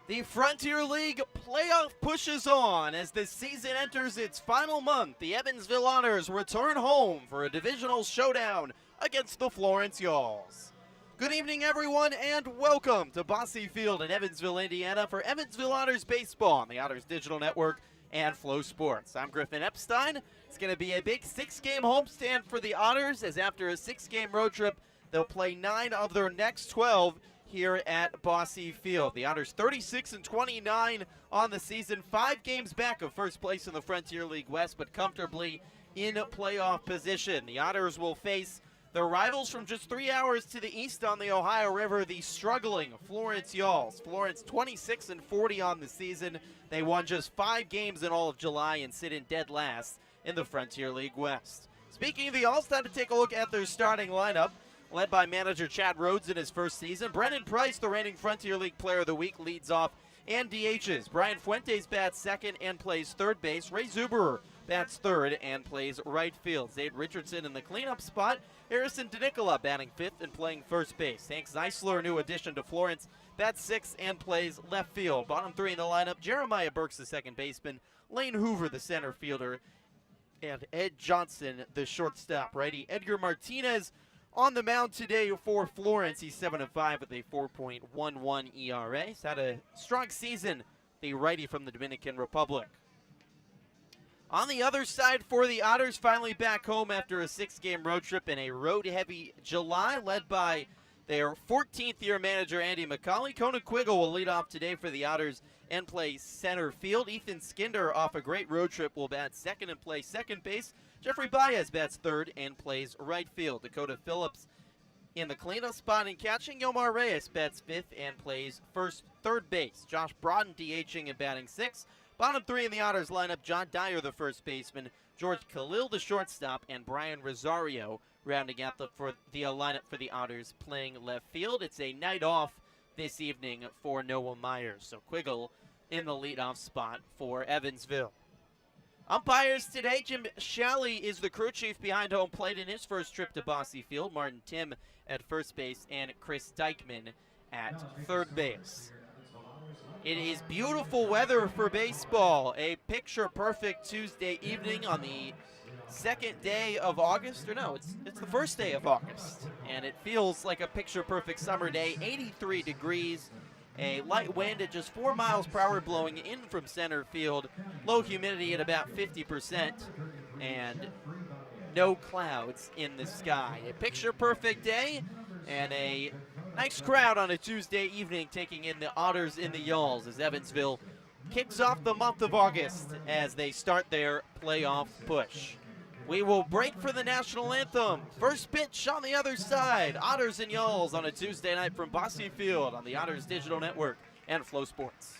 The Frontier League playoff pushes on as the season enters its final month. The Evansville Otters return home for a divisional showdown against the Florence Y'Alls. Good evening, everyone, and welcome to Bosse Field in Evansville, Indiana for Evansville Otters baseball on the Otters Digital Network and Flow Sports. I'm Griffin Epstein. It's going to be a big 6-game homestand for the Otters, as after a 6-game road trip, they'll play 9 of their next 12 here at Bosse Field. The Otters 36-29 on the season, 5 games back of first place in the Frontier League West, but comfortably in playoff position. The Otters will face their rivals from just 3 hours to the east on the Ohio River, the struggling Florence Y'Alls. Florence 26-40 on the season. They won just 5 games in all of July and sit in dead last in the Frontier League West. Speaking of the Y'Alls, time to take a look at their starting lineup. Led by manager Chad Rhodes in his first season. Brennan Price, the reigning Frontier League Player of the Week, leads off and DHs. Brian Fuentes bats second and plays third base. Ray Zuberer bats third and plays right field. Zade Richardson in the cleanup spot. Harrison DeNicola batting fifth and playing first base. Hank Zeisler, a new addition to Florence, bats sixth and plays left field. Bottom three in the lineup: Jeremiah Burks, the second baseman, Lane Hoover, the center fielder, and Ed Johnson, the shortstop. Righty Edgar Martinez on the mound today for Florence. He's 7-5 with a 4.11 ERA. He's had a strong season, the righty from the Dominican Republic. On the other side for the Otters, finally back home after a 6-game road trip in a road-heavy July, led by their 14th-year manager, Andy McCauley. Conan Quiggle will lead off today for the Otters and play center field. Ethan Skinder, off a great road trip, will bat second and play second base. Jeffrey Baez bats third and plays right field. Dakota Phillips in the cleanup spot and catching. Yomar Reyes bats fifth and plays third base. Josh Brodin DHing and batting sixth. Bottom three in the Otters lineup: John Dyer, the first baseman, George Khalil, the shortstop, and Brian Rosario rounding out the lineup for the Otters playing left field. It's a night off this evening for Noah Myers, so Quiggle in the leadoff spot for Evansville. Umpires today: Jim Shalley is the crew chief behind home plate in his first trip to Bosse Field. Martin Tim at first base and Chris Dykman at third base. It is beautiful weather for baseball. A picture-perfect Tuesday evening on the second day of August. Or no, it's the first day of August. And it feels like a picture-perfect summer day. 83 degrees. A light wind at just 4 miles per hour blowing in from center field. Low humidity at about 50%. And no clouds in the sky. A picture-perfect day and a nice crowd on a Tuesday evening taking in the Otters in the Y'Alls as Evansville kicks off the month of August as they start their playoff push. We will break for the national anthem. First pitch on the other side. Otters and Y'Alls on a Tuesday night from Bosse Field on the Otters Digital Network and Flow Sports.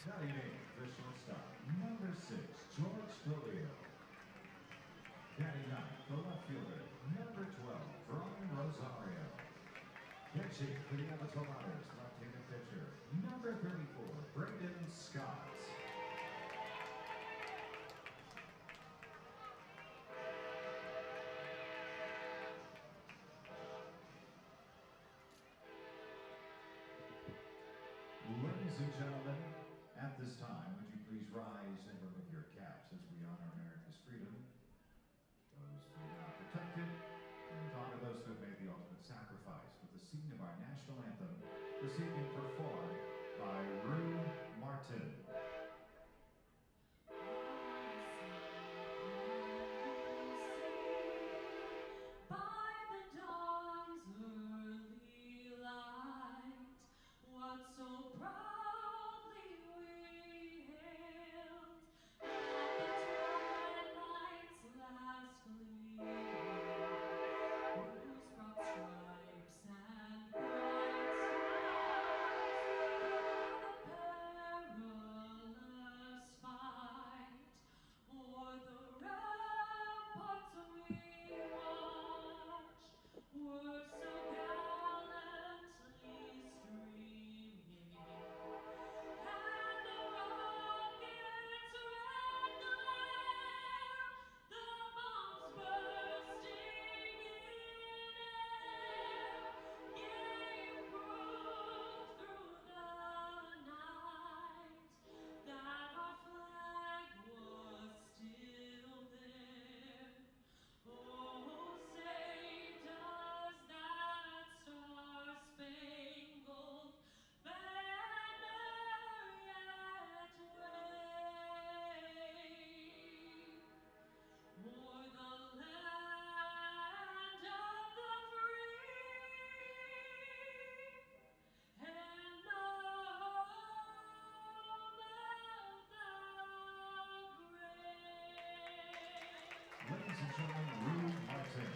Pitching for the Evansville Otters, left-handed pitcher, number 34, Brendan Scott. Ladies and gentlemen, at this time, would you please rise and remove your caps as we honor America's freedom, those who are not protected, and honor those who have made the ultimate sacrifice with the singing of our national anthem, this evening performed by and gentlemen, Rude Martin.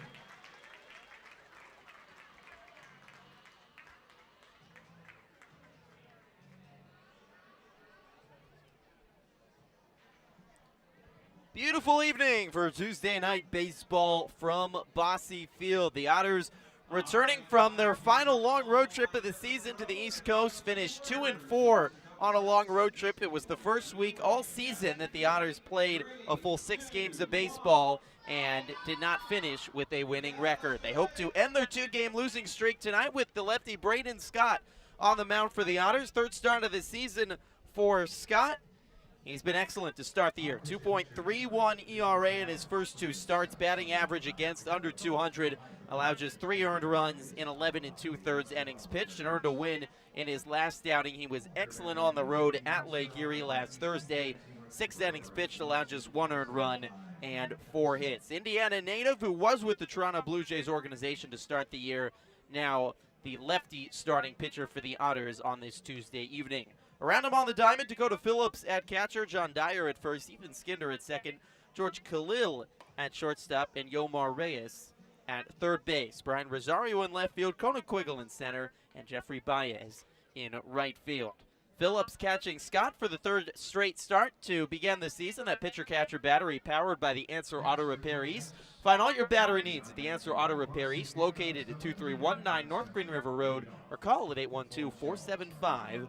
Beautiful evening for Tuesday night baseball from Bosse Field. The Otters, returning from their final long road trip of the season to the East Coast, finished 2-4 on a long road trip. It was the first week all season that the Otters played a full 6 games of baseball and did not finish with a winning record. They hope to end their 2-game losing streak tonight with the lefty Braden Scott on the mound for the Otters. Third start of the season for Scott. He's been excellent to start the year. 2.31 ERA in his first 2 starts, batting average against under 200, allowed just 3 earned runs in 11 2/3 innings pitched, and earned a win in his last outing. He was excellent on the road at Lake Erie last Thursday. 6 innings pitched, allowed just 1 earned run and 4 hits. Indiana native who was with the Toronto Blue Jays organization to start the year, now the lefty starting pitcher for the Otters on this Tuesday evening. Around him on the diamond, Dakota Phillips at catcher, John Dyer at first, Ethan Skinder at second, George Khalil at shortstop, and Yomar Reyes at third base. Brian Rosario in left field, Conan Quiggle in center, and Jeffrey Baez in right field. Phillips catching Scott for the 3rd straight start to begin the season. That pitcher-catcher battery powered by the Answer Auto Repair East. Find all your battery needs at the Answer Auto Repair East, located at 2319 North Green River Road, or call at 812-475-9000.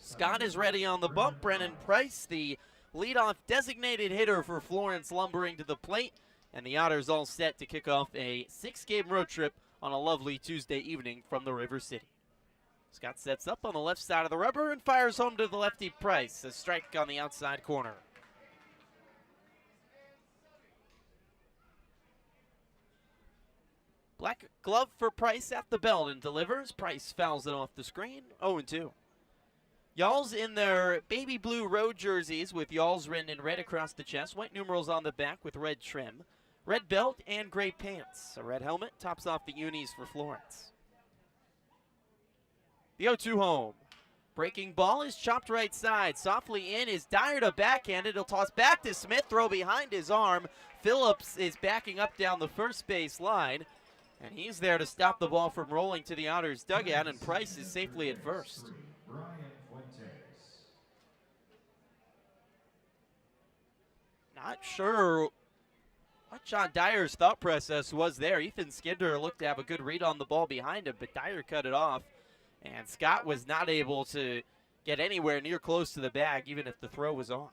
Scott is ready on the bump. Brennan Price, the leadoff designated hitter for Florence, lumbering to the plate. And the Otters all set to kick off a 6-game road trip on a lovely Tuesday evening from the River City. Scott sets up on the left side of the rubber and fires home to the lefty Price. A strike on the outside corner. Black glove for Price at the belt and delivers. Price fouls it off the screen. 0-2. Y'alls in their baby blue road jerseys with Y'alls written in red across the chest. White numerals on the back with red trim. Red belt and gray pants. A red helmet tops off the unis for Florence. The 0-2 home. Breaking ball is chopped right side. Softly in is Dyer to backhand it. He'll toss back to Smith. Throw behind his arm. Phillips is backing up down the first base line. And he's there to stop the ball from rolling to the Otters dugout, and Price is safely at first. Not sure what John Dyer's thought process was there. Ethan Skinder looked to have a good read on the ball behind him, but Dyer cut it off. And Scott was not able to get anywhere near close to the bag, even if the throw was on.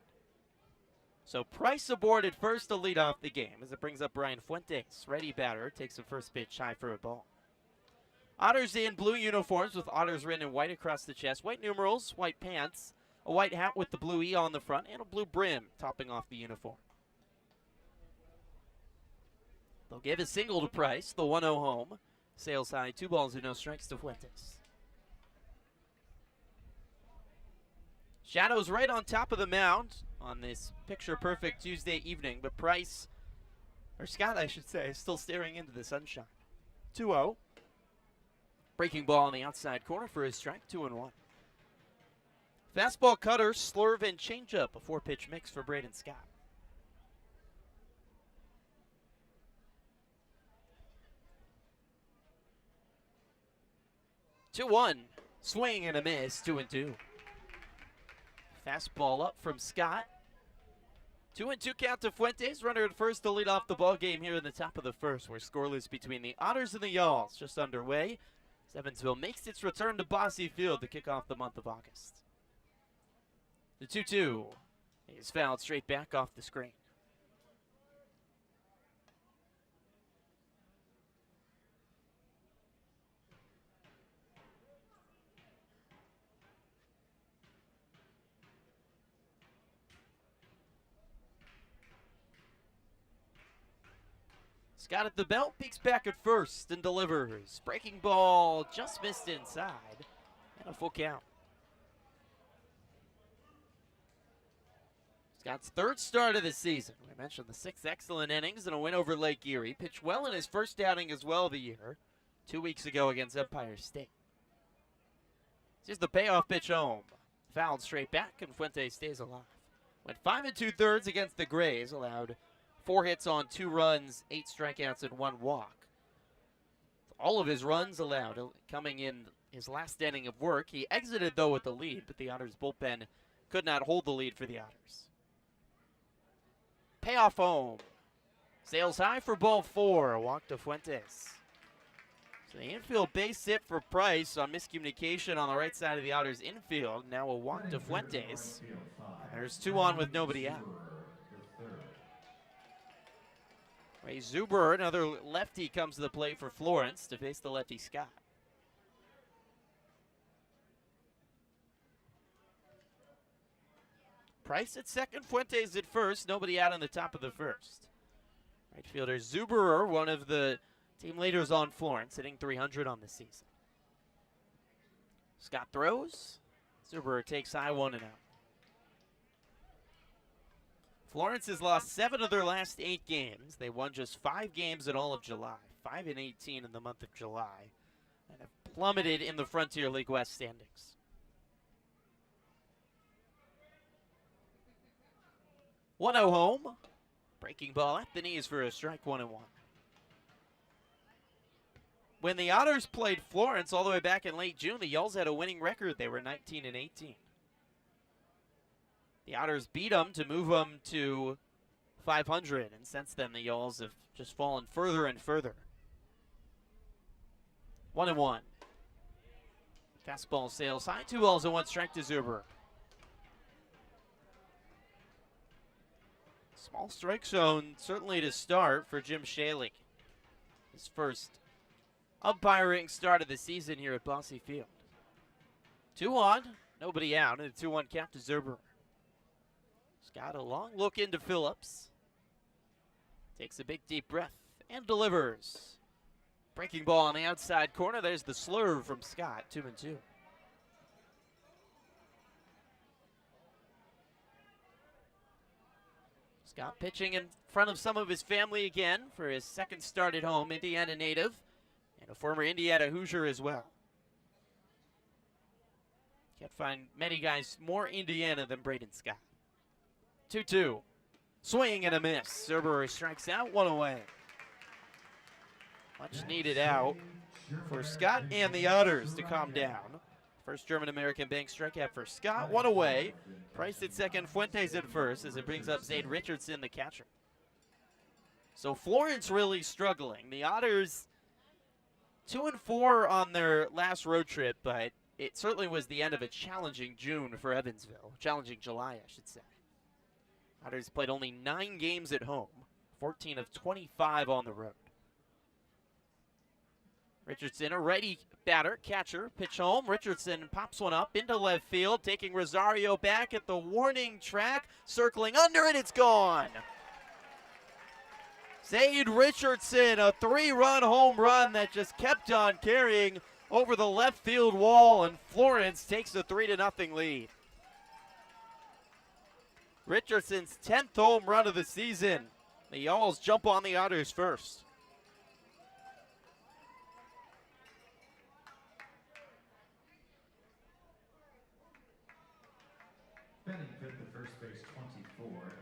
So Price aboard at first to lead off the game as it brings up Brian Fuentes. Ready batter, takes the first pitch high for a ball. Otters in blue uniforms with Otters written in white across the chest. White numerals, white pants, a white hat with the blue E on the front, and a blue brim topping off the uniform. They'll give a single to Price, the 1-0 home. Sails high, 2 balls and no strikes to Fuentes. Shadows right on top of the mound on this picture-perfect Tuesday evening, but Price, or Scott I should say, is still staring into the sunshine. 2-0. Breaking ball on the outside corner for his strike, 2-1. Fastball, cutter, slurve, and changeup, a 4-pitch mix for Braden Scott. Two-one, swing and a miss, 2-2. Fastball up from Scott. 2-2 count to Fuentes. Runner at first to lead off the ball game here in the top of the first. We're scoreless between the Otters and the Y'alls. Just underway. Evansville makes its return to Bosse Field to kick off the month of August. The 2-2 is fouled straight back off the screen. Scott at the belt, peeks back at first and delivers. Breaking ball just missed inside, and a full count. Scott's 3rd start of the season. We mentioned the 6 excellent innings and a win over Lake Erie. Pitched well in his first outing as well of the year, 2 weeks ago against Empire State. Here's the payoff pitch home. Fouled straight back, and Fuentes stays alive. Went 5 2/3 against the Grays, allowed 4 hits on 2 runs, 8 strikeouts, and 1 walk. All of his runs allowed coming in his last inning of work. He exited, though, with the lead, but the Otters bullpen could not hold the lead for the Otters. Payoff home. Sails high for ball 4. A walk to Fuentes. So the infield base hit for Price on miscommunication on the right side of the Otters infield. Now a walk to Fuentes. There's 2 on with nobody out. Ray Zuber, another lefty, comes to the plate for Florence to face the lefty Scott. Price at second, Fuentes at first. Nobody out on the top of the first. Right fielder Zuberer, one of the team leaders on Florence, hitting .300 on the season. Scott throws. Zuberer takes high, 1-0. Florence has lost 7 of their last 8 games. They won just 5 games in all of July. 5-18 in the month of July. And have plummeted in the Frontier League West standings. 1-0 home. Breaking ball at the knees for a strike, 1-1. When the Otters played Florence all the way back in late June, the Y'alls had a winning record. They were 19-18. The Otters beat them to move them to 500, and since then the Y'alls have just fallen further and further. 1-1. Fastball sails high, 2 balls and 1 strike to Zuber. Small strike zone certainly to start for Jim Shaley. His first umpiring start of the season here at Bosse Field. 2 on, nobody out, and a 2-1 count to Zuber. Got a long look into Phillips. Takes a big deep breath and delivers. Breaking ball on the outside corner. There's the slurve from Scott. 2-2. Scott pitching in front of some of his family again for his second start at home. Indiana native and a former Indiana Hoosier as well. Can't find many guys more Indiana than Braden Scott. 2-2. Swing and a miss. Zuber strikes out, 1 away. Much needed out for Scott and the Otters to calm down. First German-American bank strikeout for Scott, 1 away. Price at second, Fuentes at first as it brings up Zade Richardson, the catcher. So Florence really struggling. The Otters 2-4 on their last road trip, but it certainly was the end of a challenging June for Evansville. Challenging July, I should say. Otters played only 9 games at home, 14 of 25 on the road. Richardson, a righty batter, catcher, pitch home. Richardson pops one up into left field, taking Rosario back at the warning track, circling under it, it's gone. Zade Richardson, a 3-run home run that just kept on carrying over the left field wall, and Florence takes a 3-0 lead. Richardson's 10th home run of the season. The Y'alls jump on the Otters first.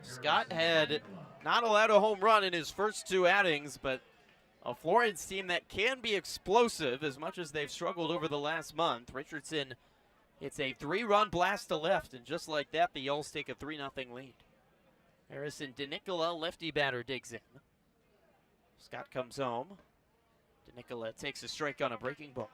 Scott had not allowed a home run in his first 2 outings, but a Florence team that can be explosive as much as they've struggled over the last month. Richardson hits a 3-run blast to left, and just like that, the Y'alls take a 3-0 lead. Harrison DeNicola, lefty batter, digs in. Scott comes home. DeNicola takes a strike on a breaking ball.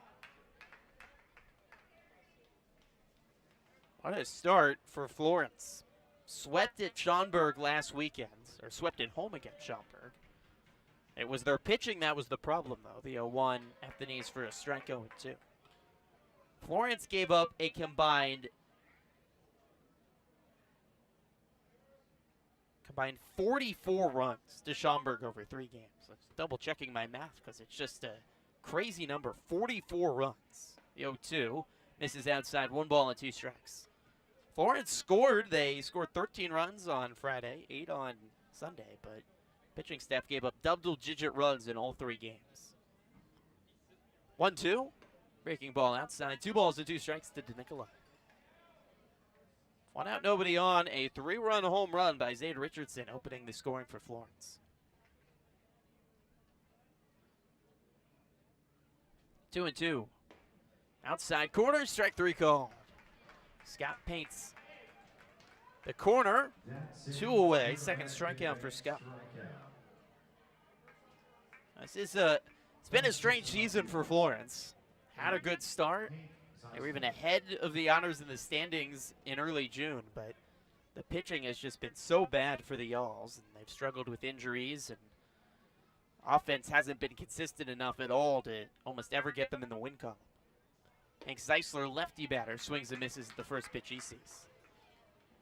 What a start for Florence. Swept at Schaumburg last weekend, or swept at home against Schaumburg. It was their pitching that was the problem, though. The 0-1 at the knees for a strike, 0-2. Florence gave up a combined 44 runs to Schaumburg over 3 games. I'm double checking my math because it's just a crazy number. 44 runs. The 0-2 misses outside, 1 ball and 2 strikes. Florence scored. They scored 13 runs on Friday, 8 on Sunday, but pitching staff gave up double-digit runs in all 3 games. 1-2. Breaking ball outside. 2 balls and 2 strikes to DeNicola. One out, nobody on. A 3-run home run by Zade Richardson opening the scoring for Florence. 2-2. Outside corner, strike 3 called. Scott paints the corner. 2 away. Second strikeout for Scott. It's been a strange season for Florence. Had a good start. They were even ahead of the Otters in the standings in early June, but the pitching has just been so bad for the Y'alls, and they've struggled with injuries, and offense hasn't been consistent enough at all to almost ever get them in the win column. Hank Zeisler, lefty batter, swings and misses at the first pitch he sees.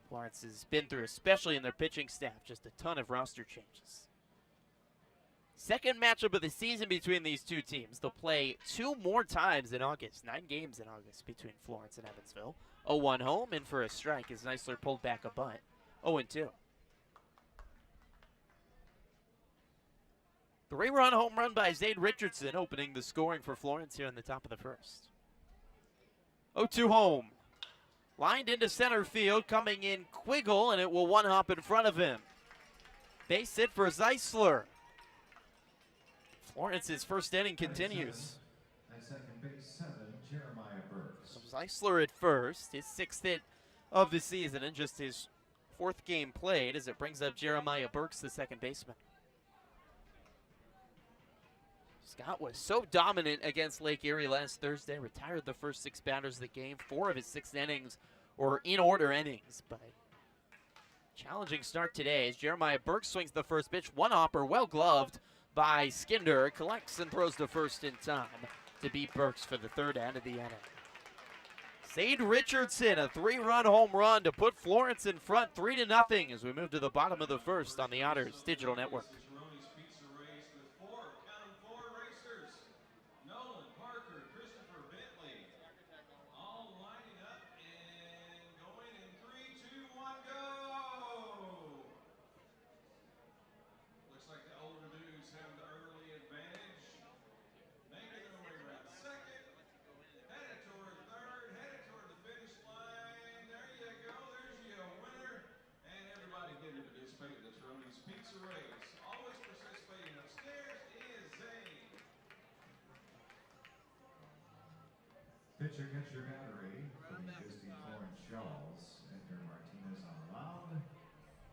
Florence has been through, especially in their pitching staff, just a ton of roster changes. Second matchup of the season between these two teams. They'll play 2 more times in August. 9 games in August between Florence and Evansville. 0-1 home, in for a strike as Zeisler pulled back a bunt. 0-2. 3-run home run by Zade Richardson, opening the scoring for Florence here in the top of the first. 0-2 home. Lined into center field, coming in Quiggle, and it will one-hop in front of him. Base hit for Zeisler. Florence's first inning continues. At second base, 7, Jeremiah Burks. So Zeisler at first, his 6th hit of the season, and just his 4th game played as it brings up Jeremiah Burks, the second baseman. Scott was so dominant against Lake Erie last Thursday, retired the first 6 batters of the game. 4 of his 6 innings were in-order innings, but challenging start today as Jeremiah Burks swings the first pitch. One-hopper, well-gloved by Skinder, collects and throws to first in time to beat Burks for the 3rd out of the inning. Zade Richardson, a 3-run home run to put Florence in front 3-0 as we move to the bottom of the first on the Otters Digital Network. Pitcher catcher battery for the existing Florence Y'Alls. Edgar Martinez on the mound.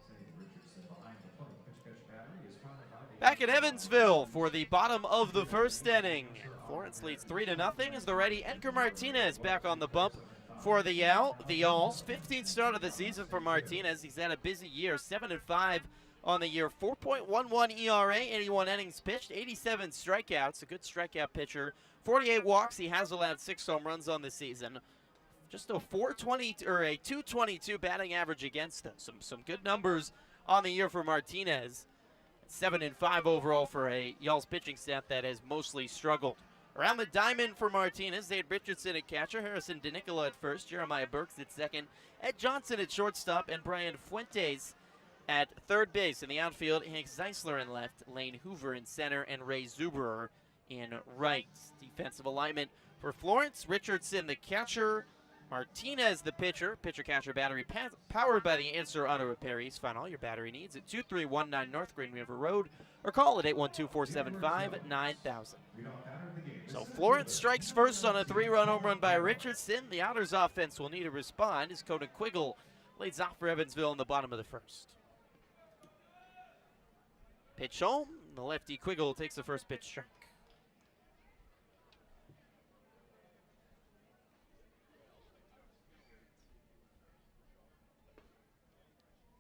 Zade Richardson behind the plate. Pitch catcher battery is followed by the Back at Evansville for the bottom of the first inning. Florence leads 3-0 as the ready Edgar Martinez back on the bump for the Y'alls. 15th start of the season for Martinez. He's had a busy year, 7-5 on the year, 4.11 ERA, 81 innings pitched, 87 strikeouts. A good strikeout pitcher. 48 walks. He has allowed 6 home runs on the season. Just a 222 batting average against them. Some good numbers on the year for Martinez. 7-5 overall for a Y'alls pitching staff that has mostly struggled. Around the diamond for Martinez, Zade Richardson at catcher, Harrison DeNicola at first, Jeremiah Burks at second, Ed Johnson at shortstop, and Brian Fuentes at third base. In the outfield, Hank Zeisler in left, Lane Hoover in center, and Ray Zuberer in right. Defensive alignment for Florence. Richardson the catcher, Martinez the pitcher. Pitcher-catcher battery powered by the Answer Auto Repair East. Find all your battery needs at 2319 North Green River Road or call at 812-475-9000. So Florence strikes first on a 3-run home run by Richardson. The Otters offense will need to respond as Coda Quiggle leads off for Evansville in the bottom of the first. Pitch home. The lefty Quiggle takes the first pitch strike.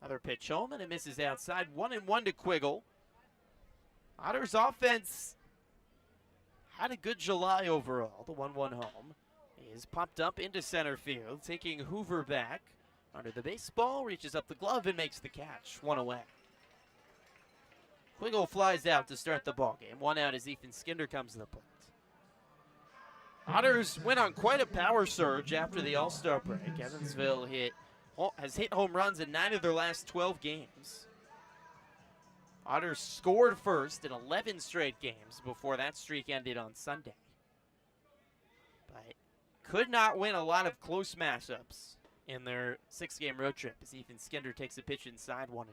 Another pitch home, and it misses outside. 1-1 to Quiggle. Otters offense had a good July overall. The 1-1 home is popped up into center field, taking Hoover back under the baseball, reaches up the glove and makes the catch. 1 away. Quiggle flies out to start the ballgame. 1 out as Ethan Skinder comes to the plate. Otters went on quite a power surge after the All-Star break. Evansville has hit home runs in 9 of their last 12 games. Otters scored first in 11 straight games before that streak ended on Sunday. But could not win a lot of close matchups. in their 6-game road trip as Ethan Skinder takes a pitch inside 1-0.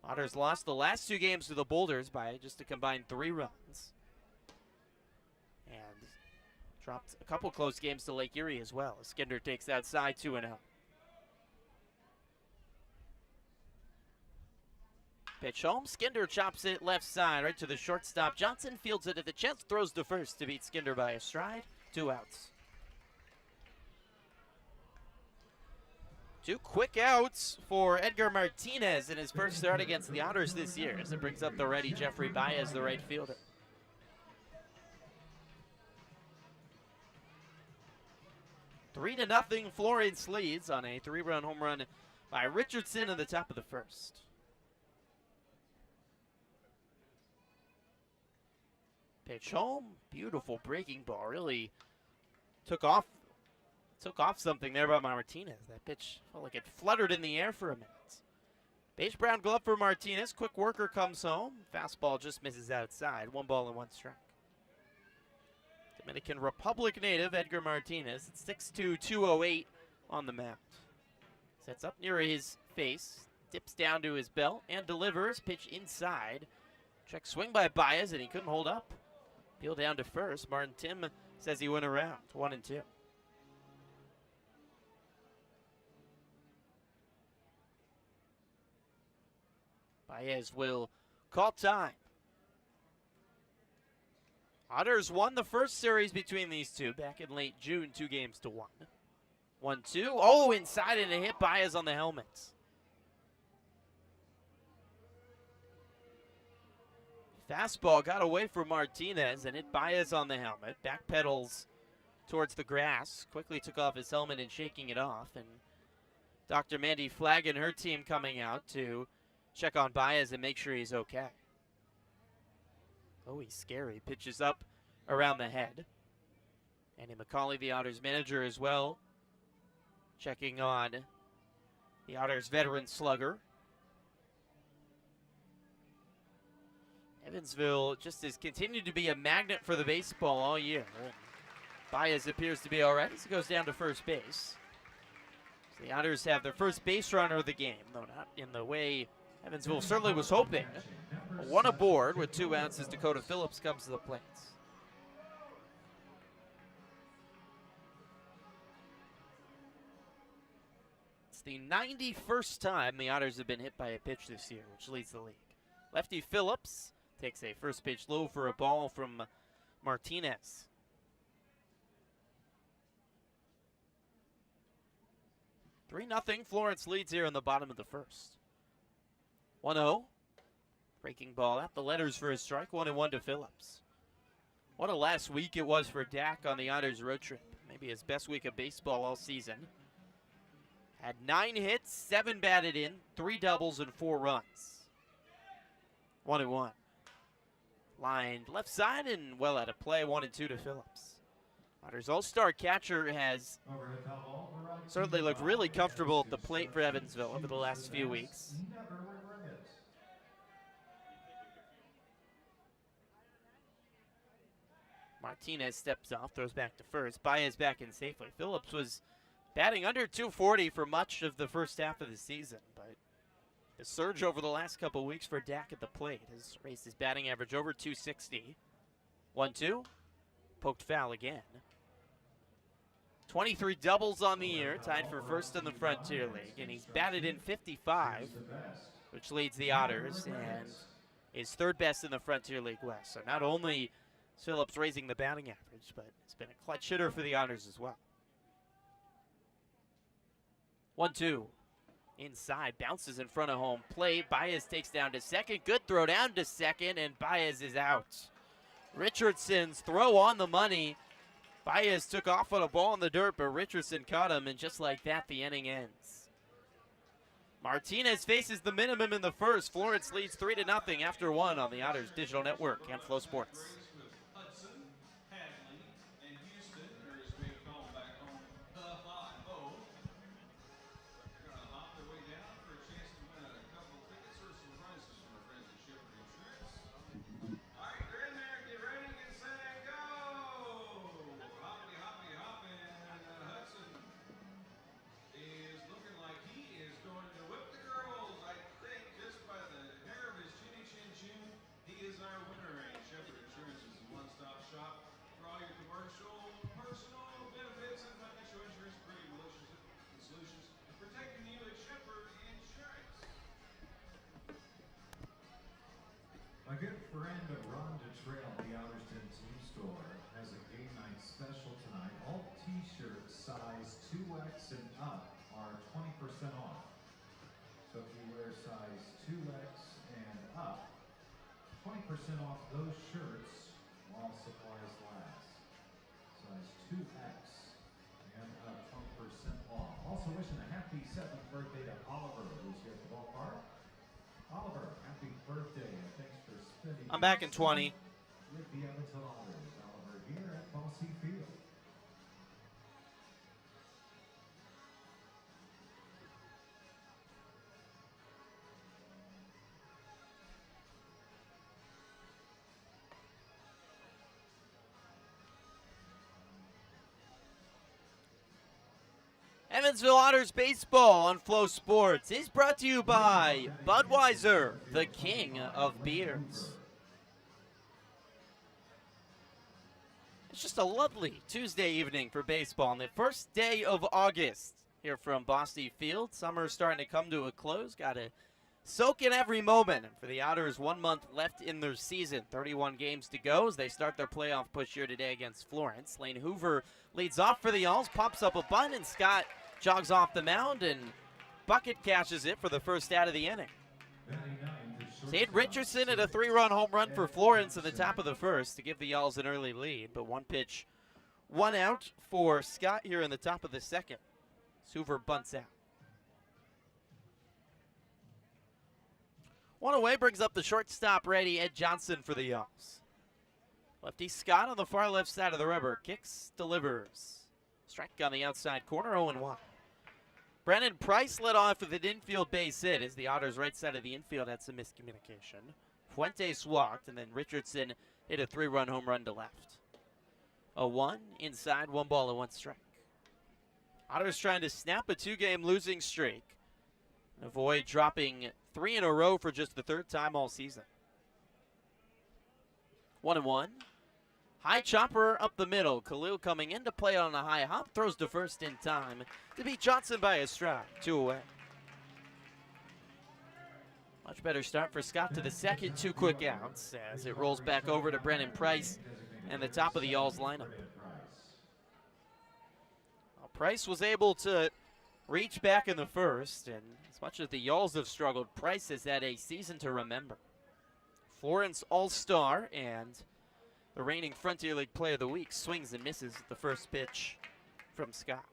Otters lost the last 2 games to the Boulders by just a combined 3 runs. And dropped a couple close games to Lake Erie as well. Skinder takes outside 2-0. Pitch home, Skinder chops it left side right to the shortstop. Johnson fields it at the chest, throws to first to beat Skinder by a stride. 2 outs. 2 quick outs for Edgar Martinez in his first start against the Otters this year as it brings up the righty Jeffrey Baez, the right fielder. 3-0 Florence leads on a 3-run home run by Richardson in the top of the first. Pitch home, beautiful breaking ball. Really took off something there by Martinez. That pitch felt like it fluttered in the air for a minute. Beige brown glove for Martinez. Quick worker comes home. Fastball just misses outside. 1 ball and 1 strike. Dominican Republic native Edgar Martinez. It's 6'2", 208 on the mound. Sets up near his face. Dips down to his belt and delivers. Pitch inside. Check swing by Baez and he couldn't hold up. Peel down to first. Martin Tim says he went around. 1-2. Baez will call time. Otters won the first series between these two back in late June, 2-1. 1-2. Oh, inside and a hit Baez on the helmet. Fastball got away from Martinez and hit Baez on the helmet. Backpedals towards the grass. Quickly took off his helmet and shaking it off. And Dr. Mandy Flagg and her team coming out to check on Baez and make sure he's okay. Oh, he's scary. Pitches up around the head. Andy McCauley, the Otters manager as well, checking on the Otters veteran slugger. Evansville just has continued to be a magnet for the baseball all year. Baez appears to be all right as he goes down to first base. So the Otters have their first base runner of the game, though not in the way Evansville certainly was hoping. 1 aboard with 2 outs as Dakota Phillips comes to the plate. It's the 91st time the Otters have been hit by a pitch this year, which leads the league. Lefty Phillips takes a first pitch low for a ball from Martinez. Three 0 Florence leads here in the bottom of the first. 1-0. Breaking ball at the letters for a strike. 1-1 to Phillips. What a last week it was for Dak on the Otters road trip. Maybe his best week of baseball all season. Had 9 hits, 7 batted in, 3 doubles, and 4 runs. 1-1. Lined left side and well out of play. 1-2 to Phillips. Otters all-star catcher has certainly looked really comfortable at the plate for Evansville over the last few weeks. Martinez steps off, throws back to first. Baez back in safely. Phillips was batting under 240 for much of the first half of the season, but the surge over the last couple weeks for Dak at the plate has raised his batting average over 260. 1-2. Poked foul again. 23 doubles on the year, tied for first in the Frontier League, and he's batted in 55, which leads the Otters and is third best in the Frontier League West. So not only is Phillips raising the batting average, but it's been a clutch hitter for the Otters as well. 1-2. Inside, bounces in front of home plate. Baez takes down to second. Good throw down to second, and Baez is out. Richardson's throw on the money. Baez took off on a ball in the dirt, but Richardson caught him, and just like that, the inning ends. Martinez faces the minimum in the first. Florence leads 3-0 after 1 on the Otters Digital Network and Flow Sports. Trail, the Alderston Team Store has a game night special tonight. All t-shirts size 2X and up are 20% off. So if you wear size 2X and up, 20% off those shirts while supplies last. Size 2X and up, 20% off. Also wishing a happy 7th birthday to Oliver, who's here at the ballpark. Oliver, happy birthday and thanks for spending. I'm back in 20. With the Evansville Otters. Oliver here at Bosse Field. Evansville Otters baseball on Flow Sports is brought to you by Budweiser, the king of beers. It's just a lovely Tuesday evening for baseball on the first day of August here from Bosse Field. Summer's starting to come to a close. Got to soak in every moment. And for the Otters, 1 month left in their season. 31 games to go as they start their playoff push here today against Florence. Lane Hoover leads off for the Y'alls, pops up a bunt, and Scott jogs off the mound and bucket catches it for the first out of the inning. Tate Richardson at a 3-run home run for Florence in the top of the first to give the Y'alls an early lead, but 1 pitch, 1 out for Scott here in the top of the second. Hoover bunts out. 1 away brings up the shortstop ready Ed Johnson for the Y'alls. Lefty Scott on the far left side of the rubber. Kicks, delivers. Strike on the outside corner, 0-1. Brennan Price led off with an infield base hit as the Otters' right side of the infield had some miscommunication. Fuentes walked, and then Richardson hit a 3-run home run to left. 0-1, inside, 1 ball and 1 strike. Otters trying to snap a 2-game losing streak and avoid dropping 3 in a row for just the 3rd time all season. 1-1. High chopper up the middle. Khalil coming in to play on a high hop. Throws to first in time to beat Johnson by a strike. 2 away. Much better start for Scott to the second. 2 quick outs as it rolls back over to Brennan Price and the top of the Y'alls lineup. Well, Price was able to reach back in the first, and as much as the Y'alls have struggled, Price has had a season to remember. Florence All-Star and the reigning Frontier League Player of the Week swings and misses the first pitch from Scott.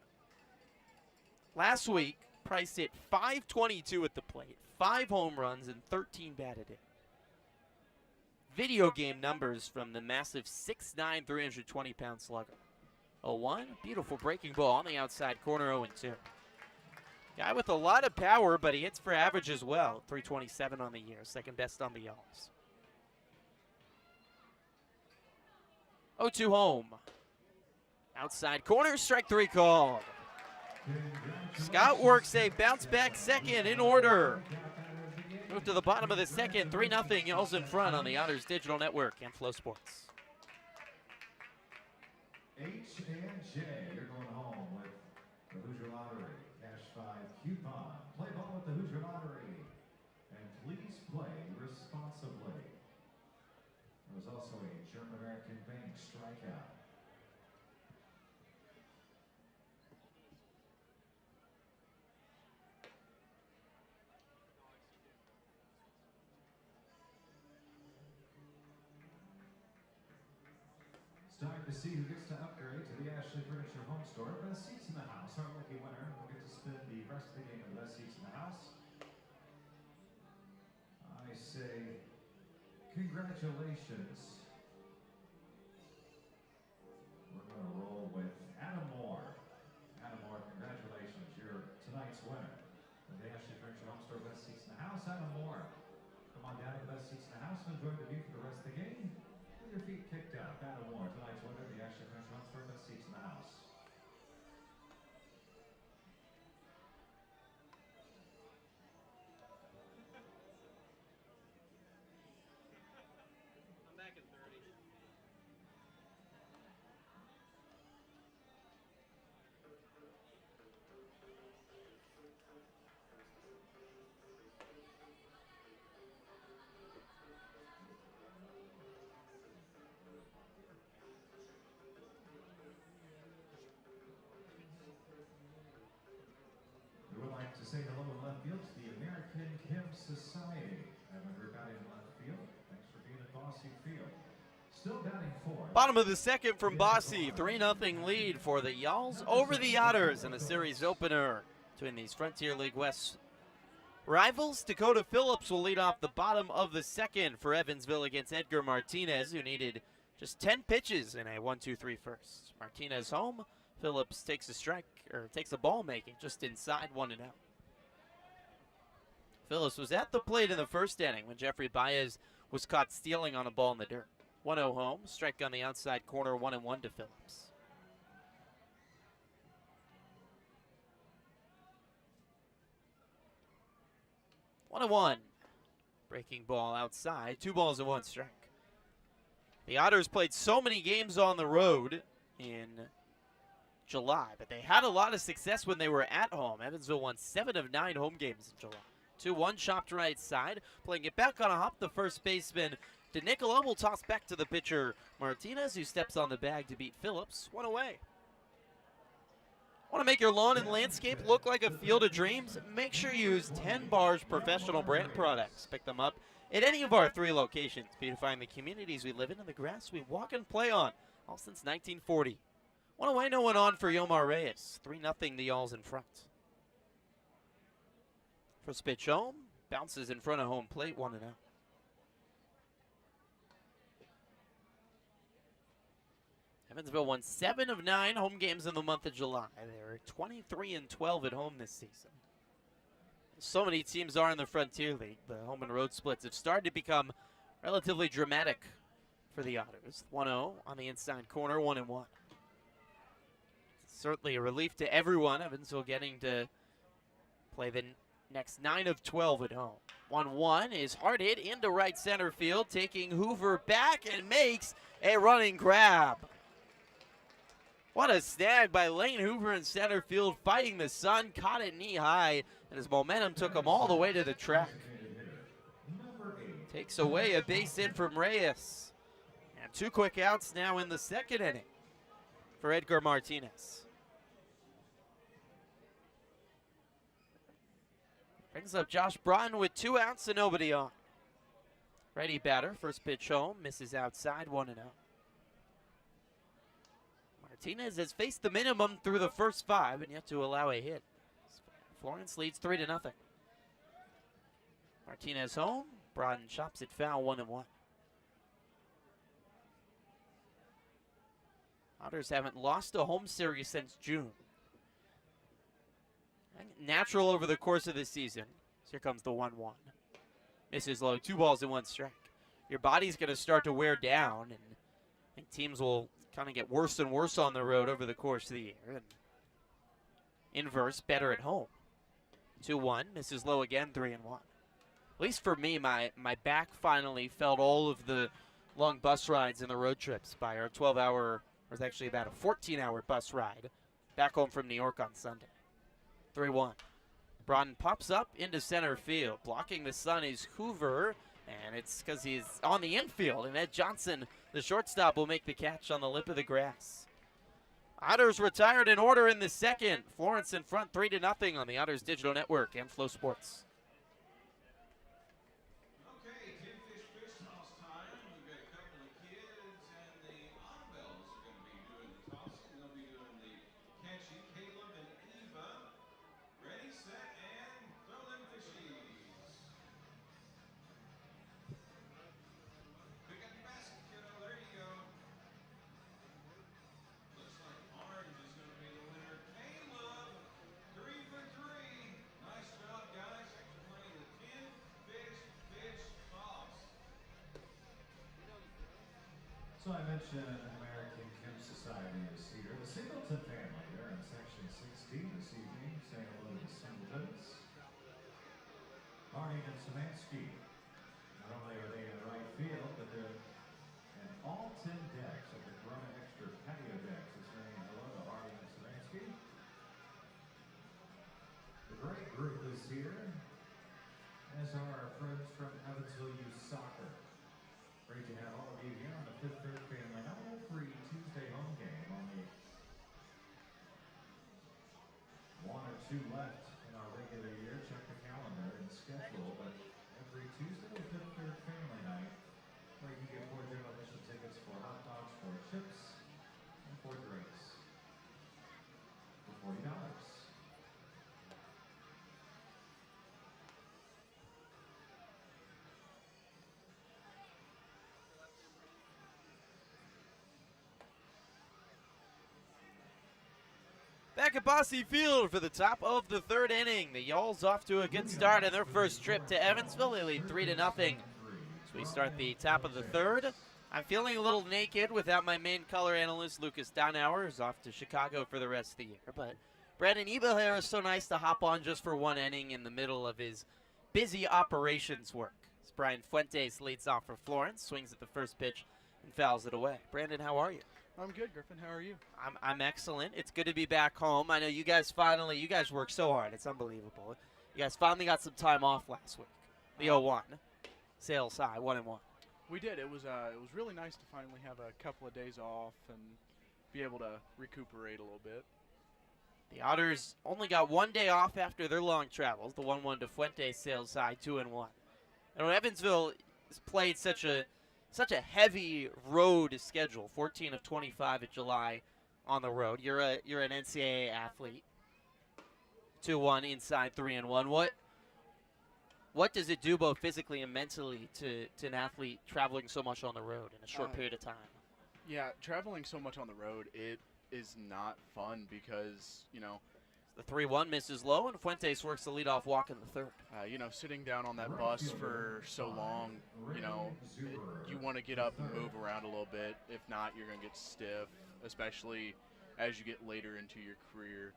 Last week, Price hit .522 at the plate, 5 home runs, and 13 batted in. Video game numbers from the massive 6'9", 320-pound slugger. 0-1, beautiful breaking ball on the outside corner, 0-2. Guy with a lot of power, but he hits for average as well. 327 on the year, second best on the Y'alls. 0-2 home. Outside corner, strike 3 called. Scott works a bounce back second in order. Move to the bottom of the second, 3-0, Y'alls in front on the Otters Digital Network and Flow Sports. H and J, you're going home with the Hoosier Lottery. Cash 5 coupon. Play ball with the Hoosier Lottery. And please play responsibly. There was also a German American Bank strikeout. It's time to see who gets to upgrade to the Ashley Furniture Home Store. Best seats in the house. Our lucky winner will get to spend the rest of the game in the best seats in the house. I say congratulations. We're going to roll with Adam Moore. Adam Moore, congratulations. You're tonight's winner of the Ashley Furniture Home Store Best Seats in the House. Adam Moore, come on down to the best seats in the house and enjoy the view for the rest of the game with your feet kicked up. Adam Moore, tonight's winner of the Ashley Furniture Home Store Best Seats in the House. I'm back in 30. say hello in left field to the American Kim Society. Having her batting in left field. Thanks for being at Bosse Field. Still batting fourth. Bottom of the second from Bosse, 3-0 lead for the Y'alls over the Otters in a series opener between these Frontier League West rivals. Dakota Phillips will lead off the bottom of the second for Evansville against Edgar Martinez, who needed just 10 pitches in a 1-2-3 first. Martinez home. Phillips takes a strike, or takes a ball making just inside 1-0. Phillips was at the plate in the first inning when Jeffrey Baez was caught stealing on a ball in the dirt. 1-0 home, strike on the outside corner, 1-1 to Phillips. One and one. Breaking ball outside. 2 balls and 1 strike. The Otters played so many games on the road in July, but they had a lot of success when they were at home. Evansville won 7 of 9 home games in July. 2-1 chopped right side. Playing it back on a hop, the first baseman DeNicola will toss back to the pitcher Martinez, who steps on the bag to beat Phillips. 1 away. Want to make your lawn and landscape look like a field of dreams? Make sure you use 10 Bars professional brand products. Pick them up at any of our 3 locations, beautifying the communities we live in and the grass we walk and play on, all since 1940. 1 away, no one on for Yomar Reyes. 3-0 the Y'alls in front. First pitch home, bounces in front of home plate, 1-0. Evansville won 7 of 9 home games in the month of July. They're 23-12 at home this season. So many teams are in the Frontier League. The home and road splits have started to become relatively dramatic for the Otters. 1-0 on the inside corner, 1-1. Certainly a relief to everyone. Evansville getting to play the next 9 of 12 at home. 1-1 is hard hit into right center field, taking Hoover back and makes a running grab. What a snag by Lane Hoover in center field, fighting the sun, caught it knee high, and his momentum took him all the way to the track. Takes away a base hit from Reyes. And 2 quick outs now in the second inning for Edgar Martinez. Brings up Josh Broughton with 2 outs and nobody on. Ready batter, first pitch home, misses outside, 1-0. Martinez has faced the minimum through the first 5 and yet to allow a hit. Florence leads 3-0. Martinez home. Broughton chops it foul, 1-1. Otters haven't lost a home series since June. Natural over the course of the season. So here comes the 1-1. Misses low, 2 balls and 1 strike. Your body's going to start to wear down, and I think teams will kind of get worse and worse on the road over the course of the year. And inverse, better at home. 2-1, misses low again, 3-1. At least for me, my back finally felt all of the long bus rides and the road trips by our 12-hour, or it's actually about a 14-hour bus ride back home from New York on Sunday. 3-1. Broughton pops up into center field. Blocking the sun is Hoover, and it's because he's on the infield, and Ed Johnson, the shortstop, will make the catch on the lip of the grass. Otters retired in order in the second. Florence in front 3-0 on the Otters Digital Network and Flow Sports. Okay, 10-fish fish toss time. We've got a couple of kids, and the Annabelles are going to be doing the tossing. They'll be doing the catching. Caleb and Eva. Ready, set, and throw them fishies. Pick up your basket, kiddo. There you go. Looks like orange is going to be the winner. Caleb, 3 for 3. Nice job, guys. After playing the 10-fish toss. So I mentioned American Kim Society is here. The Singleton family, they're in section 16 this evening, saying hello to the Singletons. Marnie and Samansky. Not only are they in right field, but they're in all 10 decks of the Corona Extra patio decks. They're saying hello to Marnie and Samansky. The great group is here, as are our friends from Evansville Youth Soccer. Great to have all of you here on the Fifth Third Family Novel Free Tuesday home game. Only 1 or 2 left in our regular regular year, check the calendar and schedule, but every Tuesday is the third family night, where you can get 4 general admission tickets for hot dogs, 4 chips, and 4 drinks for $40. Back at Bosse Field for the top of the third inning. The Y'alls off to a good start in their first trip to Evansville. They lead 3-0. So we start the top of the third. I'm feeling a little naked without my main color analyst, Lucas Donauer, who's off to Chicago for the rest of the year. But Brandon Ebelhair is so nice to hop on just for one inning in the middle of his busy operations work. As Brian Fuentes leads off for Florence, swings at the first pitch and fouls it away. Brandon, how are you? I'm good, Griffin. How are you? I'm excellent. It's good to be back home. I know you guys worked so hard. It's unbelievable. You guys finally got some time off last week. The 0-1. Sales high, 1-1. We did. It was really nice to finally have a couple of days off and be able to recuperate a little bit. The Otters only got 1 day off after their long travels. The 1-1 to Fuentes, sales high, 2-1. And Evansville has played such a heavy road schedule. 14 of 25 at July on the road. You're an NCAA athlete. 2-1 inside, 3-1. What does it do both physically and mentally to an athlete traveling so much on the road in a short period of time? Yeah, traveling so much on the road, it is not fun because, The 3-1 misses low, and Fuentes works the leadoff walk in the third. Sitting down on that bus for so long, you want to get up and move around a little bit. If not, you're going to get stiff, especially as you get later into your career.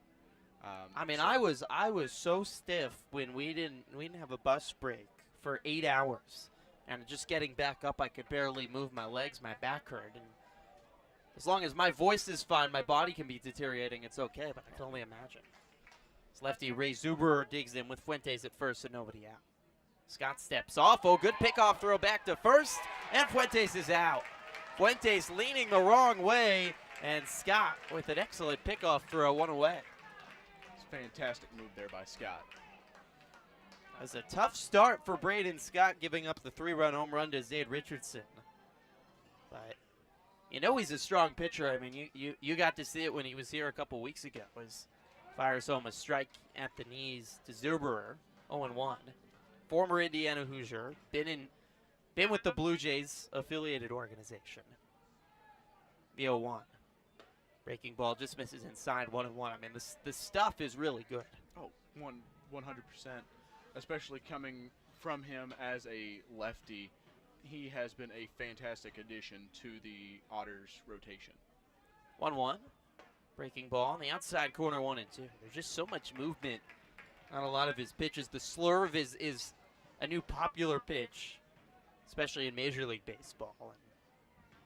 I was so stiff when we didn't have a bus break for 8 hours, and just getting back up, I could barely move my legs. My back hurt, and as long as my voice is fine, my body can be deteriorating. It's okay, but I can only imagine. As lefty Ray Zuberer digs in with Fuentes at first and nobody out. Scott steps off. Oh, good pickoff throw back to first, and Fuentes is out. Fuentes leaning the wrong way, and Scott with an excellent pickoff throw, one away. It's a fantastic move there by Scott. It was a tough start for Braden Scott, giving up the 3-run home run to Zade Richardson. But he's a strong pitcher. I mean, you got to see it when he was here a couple weeks ago. Fires home a strike at the knees to Zuberer, 0-1. Former Indiana Hoosier, been with the Blue Jays affiliated organization. The 0-1. Breaking ball just misses inside, 1-1. I mean, the stuff is really good. Oh, 100%. Especially coming from him as a lefty. He has been a fantastic addition to the Otters rotation. 1-1. Breaking ball on the outside corner, 1-2. There's just so much movement on a lot of his pitches. The slurve is a new popular pitch, especially in Major League Baseball. And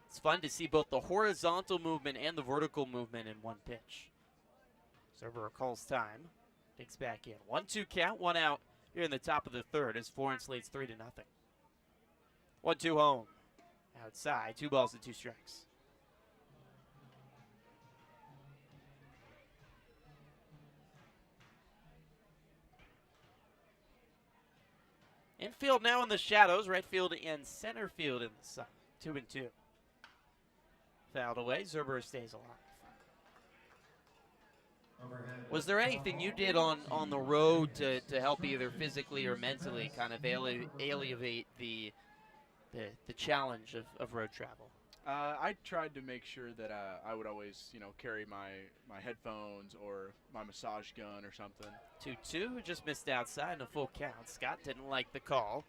it's fun to see both the horizontal movement and the vertical movement in one pitch. Zuberer calls time. Digs back in. 1-2 count, 1 out here in the top of the third as Florence leads 3-0. 1-2 home. Outside, 2 balls and 2 strikes. Infield now in the shadows, right field and center field in the sun. 2-2. Fouled away, Zuberer stays alive. Was there anything you did on the road to help either physically or mentally kind of alleviate the challenge of road travel? I tried to make sure that I would always, carry my headphones or my massage gun or something. 2-2, just missed outside in a full count. Scott didn't like the call.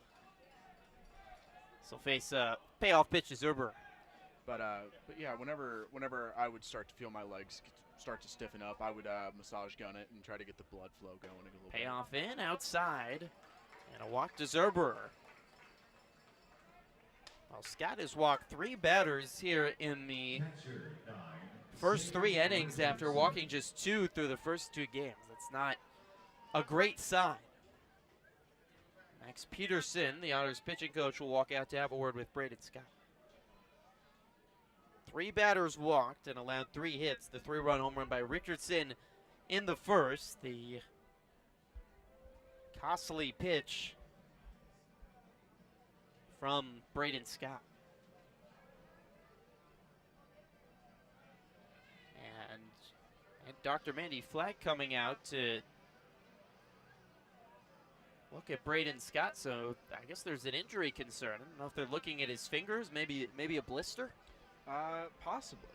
So face a payoff pitch to Zuberer. But yeah, whenever I would start to feel my legs start to stiffen up, I would massage gun it and try to get the blood flow going a little bit. Payoff in, outside, and a walk to Zuberer. Well, Scott has walked 3 batters here in the first 3 innings after walking just 2 through the first 2 games. That's not a great sign. Max Peterson, the Otters pitching coach, will walk out to have a word with Braden Scott. 3 batters walked and allowed 3 hits. The 3-run home run by Richardson in the first. The costly pitch from Braden Scott. And Dr. Mandy Flagg coming out to look at Braden Scott. So I guess there's an injury concern. I don't know if they're looking at his fingers, maybe a blister. Possibly.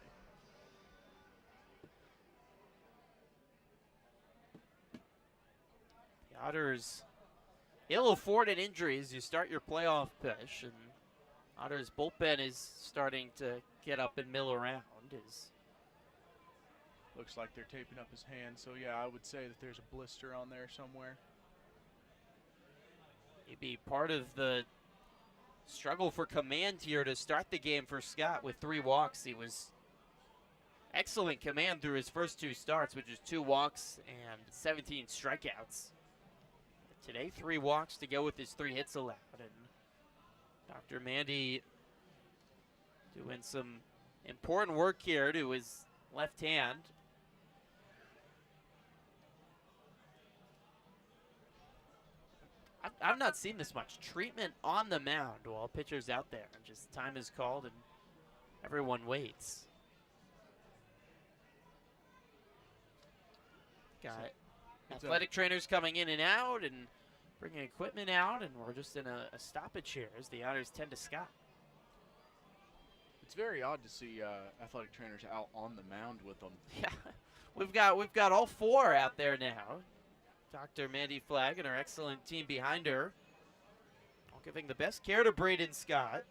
The Otters ill-afforded injuries. You start your playoff push, and Otters bullpen is starting to get up and mill around. Looks like they're taping up his hand, so yeah, I would say that there's a blister on there somewhere. He'd be part of the struggle for command here to start the game for Scott with 3 walks. He was excellent command through his first 2 starts, which is 2 walks and 17 strikeouts. Today, 3 walks to go with his 3 hits allowed. And Dr. Mandy doing some important work here to his left hand. I've not seen this much treatment on the mound while pitchers out there. Just time is called and everyone waits. Got athletic trainers coming in and out and bringing equipment out, and we're just in a stoppage here as the Otters tend to Scott. It's very odd to see athletic trainers out on the mound with them. Yeah, we've got all 4 out there now. Dr. Mandy Flagg and her excellent team behind her, all giving the best care to Braden Scott.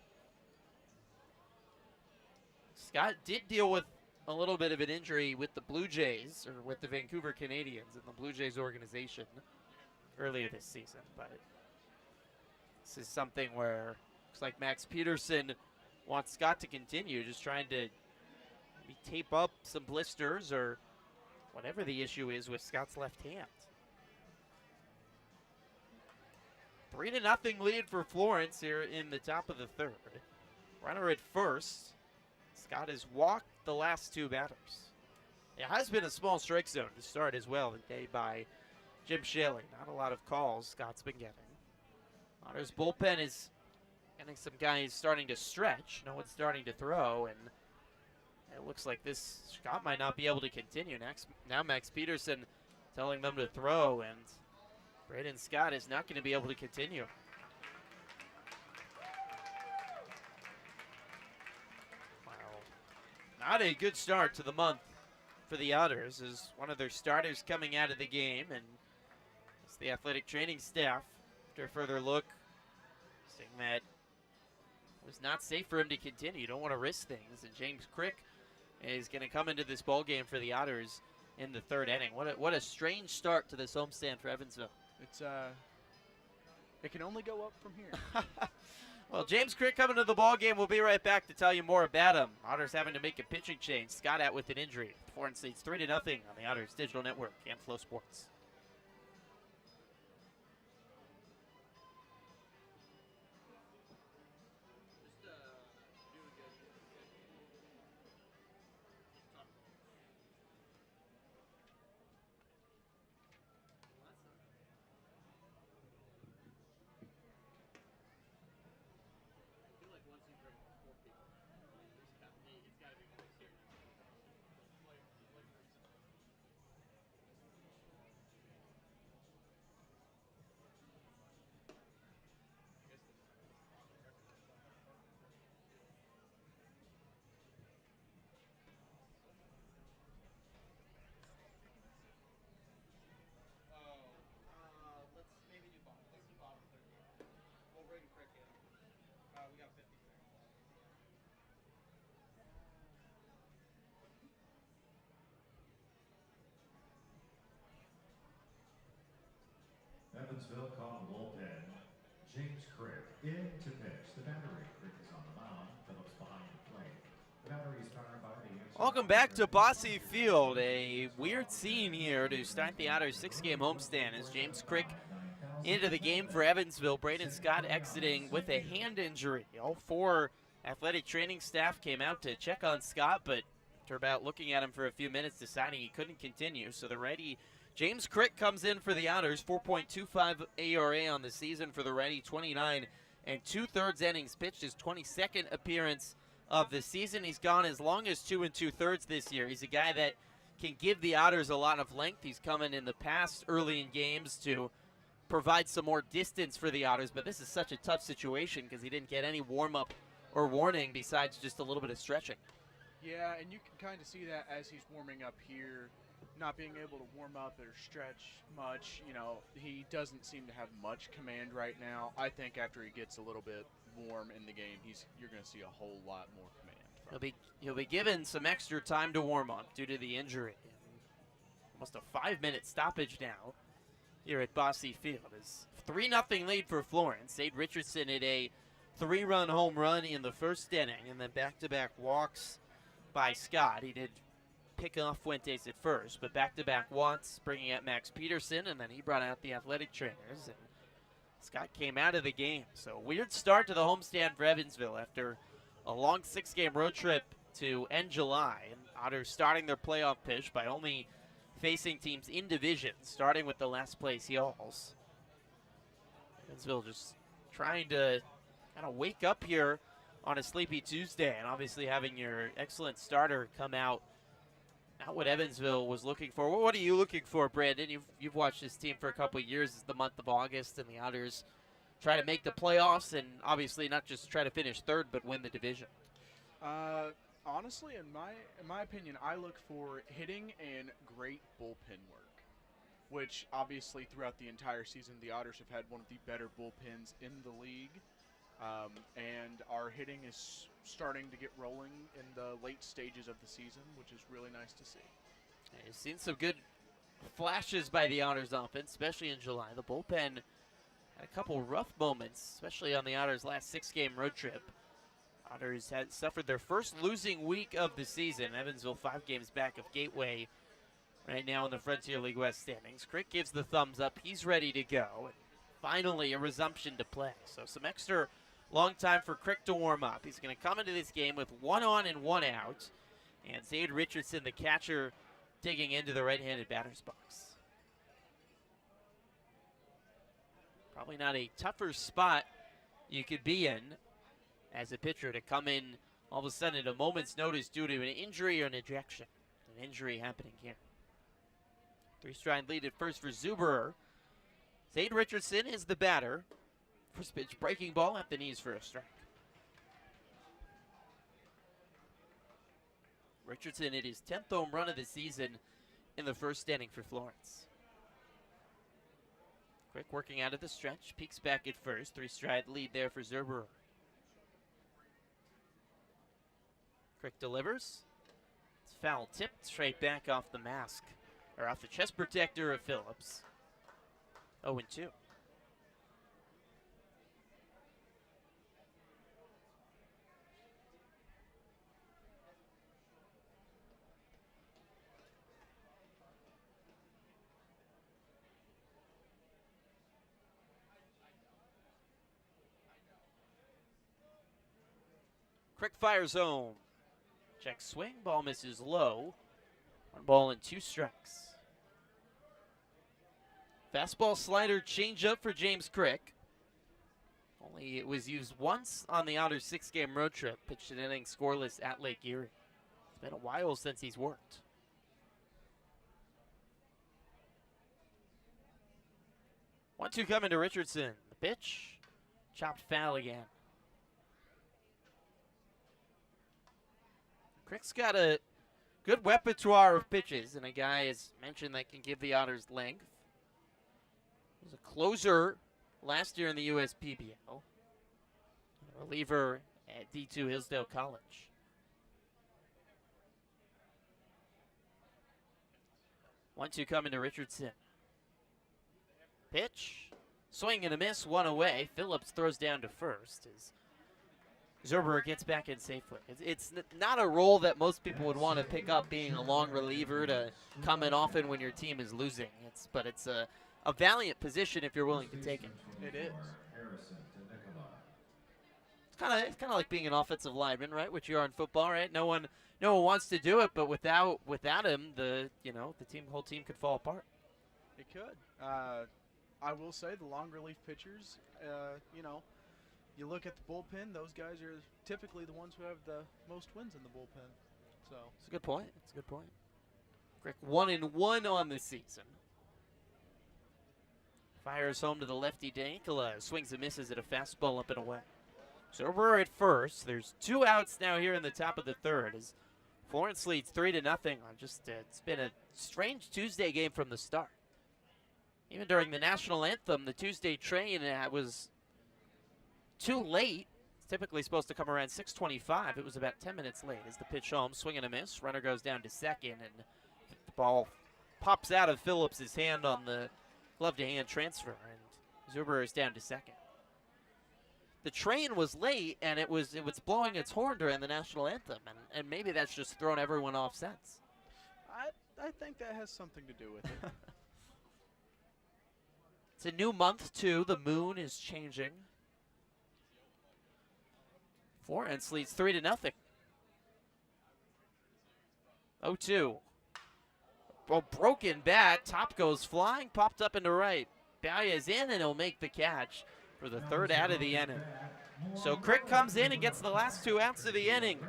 Scott did deal with a little bit of an injury with the Blue Jays, or with the Vancouver Canadians in the Blue Jays organization earlier this season, but this is something where looks like Max Peterson wants Scott to continue, just trying to maybe tape up some blisters or whatever the issue is with Scott's left hand. 3-0 lead for Florence here in the top of the 3rd. Runner at first. Scott has walked the last 2 batters. It has been a small strike zone to start as well today by Jim Shaley. Not a lot of calls Scott's been getting. Otters bullpen is getting some guys starting to stretch. No one's starting to throw, and it looks like this Scott might not be able to continue. Now Max Peterson telling them to throw, and Braden Scott is not going to be able to continue. Wow. Not a good start to the month for the Otters, as one of their starters coming out of the game, and it's the athletic training staff, after a further look, saying that it was not safe for him to continue. You don't want to risk things, and James Crick is going to come into this ball game for the Otters in the 3rd inning. What a strange start to this homestand for Evansville. It can only go up from here. Well, James Crick coming to the ball game. We'll be right back to tell you more about him. Otters having to make a pitching change. Scott out with an injury. Florence leads 3-0 on the Otters Digital Network and Flow Sports. Evansville called the bullpen. James Crick in to pitch. The battery. Crick is on the mound. Phillips behind the plate. The battery is powered by the... Welcome back to Bosse Field. A weird scene here to start the Otters 6-game homestand as James Crick into the game for Evansville. Braden Scott exiting with a hand injury. All 4 athletic training staff came out to check on Scott, but after about looking at him for a few minutes, deciding he couldn't continue. So they're ready James Crick comes in for the Otters, 4.25 ERA on the season for the righty, 29 and 2/3 innings pitched, his 22nd appearance of the season. He's gone as long as 2 2/3 this year. He's a guy that can give the Otters a lot of length. He's coming in the past early in games to provide some more distance for the Otters, but this is such a tough situation because he didn't get any warm-up or warning besides just a little bit of stretching. Yeah, and you can kind of see that as he's warming up here, not being able to warm up or stretch much. You know, he doesn't seem to have much command right now. I think after he gets a little bit warm in the game, you're going to see a whole lot more command from him. He'll be given some extra time to warm up due to the injury. Almost a 5-minute stoppage now here at Bosse Field. Is 3-0 lead for Florence. Sade Richardson hit a 3-run home run in the first inning, and then back-to-back walks by Scott. He did pick off Fuentes at first, but back-to-back walks, bringing up Max Peterson, and then he brought out the athletic trainers, and Scott came out of the game. So weird start to the homestand for Evansville after a long 6-game road trip to end July, and Otters starting their playoff push by only facing teams in division, starting with the last place Y'alls. Evansville just trying to kind of wake up here on a sleepy Tuesday, and obviously having your excellent starter come out. Not what Evansville was looking for. What are you looking for, Brandon? You've watched this team for a couple of years. It's the month of August, and the Otters try to make the playoffs, and obviously not just try to finish third, but win the division. Honestly, in my opinion, I look for hitting and great bullpen work, which obviously throughout the entire season, the Otters have had one of the better bullpens in the league. And our hitting is starting to get rolling in the late stages of the season, which is really nice to see. You've seen some good flashes by the Otters offense, especially in July. The bullpen had a couple rough moments, especially on the Otters' last 6-game road trip. Otters had suffered their first losing week of the season. Evansville 5 games back of Gateway right now in the Frontier League West standings. Crick gives the thumbs up. He's ready to go. And finally, a resumption to play. So some extra long time for Crick to warm up. He's going to come into this game with 1 on and 1 out. And Sade Richardson, the catcher, digging into the right-handed batter's box. Probably not a tougher spot you could be in as a pitcher to come in all of a sudden at a moment's notice due to an injury or an ejection. An injury happening here. 3-stride lead at first for Zuberer. Sade Richardson is the batter. First pitch, breaking ball at the knees for a strike. Richardson hit his 10th home run of the season in the first inning for Florence. Crick working out of the stretch, peeks back at first. 3-stride lead there for Zuberer. Crick delivers. It's foul tipped straight back off the mask, or off the chest protector of Phillips. 0-2. Crick fires home. Check swing, ball misses low. 1 ball and 2 strikes. Fastball, slider, changeup for James Crick. Only it was used once on the Otters' 6-game road trip. Pitched an inning scoreless at Lake Erie. It's been a while since he's worked. 1-2 coming to Richardson. The pitch, chopped foul again. Crick's got a good repertoire of pitches, and a guy, as mentioned, that can give the Otters length. He was a closer last year in the USPBL. A reliever at D2 Hillsdale College. One, two coming to Richardson. Pitch. Swing and a miss, 1 away. Phillips throws down to first as Zuberer gets back in safely. It's not a role that most people would want to pick up, being a long reliever to come in often when your team is losing. But it's a valiant position if you're willing to take it. It is. It's kind of like being an offensive lineman, right? Which you are in football, right? No one wants to do it, but without him, the whole team could fall apart. It could. I will say the long relief pitchers, you know, you look at the bullpen, those guys are typically the ones who have the most wins in the bullpen. So It's a good point. It's a good point. Crick 1-1 on the season. Fires home to the lefty Dankala. Swings and misses at a fastball up and away. So we're at first. There's 2 outs now here in the top of the third as Florence leads 3-0 on just, it's been a strange Tuesday game from the start. Even during the national anthem, the Tuesday train was too late. It's typically supposed to come around 6:25. It was about 10 minutes late as the pitch home, swing and a miss. Runner goes down to second, and the ball pops out of Phillips' hand on the glove-to-hand transfer, and Zuber is down to second. The train was late, and it was blowing its horn during the national anthem, and maybe that's just thrown everyone off since. I think that has something to do with it. It's a new month, too. The moon is changing. Florence leads 3-0. 0-2. Well, broken bat. Top goes flying. Popped up into right. Balya's in, and he'll make the catch for the third out of the inning. So Crick comes in and gets the last 2 outs of the inning.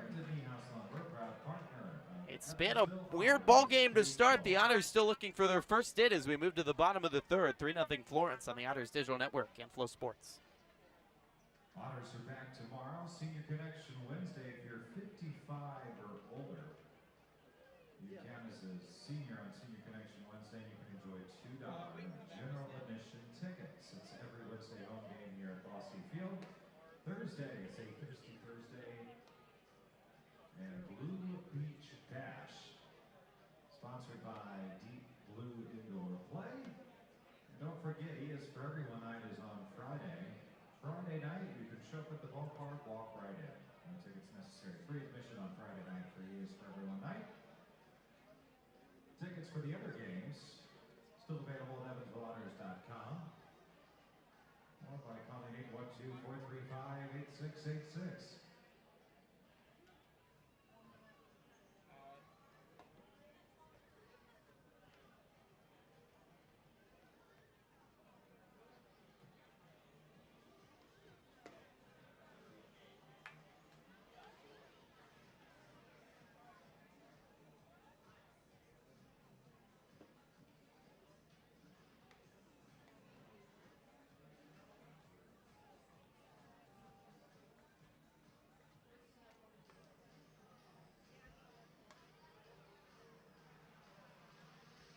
It's been a weird ball game to start. The Otters still looking for their first hit as we move to the bottom of the third. 3-0 Florence on the Otters Digital Network and Flow Sports. Otters are back tomorrow. Senior Connection Wednesday. If you're 55 or older, you count as a senior on Senior Connection Wednesday. You can enjoy $2 general admission tickets. It's every Wednesday home game here at Bosse Field. Thursday, it's a Thirsty Thursday and Blue Beach Dash, sponsored by Deep Blue Indoor Play. And don't forget, He Is For Everyone night is on Friday. Friday night, you can show up at the ballpark, walk right in. No tickets necessary. Free admission on Friday night for He Is For Everyone night. Tickets for the other games still available at EvansvilleOtters.com or by calling 812-435-8686.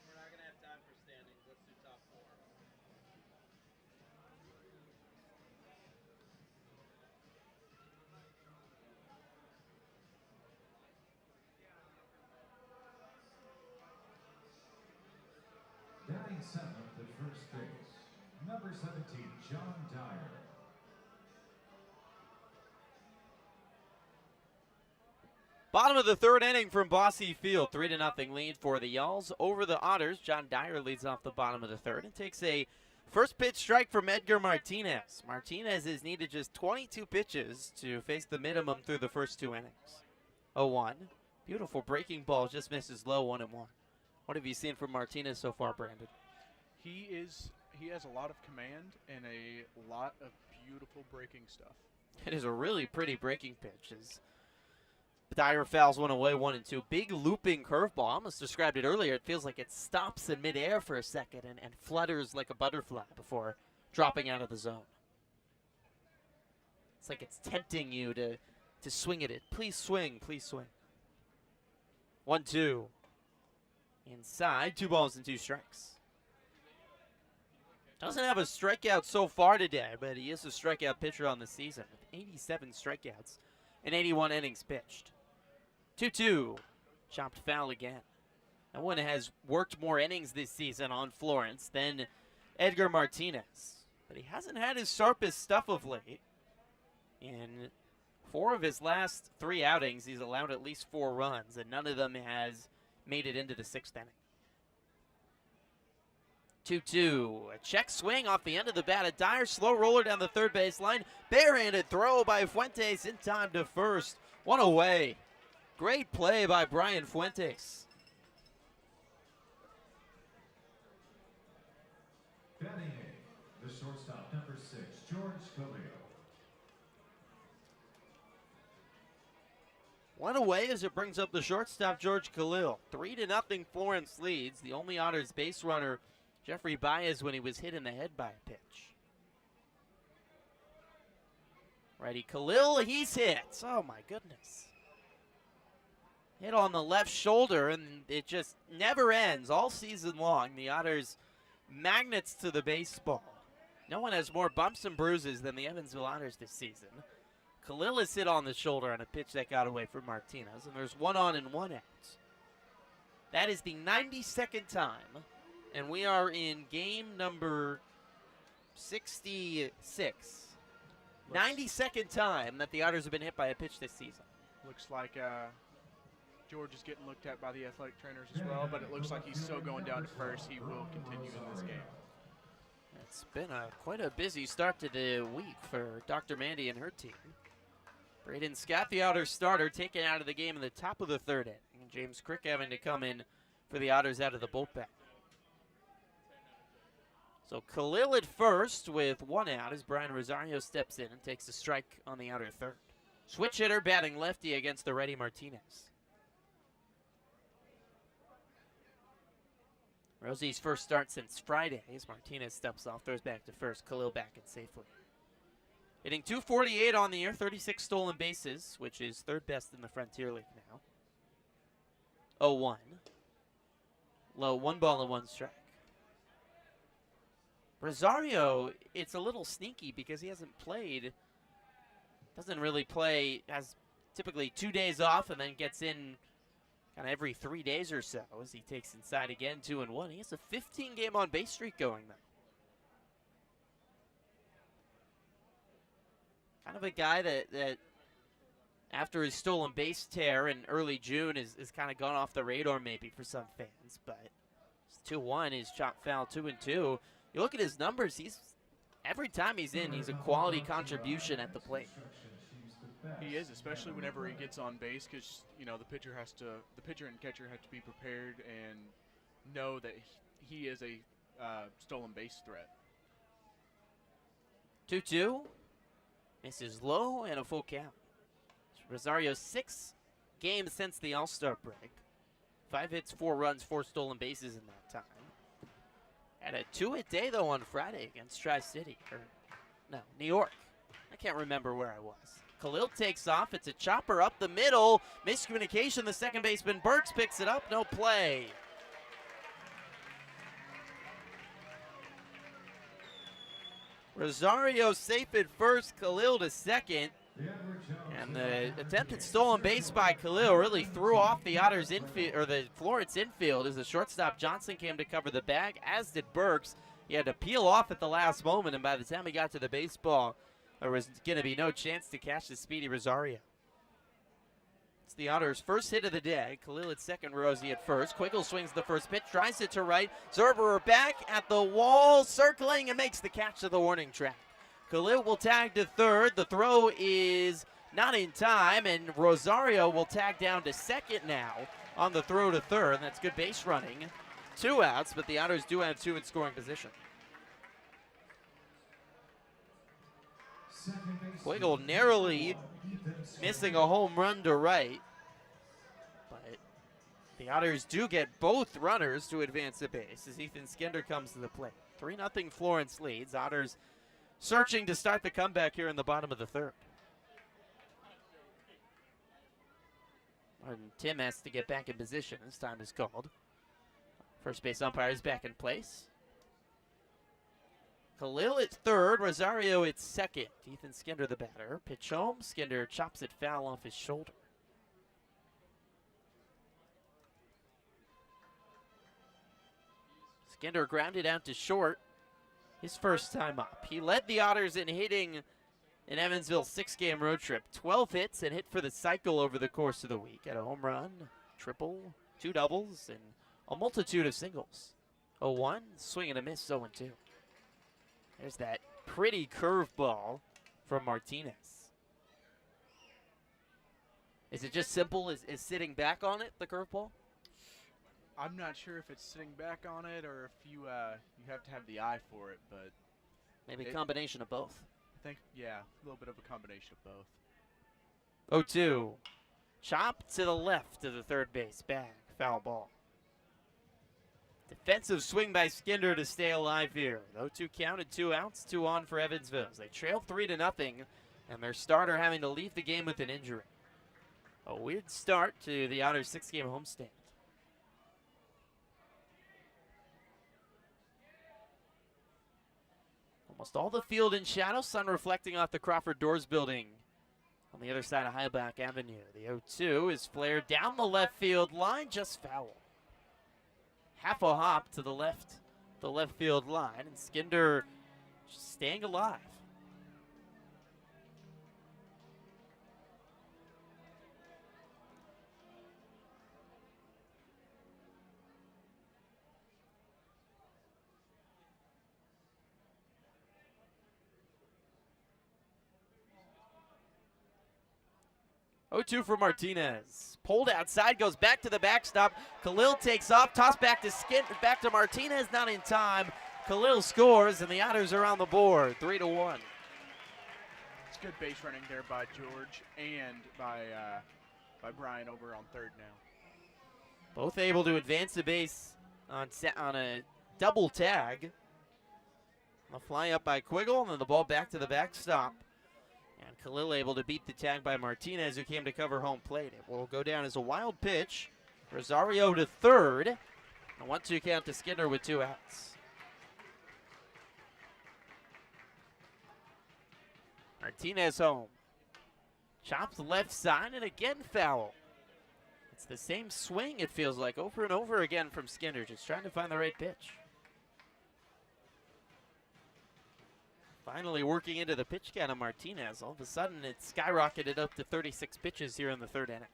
We're not going to have time for standings. Let's do top 4. Batting seventh at first base, number 17, John Dyer. Bottom of the third inning from Bosse Field. 3-0 lead for the Y'alls over the Otters. John Dyer leads off the bottom of the third and takes a first pitch strike from Edgar Martinez. Martinez has needed just 22 pitches to face the minimum through the first 2 innings. 0-1. Beautiful breaking ball, just misses low, 1-1. What have you seen from Martinez so far, Brandon? He has a lot of command and a lot of beautiful breaking stuff. It is a really pretty breaking pitch. Dyer fouls one away, 1-2. Big looping curveball. I almost described it earlier. It feels like it stops in midair for a second and flutters like a butterfly before dropping out of the zone. It's like it's tempting you to swing at it. Please swing, please swing. 1-2. Inside, 2 balls and 2 strikes. Doesn't have a strikeout so far today, but he is a strikeout pitcher on the season with 87 strikeouts and 81 innings pitched. 2-2. Chopped foul again. That one has worked more innings this season on Florence than Edgar Martinez. But he hasn't had his sharpest stuff of late. In 4 of his last 3 outings, he's allowed at least 4 runs, and none of them has made it into the 6th inning. 2-2. A check swing off the end of the bat. A Dyer slow roller down the third base line. Barehanded throw by Fuentes in time to first. 1 away. Great play by Brian Fuentes. The shortstop, number 6, George Khalil. One away as it brings up the shortstop, George Khalil. 3-0 Florence leads. The only Otters base runner, Jeffrey Baez, when he was hit in the head by a pitch. Righty Khalil, he's hit. Oh my goodness. Hit on the left shoulder, and it just never ends all season long. The Otters magnets to the baseball. No one has more bumps and bruises than the Evansville Otters this season. Khalil is hit on the shoulder on a pitch that got away from Martinez, and there's 1 on and 1 out. That is the 92nd time, and we are in game number 66. 92nd time that the Otters have been hit by a pitch this season. Looks like George is getting looked at by the athletic trainers as well, but it looks like he's still going down to first. He will continue in this game. It's been quite a busy start to the week for Dr. Mandy and her team. Braden Scott, the Otters starter, taken out of the game in the top of the 3rd inning. James Crick having to come in for the Otters out of the bullpen. So Khalil at first with 1 out as Brian Rosario steps in and takes a strike on the outer 3rd. Switch hitter batting lefty against the ready Martinez. Rosie's first start since Friday as Martinez steps off, throws back to first. Khalil back in safely. Hitting .248 on the year, 36 stolen bases, which is 3rd best in the Frontier League now. 0-1. Low, 1 ball and 1 strike. Rosario, it's a little sneaky because he hasn't played, doesn't really play, has typically 2 days off and then gets in kind of every 3 days or so as he takes inside again, 2-1. He has a 15-game on base streak going though. Kind of a guy that after his stolen base tear in early June is kind of gone off the radar maybe for some fans, but 2-1 is chop foul, 2-2. You look at his numbers, every time he's in, he's a quality contribution at the plate. He is, especially whenever he gets on base, because the pitcher and catcher have to be prepared and know that he is a stolen base threat. 2-2, misses low and a full count. Rosario's 6 games since the All-Star break. 5 hits, 4 runs, 4 stolen bases in that time. Had a 2-hit day though on Friday against Tri-City, New York. I can't remember where I was. Khalil takes off. It's a chopper up the middle. Miscommunication. The second baseman, Burks, picks it up. No play. Rosario safe at first. Khalil to second. And the attempted stolen base by Khalil really threw off the Otters infield, or the Florence infield, as the shortstop Johnson came to cover the bag, as did Burks. He had to peel off at the last moment, and by the time he got to the baseball, there was going to be no chance to catch the speedy Rosario. It's the Otters' first hit of the day. Khalil at second, Rosie at first. Quiggle swings the first pitch, drives it to right. Zerberer back at the wall, circling, and makes the catch to the warning track. Khalil will tag to third. The throw is not in time, and Rosario will tag down to second now on the throw to third. And that's good base running. 2 outs, but the Otters do have 2 in scoring position. Quiggle narrowly missing a home run to right. But the Otters do get both runners to advance the base as Ethan Skinder comes to the plate. 3-0 Florence leads. Otters searching to start the comeback here in the bottom of the 3rd. Martin Tim has to get back in position as time is called. First base umpire is back in place. Khalil at third, Rosario at second. Ethan Skinder the batter. Pitch home, Skinder chops it foul off his shoulder. Skinder grounded out to short his first time up. He led the Otters in hitting in Evansville's 6-game road trip. 12 hits and hit for the cycle over the course of the week. Had a home run, triple, 2 doubles, and a multitude of singles. 0-1, swing and a miss, 0-2. There's that pretty curveball from Martinez. Is it just simple as sitting back on it, the curveball? I'm not sure if it's sitting back on it or if you have to have the eye for it, but Maybe a combination of both. I think, yeah, a little bit of a combination of both. 0-2. Chop to the left of the third base bag. Foul ball. Defensive swing by Skinner to stay alive here. 0-2 counted, 2 outs, 2 on for Evansville. They trail 3-0, and their starter having to leave the game with an injury. A weird start to the Otters' 6-game homestand. Almost all the field in shadow, sun reflecting off the Crawford Doors building on the other side of Highback Avenue. The 0-2 is flared down the left field line, just foul. Half a hop to the left field line, and Skinner just staying alive. Oh-2 for Martinez. Pulled outside, goes back to the backstop. Khalil takes off, toss back to Martinez, not in time. Khalil scores, and the Otters are on the board, 3-1. It's good base running there by George and by Brian over on third now. Both able to advance the base on a double tag. A fly up by Quiggle, and then the ball back to the backstop. And Khalil able to beat the tag by Martinez, who came to cover home plate. It will go down as a wild pitch. Rosario to third. A 1-2 count to Skinner with 2 outs. Martinez home. Chops left side, and again foul. It's the same swing, it feels like, over and over again from Skinner, just trying to find the right pitch. Finally working into the pitch count of Martinez. All of a sudden, it skyrocketed up to 36 pitches here in the third inning.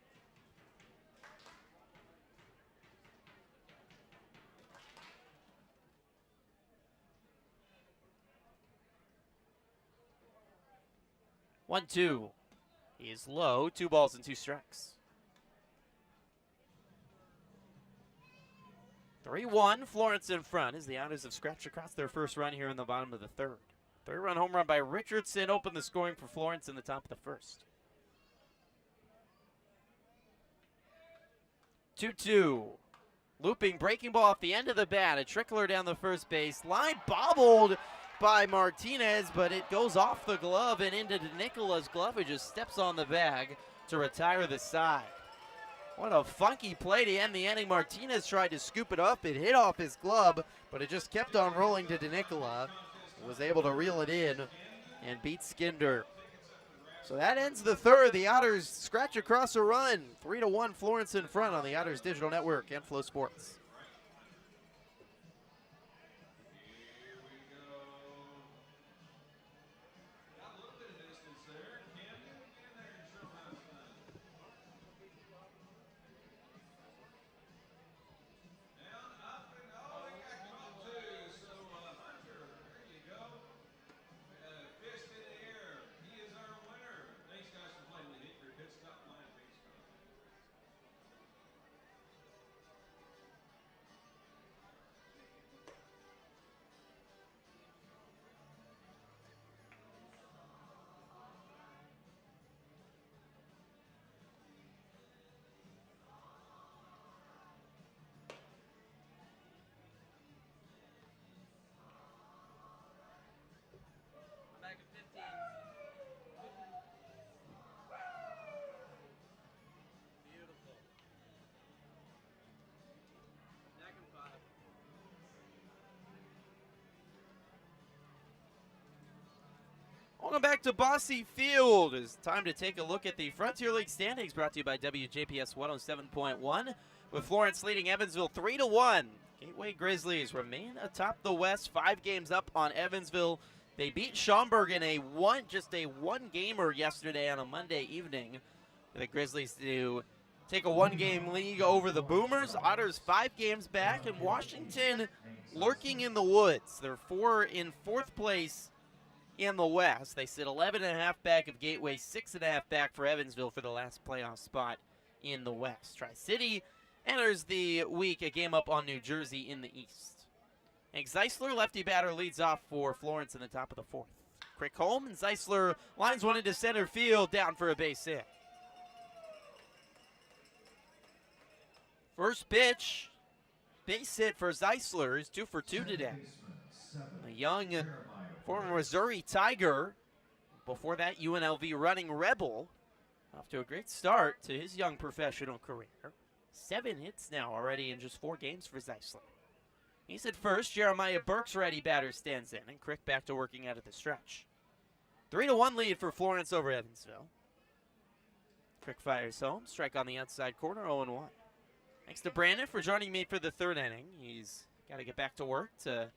One, 2. He is low. 2 balls and 2 strikes. 3-1. Florence in front as the Otters have scratched across their first run here in the bottom of the third. 3-run home run by Richardson opened the scoring for Florence in the top of the first. 2-2. Looping, breaking ball off the end of the bat. A trickler down the first base line. Bobbled by Martinez, but it goes off the glove and into Nicola's glove, who just steps on the bag to retire the side. What a funky play to end the inning. Martinez tried to scoop it up. It hit off his glove, but it just kept on rolling to DeNicola. Was able to reel it in and beat Skinner. So that ends the third. The Otters scratch across a run. 3-1 Florence in front on the Otters Digital Network and Flow Sports. Welcome back to Bosse Field. It's time to take a look at the Frontier League standings, brought to you by WJPS 107.1, with Florence leading Evansville 3-1. Gateway Grizzlies remain atop the West, 5 games up on Evansville. They beat Schaumburg in just a one-gamer yesterday on a Monday evening. The Grizzlies to take a 1-game lead over the Boomers. Otters 5 games back, and Washington lurking in the woods. They're in fourth place in the West. They sit 11.5 back of Gateway, 6.5 back for Evansville for the last playoff spot in the West. Tri-City enters the week a game up on New Jersey in the East. And Zeisler, lefty batter, leads off for Florence in the top of the 4th. Quick home, and Zeisler lines one into center field, down for a base hit. First pitch, base hit for Zeisler. He's 2 for 2 today. A young former Missouri Tiger, before that UNLV running Rebel, off to a great start to his young professional career. 7 hits now already in just 4 games for Zeisler. He's at first. Jeremiah Burke's righty batter stands in, and Crick back to working out of the stretch. 3-1 lead for Florence over Evansville. Crick fires home. Strike on the outside corner, 0-1. Thanks to Brandon for joining me for the 3rd inning. He's got to get back to work to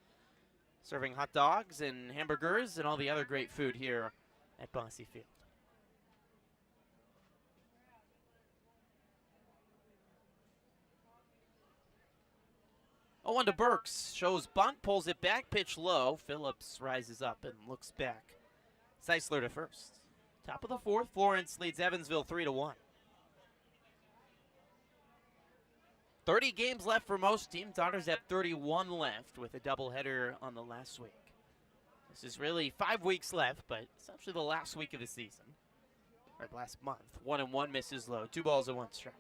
serving hot dogs and hamburgers and all the other great food here at Bosse Field. Oh, 1 to Burks. Shows bunt, pulls it back, pitch low. Phillips rises up and looks back. Zeisler to first. Top of the 4th, Florence leads Evansville 3-1. 30 games left for most teams. Otters have 31 left with a doubleheader on the last week. This is really 5 weeks left, but it's actually the last week of the season. Or last month. 1-1 misses low. 2 balls and 1 strike.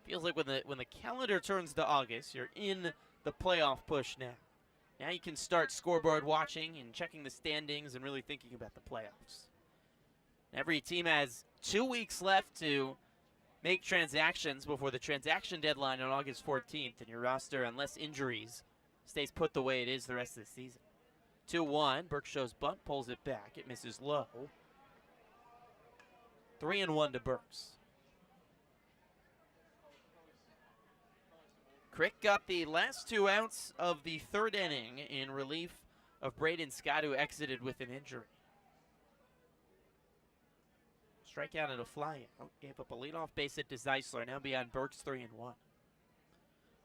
Feels like when the calendar turns to August, you're in the playoff push now. Now you can start scoreboard watching and checking the standings and really thinking about the playoffs. Every team has 2 weeks left to make transactions before the transaction deadline on August 14th, and your roster, unless injuries, stays put the way it is the rest of the season. 2-1, Burke shows bunt, pulls it back. It misses low. 3-1 to Burks. Crick got the last 2 outs of the 3rd inning in relief of Braden Scott, who exited with an injury. Strikeout and a flyout. Gave up a leadoff base hit to Zeisler. Now beyond Burks, 3-1.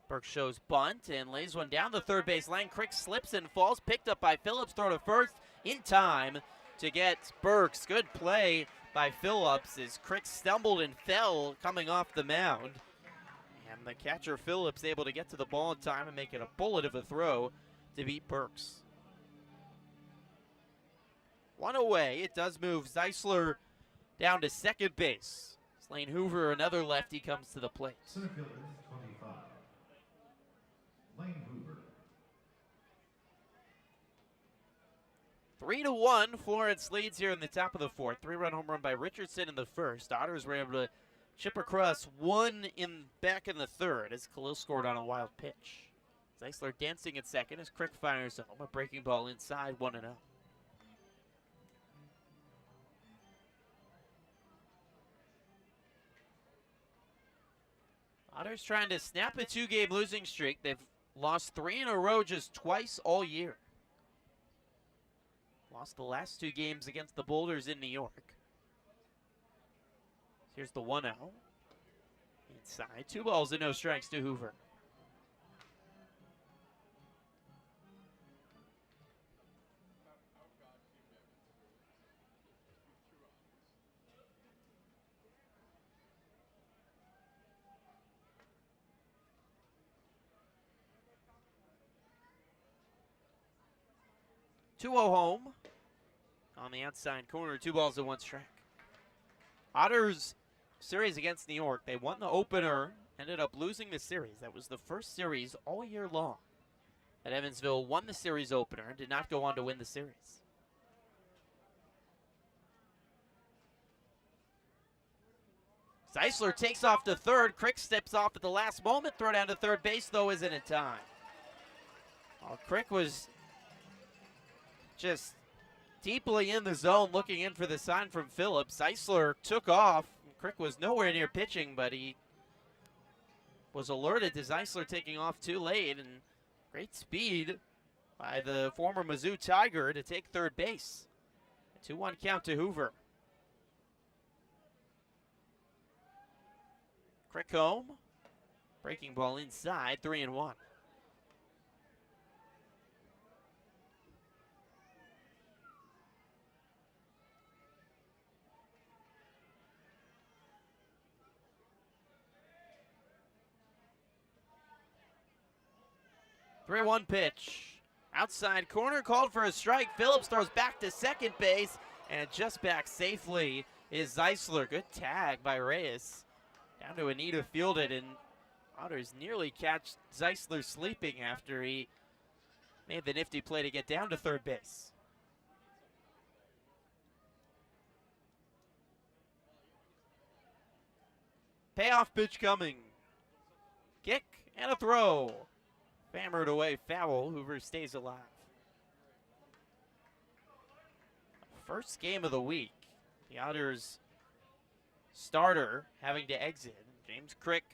Burke shows bunt and lays one down the 3rd base line. Crick slips and falls. Picked up by Phillips. Throw to first in time to get Burks. Good play by Phillips as Crick stumbled and fell coming off the mound. And the catcher Phillips able to get to the ball in time and make it a bullet of a throw to beat Burks. 1 away. It does move Zeisler down to second base. Slane Hoover, another lefty, comes to the plate. Center fielder, 25. Lane Hoover. 3-1, Florence leads here in the top of the 4th. 3-run home run by Richardson in the 1st. Otters were able to chip across 1 back in the 3rd as Khalil scored on a wild pitch. Zeisler dancing at second as Crick fires home. A breaking ball inside, 1-0. Otters trying to snap a 2-game losing streak. They've lost 3 in a row just twice all year. Lost the last 2 games against the Boulders in New York. Here's the 1-0. Inside. 2 balls and no strikes to Hoover. Home on the outside corner. 2 balls and 1 strike. Otters series against New York. They won the opener, ended up losing the series. That was the first series all year long that Evansville won the series opener and did not go on to win the series. Zeisler takes off to 3rd. Crick steps off at the last moment. Throw down to 3rd base, though, isn't in time. Well, Crick was just deeply in the zone looking in for the sign from Phillips. Zeisler took off. Crick was nowhere near pitching, but he was alerted to Zeisler taking off too late, and great speed by the former Mizzou Tiger to take 3rd base. A 2-1 count to Hoover. Crick home. Breaking ball inside, 3-1. Three-one pitch. Outside corner called for a strike. Phillips throws back to second base, and just back safely is Zeisler. Good tag by Reyes. Down to Anita fielded, and Otters nearly catch Zeisler sleeping after he made the nifty play to get down to third base. Payoff pitch coming. Kick and a throw. Hammered away foul. Hoover stays alive. First game of the week. The Otters starter having to exit. James Crick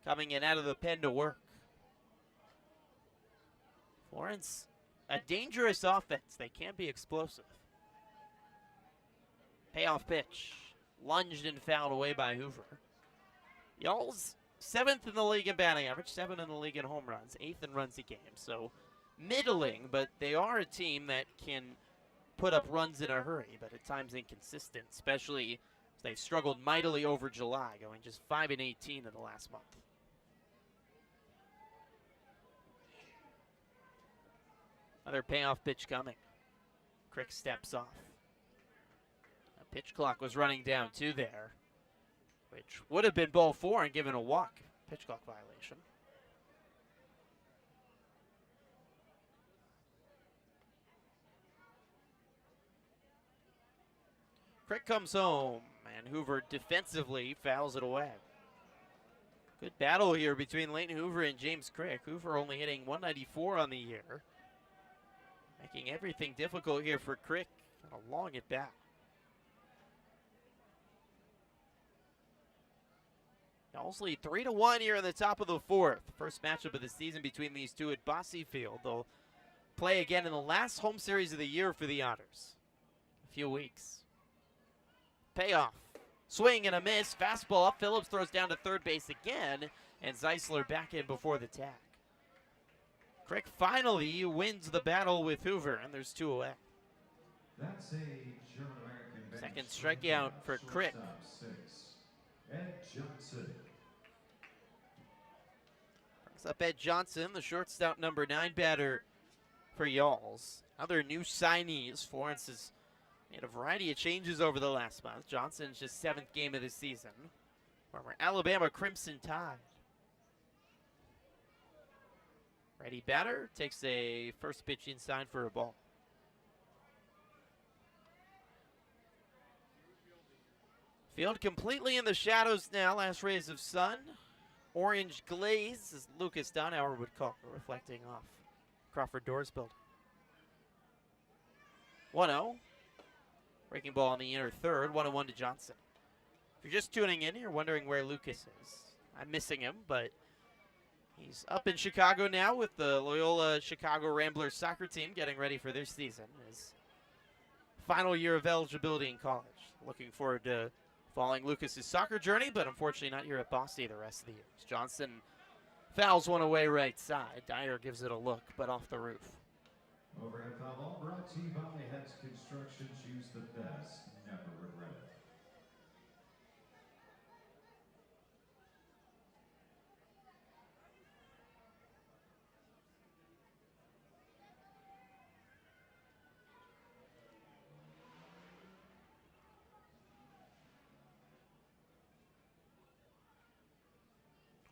coming in out of the pen to work. Florence, a dangerous offense. They can be explosive. Payoff pitch. Lunged and fouled away by Hoover. Y'alls 7th in the league in batting average, 7th in the league in home runs, 8th in runs a game. So middling, but they are a team that can put up runs in a hurry, but at times inconsistent, especially as they've struggled mightily over July, going just 5-18 in the last month. Another payoff pitch coming. Crick steps off. A pitch clock was running down too there, which would have been ball 4 and given a walk. Pitch clock violation. Crick comes home, and Hoover defensively fouls it away. Good battle here between Leighton Hoover and James Crick. Hoover only hitting 194 on the year, making everything difficult here for Crick. And a long at bat. Y'alls lead 3-1 here in the top of the 4th. First matchup of the season between these two at Bosse Field. They'll play again in the last home series of the year for the Otters. A few weeks. Payoff. Swing and a miss. Fastball up. Phillips throws down to third base again. And Zeisler back in before the tag. Crick finally wins the battle with Hoover, and there's 2 away. That's a German-American Second strikeout for Crick. 6. Ed Johnson. Brings up Ed Johnson, the shortstop number 9 batter for Y'alls. Other new signees. Florence has made a variety of changes over the last month. Johnson's just 7th game of the season. Former Alabama Crimson Tide. Ready batter, takes a first pitch inside for a ball. Field completely in the shadows now. Last rays of sun. Orange glaze, as Lucas Donauer would call it, reflecting off Crawford Doors building. 1-0. Breaking ball in the inner third. 1-1 to Johnson. If you're just tuning in, you're wondering where Lucas is. I'm missing him, but he's up in Chicago now with the Loyola Chicago Ramblers soccer team getting ready for their season. His final year of eligibility in college. Looking forward to following Lucas's soccer journey, but unfortunately not here at Bosse the rest of the year. Johnson fouls one away right side. Dyer gives it a look, but off the roof. Overhead foul ball brought to you by Heads Construction. Choose the best. Never regret it.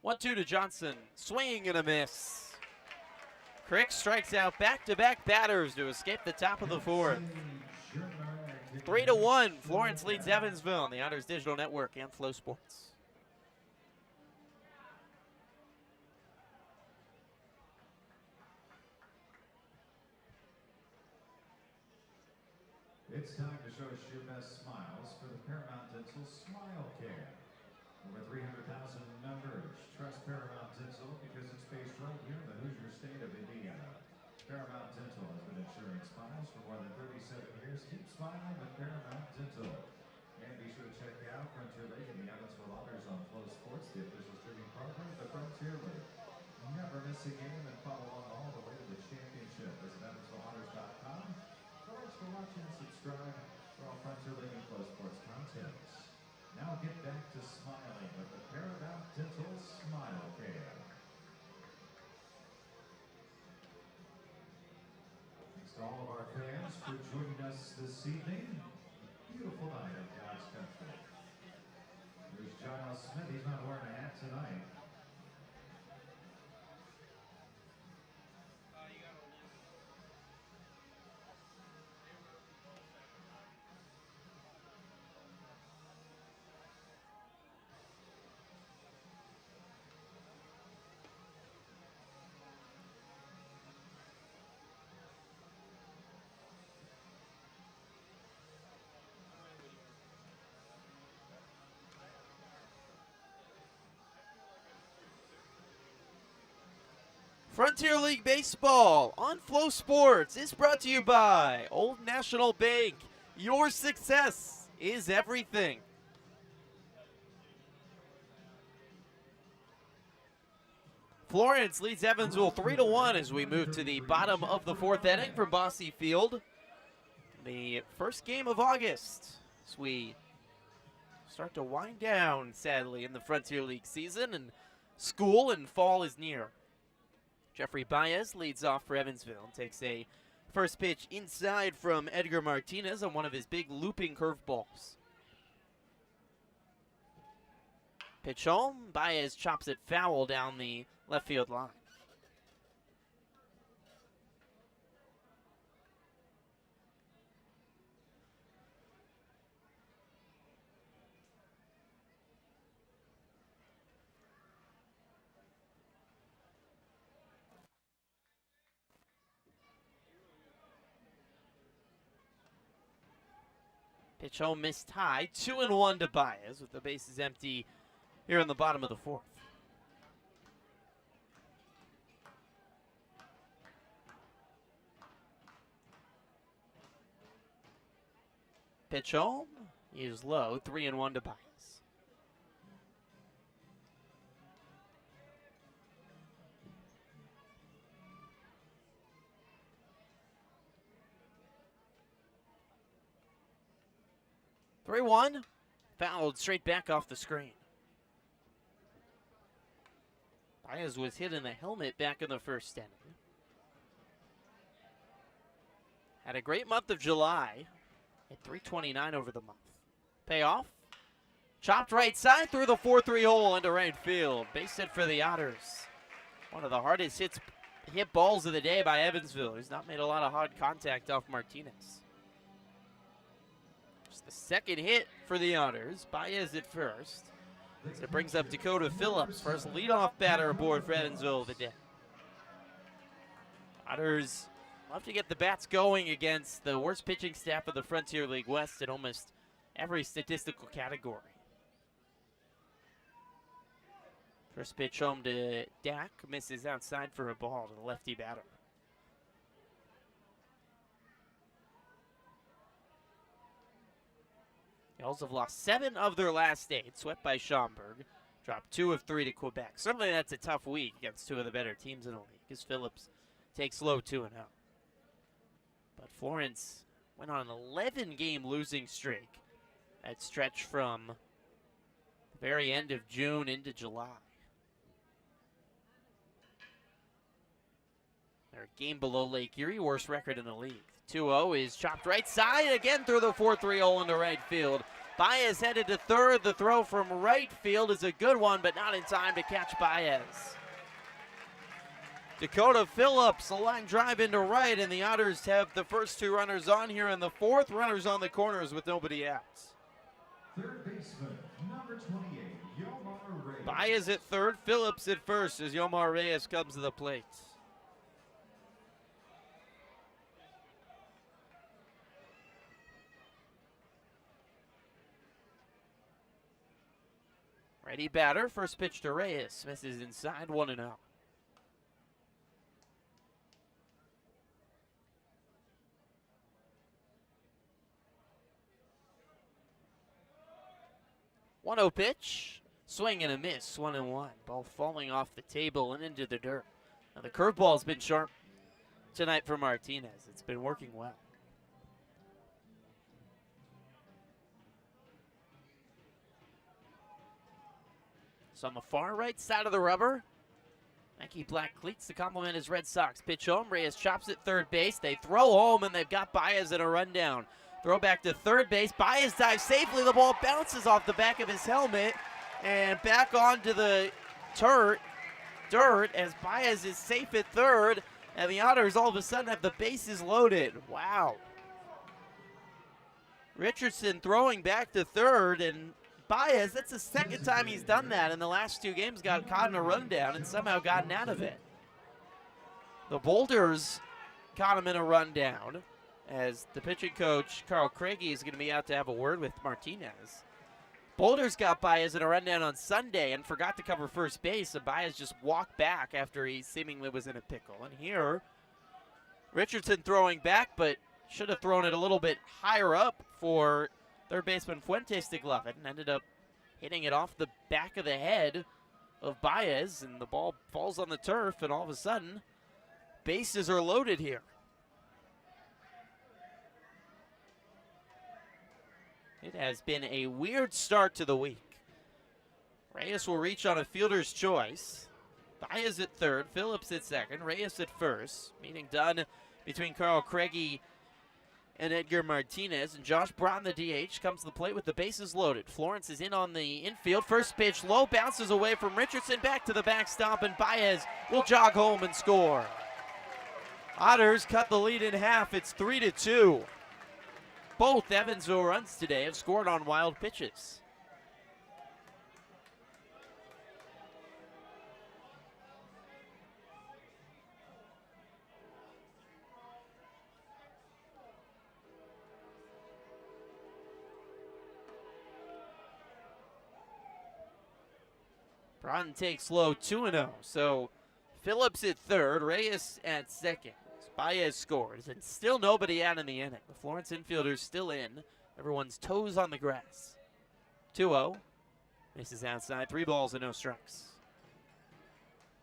One-two to Johnson. Swing and a miss. Crick strikes out back-to-back batters to escape the top of the 4th. 3-1. Florence leads Evansville on the Otters Digital Network and Flow Sports. It's time to show us your best smiles for the Paramount Dental Smile Care. Over 300,000 members trust Paramount Dental because it's based right here in the Hoosier state of Indiana. Paramount Dental has been insuring smiles for more than 37 years. Keep smiling with Paramount Dental. And be sure to check out Frontier League and the Evansville Otters on Flow Sports, the official streaming partner of the Frontier League. Never miss a game and follow along all the way to the championship. Visit EvansvilleOtters.com. Thanks for watching and subscribe for all Frontier League and Flow Sports content. Now get back to smiling with the Paramount Dental Smile Care. to all of our fans for joining us this evening. Beautiful night of God's country. There's John L. Smith. He's not wearing a hat tonight. Frontier League Baseball on Flow Sports is brought to you by Old National Bank. Your success is everything. Florence leads Evansville 3-1 as we move to the bottom of the fourth inning from Bosse Field. The first game of August as we start to wind down, sadly, in the Frontier League season, and school and fall is near. Jeffrey Baez leads off for Evansville and takes a first pitch inside from Edgar Martinez on one of his big looping curveballs. Pitch home, Baez chops it foul down the left field line. Pitch home, missed high. 2-1 to Baez with the bases empty here in the bottom of the fourth. Pitch home, he is low. 3-1 to Baez. Three-one, fouled straight back off the screen. Baez was hit in the helmet back in the first inning. Had a great month of July. Hit .329 over the month. Payoff. Chopped right side through the 4-3 hole into right field. Base hit for the Otters. One of the hardest hit balls of the day by Evansville. He's not made a lot of hard contact off Martinez. Just the second hit for the Otters. Baez at first. So it brings up Dakota Phillips, first leadoff batter aboard for Evansville of the day. Otters love to get the bats going against the worst pitching staff of the Frontier League West in almost every statistical category. First pitch home to Dak, misses outside for a ball to the lefty batter. The Y'alls have lost 7 of their last 8, swept by Schaumburg, dropped 2 of 3 to Quebec. Certainly that's a tough week against 2 of the better teams in the league, as Phillips takes low 2-0. But Florence went on an 11-game losing streak that stretched from the very end of June into July. They're a game below Lake Erie, worst record in the league. 2-0 is chopped right side, again through the 4-3 hole into right field. Baez headed to third. The throw from right field is a good one, but not in time to catch Baez. Dakota Phillips, a line drive into right, and the Otters have the first 2 runners on here in the fourth. Runners on the corners with nobody out. Third baseman, number 28, Yomar Reyes. Baez at third, Phillips at first as Yomar Reyes comes to the plate. Ready batter, first pitch to Reyes, misses inside, 1-0. One-0 pitch, swing and a miss, 1-1. Ball falling off the table and into the dirt. Now the curveball's been sharp tonight for Martinez. It's been working well. So on the far right side of the rubber, Nike black cleats to complement his Red Sox. Pitch home, Reyes chops at third base. They throw home, and they've got Baez in a rundown. Throw back to third base. Baez dives safely. The ball bounces off the back of his helmet and back onto the dirt as Baez is safe at third, and the Otters all of a sudden have the bases loaded. Wow. Richardson throwing back to third, and Baez, that's the second time he's done that in the last 2 games, got caught in a rundown and somehow gotten out of it. The Boulders caught him in a rundown, as the pitching coach, Carl Craigie, is going to be out to have a word with Martinez. Boulders got Baez in a rundown on Sunday and forgot to cover first base, and Baez just walked back after he seemingly was in a pickle. And here, Richardson throwing back, but should have thrown it a little bit higher up for third baseman Fuentes to glove it, and ended up hitting it off the back of the head of Baez, and the ball falls on the turf, and all of a sudden, bases are loaded here. It has been a weird start to the week. Reyes will reach on a fielder's choice. Baez at third, Phillips at second, Reyes at first. Meeting done between Carl Craigie and Edgar Martinez, and Josh Braun, the DH, comes to the plate with the bases loaded. Florence is in on the infield. First pitch low, bounces away from Richardson, back to the backstop, and Baez will jog home and score. Otters cut the lead in half. It's 3-2. Both Evansville runs today have scored on wild pitches. Broughton takes low 2-0. So Phillips at third, Reyes at second. Baez scores, and still nobody out in the inning. The Florence infielders still in. Everyone's toes on the grass. 2-0. Misses outside. 3 balls and no strikes.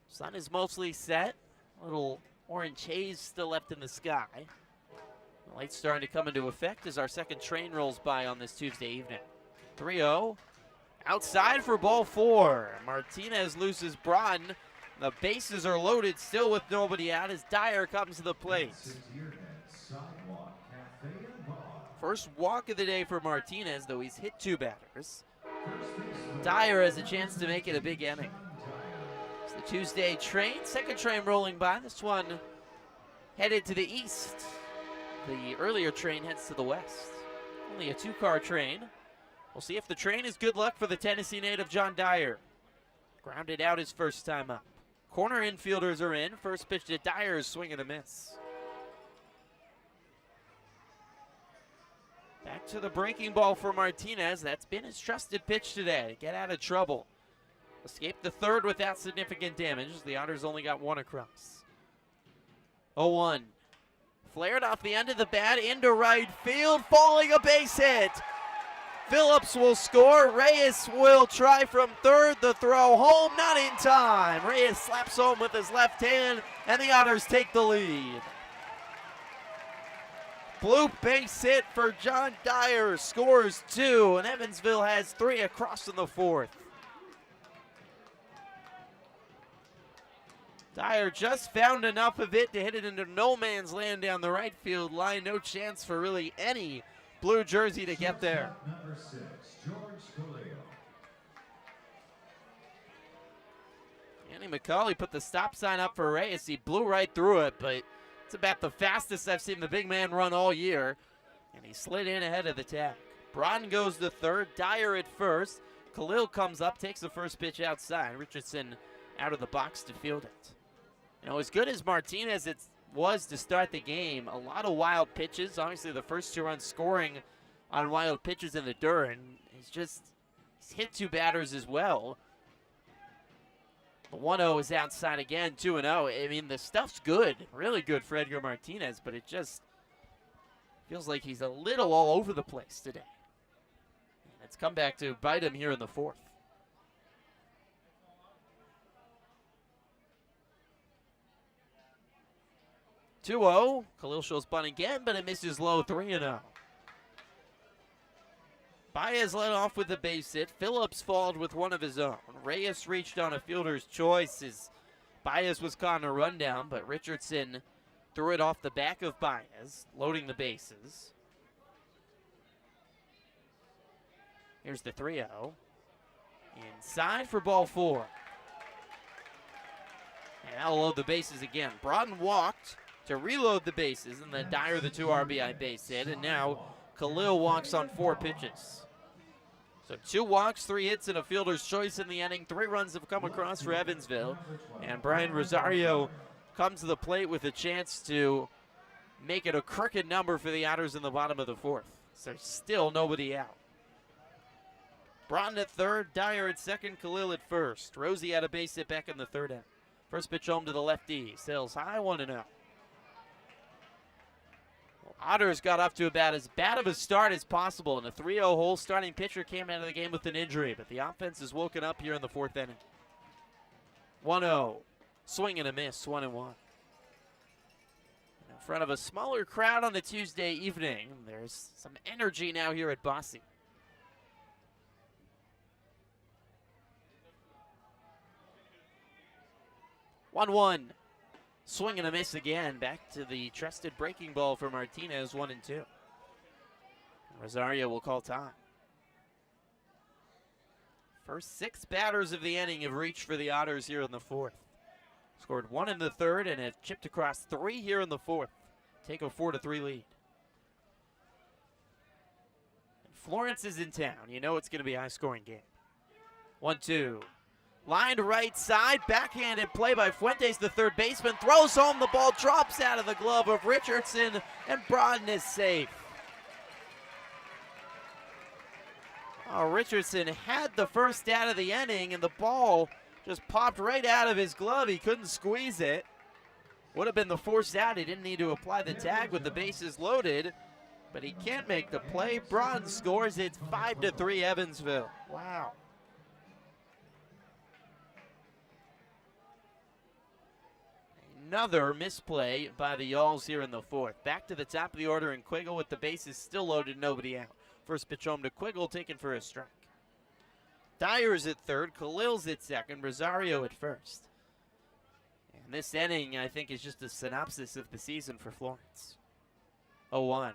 Sun is mostly set. A little orange haze still left in the sky. The light's starting to come into effect as our second train rolls by on this Tuesday evening. 3-0. Outside for ball 4. Martinez loses Braun. The bases are loaded still with nobody out as Dyer comes to the plate. First walk of the day for Martinez, though he's hit 2 batters. Dyer has a chance to make it a big inning. It's the Tuesday train, second train rolling by. This one headed to the east. The earlier train heads to the west. Only a 2-car train. We'll see if the train is good luck for the Tennessee native John Dyer. Grounded out his first time up. Corner infielders are in. First pitch to Dyer, swing and a miss. Back to the breaking ball for Martinez. That's been his trusted pitch today to get out of trouble. Escaped the third without significant damage. The Otters only got 1 across. 0-1. Flared off the end of the bat into right field, falling a base hit. Phillips will score. Reyes will try from third. The throw home, not in time. Reyes slaps home with his left hand, and the Otters take the lead. Blue base hit for John Dyer, scores 2, and Evansville has 3 across in the 4th. Dyer just found enough of it to hit it into no man's land down the right field line. No chance for really any blue jersey to get there. Number 6, George Scalia. Andy McCauley put the stop sign up for Reyes. He blew right through it, but it's about the fastest I've seen the big man run all year. And he slid in ahead of the tag. Broughton goes to third, Dyer at first. Khalil comes up, takes the first pitch outside. Richardson out of the box to field it. You know, as good as Martinez was to start the game, a lot of wild pitches. Obviously, the first 2 runs scoring on wild pitches in the dirt, and he's hit 2 batters as well. The 1-0 is outside again, 2-0. I mean, the stuff's good, really good for Edgar Martinez, but it just feels like he's a little all over the place today. And it's come back to bite him here in the 4th. 2-0. Khalil shows bunt again, but it misses low. 3-0. Baez led off with the base hit. Phillips followed with one of his own. Reyes reached on a fielder's choice as Baez was caught in a rundown, but Richardson threw it off the back of Baez, loading the bases. Here's the 3-0. Inside for ball 4. And that'll load the bases again. Broughton walked to reload the bases, and then Dyer the 2 RBI base hit, and now Khalil walks on 4 pitches. So 2 walks, 3 hits, and a fielder's choice in the inning. 3 runs have come across for Evansville, and Brian Rosario comes to the plate with a chance to make it a crooked number for the Otters in the bottom of the 4th. So still nobody out. Broughton at third, Dyer at second, Khalil at first. Rosie had a base hit back in the 3rd inning. First pitch home to the lefty, sails high, 1-0. Well, Otters got off to about as bad of a start as possible, and a 3-0 hole. Starting pitcher came out of the game with an injury, but the offense is woken up here in the 4th inning. 1-0, swing and a miss, 1-1. In front of a smaller crowd on a Tuesday evening, there's some energy now here at Bosse. 1-1. Swing and a miss again. Back to the trusted breaking ball for Martinez, 1-2. Rosario will call time. First 6 batters of the inning have reached for the Otters here in the 4th. Scored 1 in the 3rd and have chipped across 3 here in the 4th. Take a 4-3 lead. And Florence is in town. You know it's going to be a high-scoring game. 1-2. Line to right side, backhanded play by Fuentes, the 3rd baseman, throws home, the ball drops out of the glove of Richardson, and Broughton is safe. Oh, Richardson had the first out of the inning, and the ball just popped right out of his glove. He couldn't squeeze it. Would have been the forced out. He didn't need to apply the tag with the bases loaded, but he can't make the play. Broughton scores. It's 5-3 Evansville. Wow. Another misplay by the Y'alls here in the 4th. Back to the top of the order, and Quiggle with the bases still loaded, nobody out. First pitch home to Quiggle, taken for a strike. Dyer's at 3rd, Khalil's at 2nd, Rosario at 1st. And this inning, I think, is just a synopsis of the season for Florence. 0-1.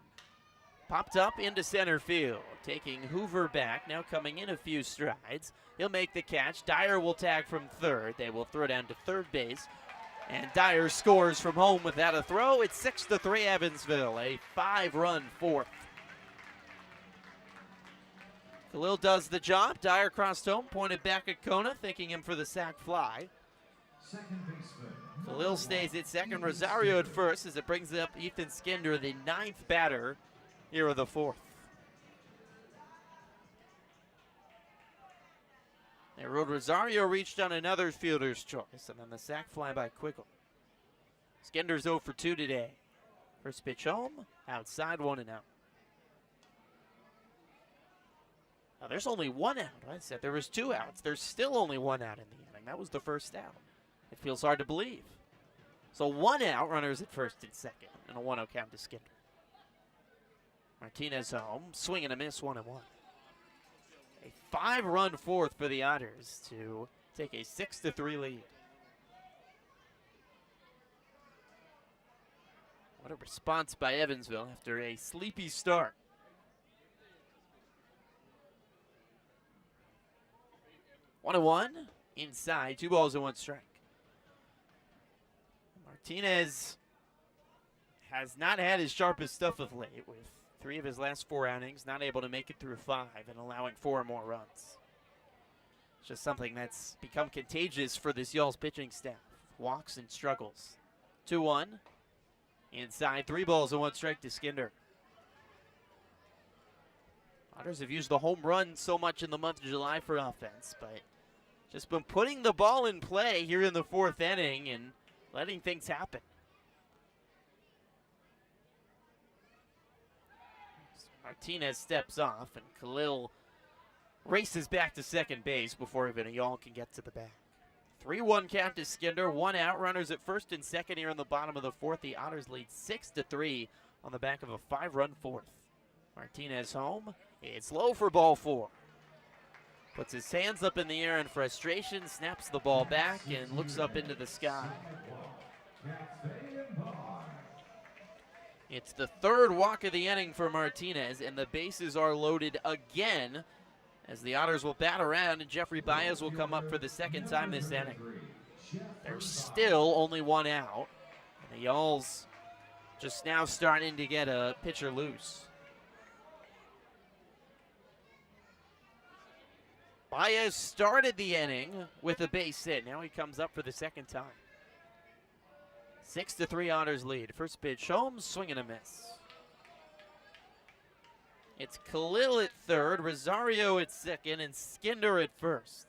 Popped up into center field, taking Hoover back, now coming in a few strides. He'll make the catch. Dyer will tag from 3rd. They will throw down to 3rd base. And Dyer scores from home without a throw. It's 6-3 Evansville, a 5-run 4th. Khalil does the job. Dyer crossed home, pointed back at Kona, thanking him for the sac fly. Khalil stays at 2nd, Rosario at 1st, as it brings up Ethan Skinder, the 9th batter here of the 4th. Rode Rosario reached on another fielder's choice, and then the sac fly by Quiggle. Skinder's 0 for 2 today. First pitch home, outside, 1-0. Now there's only 1 out. I said there was 2 outs. There's still only 1 out in the inning. That was the first out. It feels hard to believe. So 1 out, runners at 1st and 2nd, and a 1-0 count to Skinder. Martinez home, swing and a miss, 1-1. A 5-run 4th for the Otters to take a 6-3 lead. What a response by Evansville after a sleepy start. 1-1, inside, 2 balls and 1 strike. Martinez has not had his sharpest stuff of late, with 3 of his last 4 outings, not able to make it through 5 and allowing 4 or more runs. It's just something that's become contagious for this Y'alls pitching staff. Walks and struggles. 2-1. Inside, 3 balls and 1 strike to Skinder. Otters have used the home run so much in the month of July for offense, but just been putting the ball in play here in the 4th inning and letting things happen. Martinez steps off, and Khalil races back to 2nd base before even a Y'all can get to the bag. 3-1 count to Skinder, 1 out, runners at 1st and 2nd here in the bottom of the 4th. The Otters lead 6-3 on the back of a 5-run 4th. Martinez home, it's low for ball 4. Puts his hands up in the air in frustration, snaps the ball back, and looks up into the sky. It's the third walk of the inning for Martinez, and the bases are loaded again as the Otters will bat around, and Jeffrey Baez will come up for the second time this inning. There's still only one out, and the Y'alls just now starting to get a pitcher loose. Baez started the inning with a base hit. Now he comes up for the second time. 6-3 Otters lead. First pitch, Holmes, swing and a miss. It's Khalil at third, Rosario at second, and Skinder at first.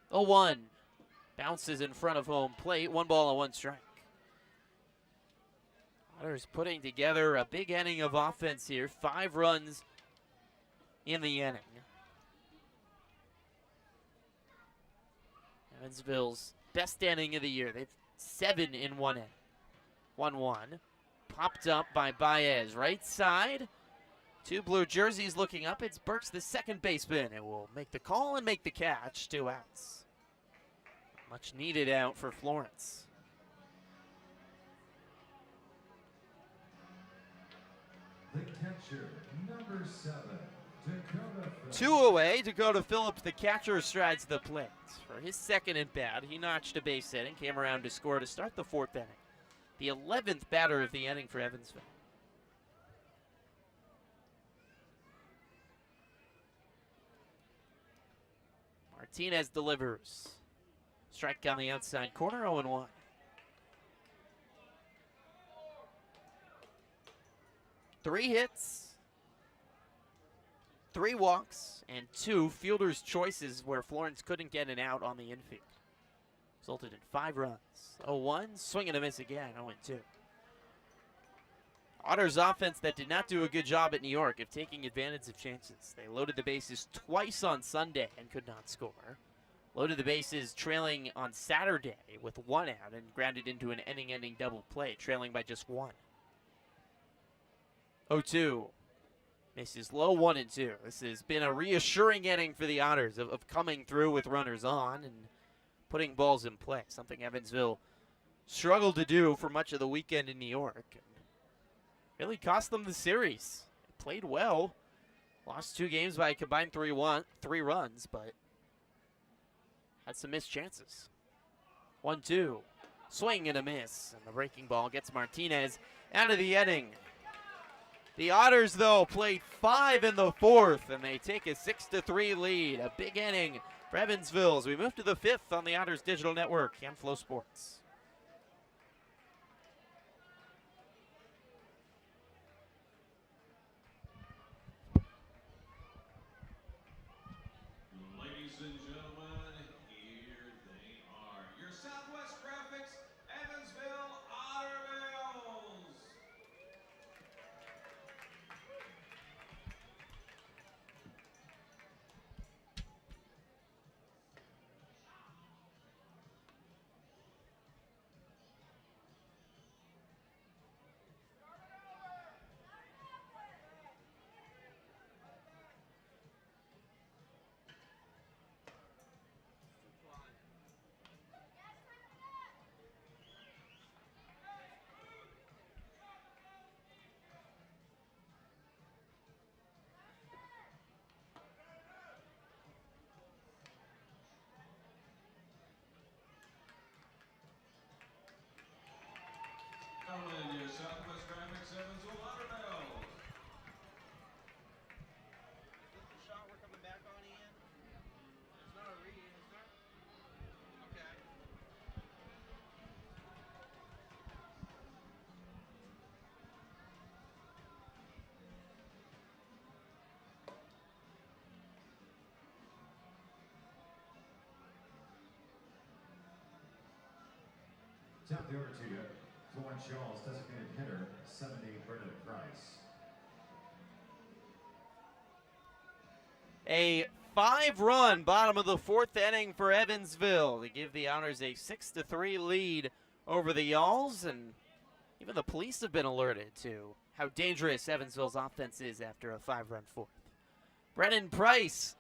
A 1. Bounces in front of home plate. 1 ball and 1 strike. Otters putting together a big inning of offense here. 5 runs in the inning. Evansville's best inning of the year. They've 7 in 1 inning. 1-1. Popped up by Baez. Right side. 2 blue jerseys looking up. It's Burks, the second baseman. It will make the call and make the catch. 2 outs. Much needed out for Florence. The catcher, number 7, Dakota Phillips. 2 away. Dakota Phillips, the catcher, strides the plate. For his second at bat, he notched a base hit and came around to score to start the 4th inning. The 11th batter of the inning for Evansville. Martinez delivers. Strike on the outside corner, 0-1. Three hits, 3 walks, and 2 fielder's choices where Florence couldn't get an out on the infield. Resulted in 5 runs. 0-1, swing and a miss again, 0-2. Otters offense that did not do a good job at New York of taking advantage of chances. They loaded the bases twice on Sunday and could not score. Loaded the bases trailing on Saturday with 1 out and grounded into an inning-ending double play, trailing by just 1. 0-2. Misses low, 1-2. This has been a reassuring inning for the Otters of coming through with runners on and putting balls in play, something Evansville struggled to do for much of the weekend in New York. And really cost them the series. They played well. Lost 2 games by a combined 3 runs, but had some missed chances. 1-2. Swing and a miss. And the breaking ball gets Martinez out of the inning. The Otters, though, played 5 in the 4th, and they take a 6-3 lead. A big inning for Evansville as we move to the 5th on the Otters Digital Network and Flow Sports. Ladies and gentlemen, here they are. Your Southwest Graphics, Evansville Otters. Coming your Southwest Graphics, Evansville Otters. The shot we're coming back on, Ian? There's not a read, is there? Okay. Tap the order to you. Florence Y'Alls, designated hitter, 70, Brendan Price. A 5-run bottom of the 4th inning for Evansville to give the Otters a 6-3 lead over the Y'alls, and even the police have been alerted to how dangerous Evansville's offense is after a 5-run fourth. Brennan Price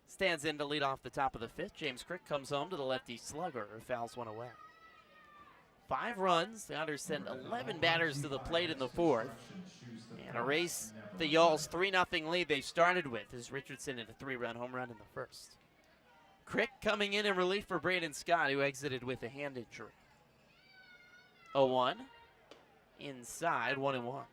stands in to lead off the top of the fifth. James Crick comes home to the lefty slugger, who fouls one away. 5 runs. The Otters send 11 batters to the plate in the fourth, and erase the Y'alls' 3-0 lead they started with as Richardson hit a 3-run home run in the first. Crick coming in relief for Braden Scott, who exited with a hand injury. 0-1. Inside, 1-1.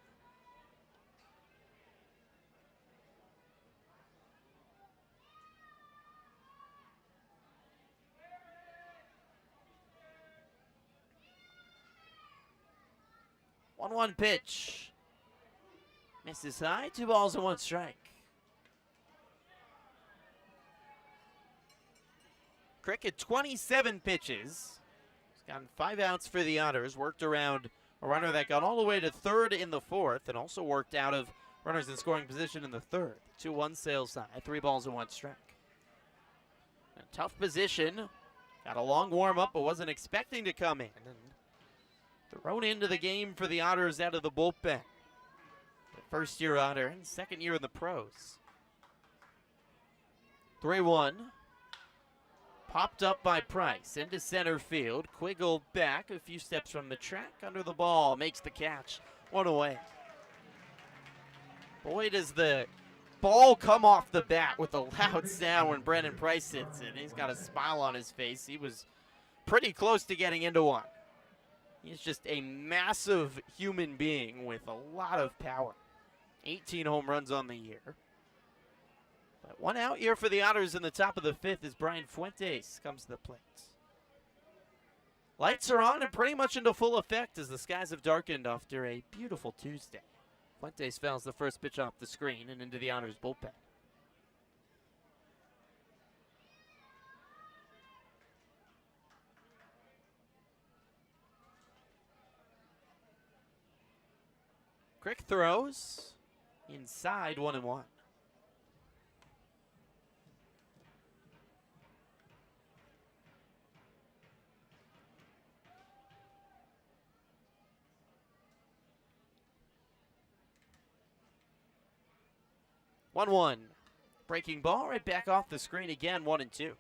One pitch. Misses high, 2 balls and 1 strike. Crick at 27 pitches. He's gotten 5 outs for the Otters. Worked around a runner that got all the way to third in the fourth, and also worked out of runners in scoring position in the third. 2-1 sails high, 3 balls and 1 strike. A tough position. Got a long warm-up, but wasn't expecting to come in. And thrown into the game for the Otters out of the bullpen. The first-year Otter and second year in the pros. 3-1. Popped up by Price into center field. Quiggled back a few steps from the track under the ball. Makes the catch. 1 away. Boy, does the ball come off the bat with a loud sound when Brennan Price hits it. He's got a smile on his face. He was pretty close to getting into one. He's just a massive human being with a lot of power. 18 home runs on the year. But 1 out here for the Otters in the top of the fifth as Brian Fuentes comes to the plate. Lights are on and pretty much into full effect as the skies have darkened after a beautiful Tuesday. Fuentes fouls the first pitch off the screen and into the Otters bullpen. Crick throws inside, 1-1. Breaking ball right back off the screen again, 1-2.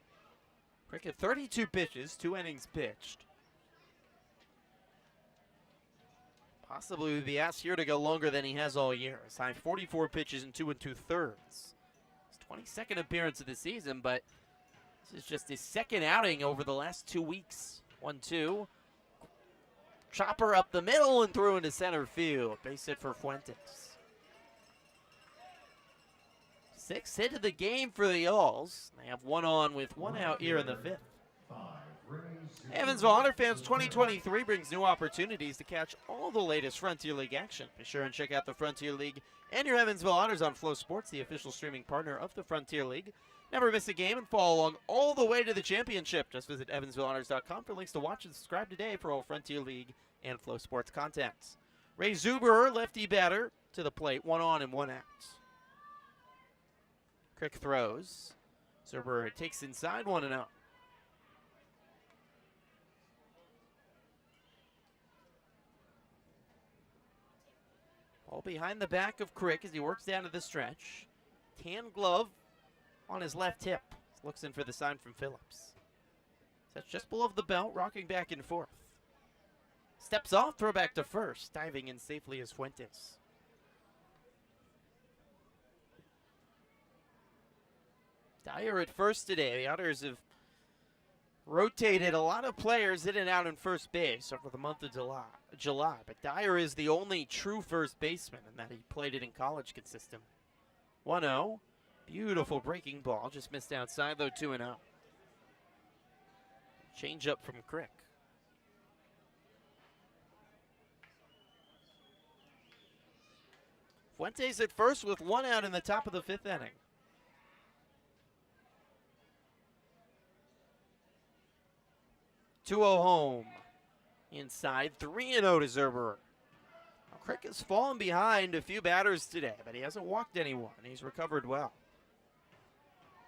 Crick at 32 pitches, 2 innings pitched. Possibly would be asked here to go longer than he has all year. His high 44 pitches and 2 2/3. His 22nd appearance of the season, but this is just his second outing over the last 2 weeks. 1-2. Chopper up the middle and threw into center field. Base hit for Fuentes. 6th hit of the game for the Y'alls. They have 1 on with 1 out here in the fifth. Evansville Otter fans, 2023 brings new opportunities to catch all the latest Frontier League action. Be sure and check out the Frontier League and your Evansville Otters on Flow Sports, the official streaming partner of the Frontier League. Never miss a game and follow along all the way to the championship. Just visit EvansvilleOtters.com for links to watch and subscribe today for all Frontier League and Flow Sports content. Ray Zuberer, lefty batter, to the plate, 1 on and 1 out. Crick throws. Zuberer takes inside, 1-0. Ball behind the back of Crick as he works down to the stretch. Tan glove on his left hip. Looks in for the sign from Phillips. That's just below the belt, rocking back and forth. Steps off, throw back to first. Diving in safely as Fuentes. Dyer at first today. The Otters have rotated a lot of players in and out in first base over the month of July. But Dyer is the only true first baseman in that he played it in college consistently. 1-0. Beautiful breaking ball. Just missed outside, though, 2-0. Change up from Crick. Fuentes at first with 1 out in the top of the fifth inning. Two-0 home. Inside, 3-0 to Zuberer. Crick has fallen behind a few batters today, but he hasn't walked anyone. He's recovered well.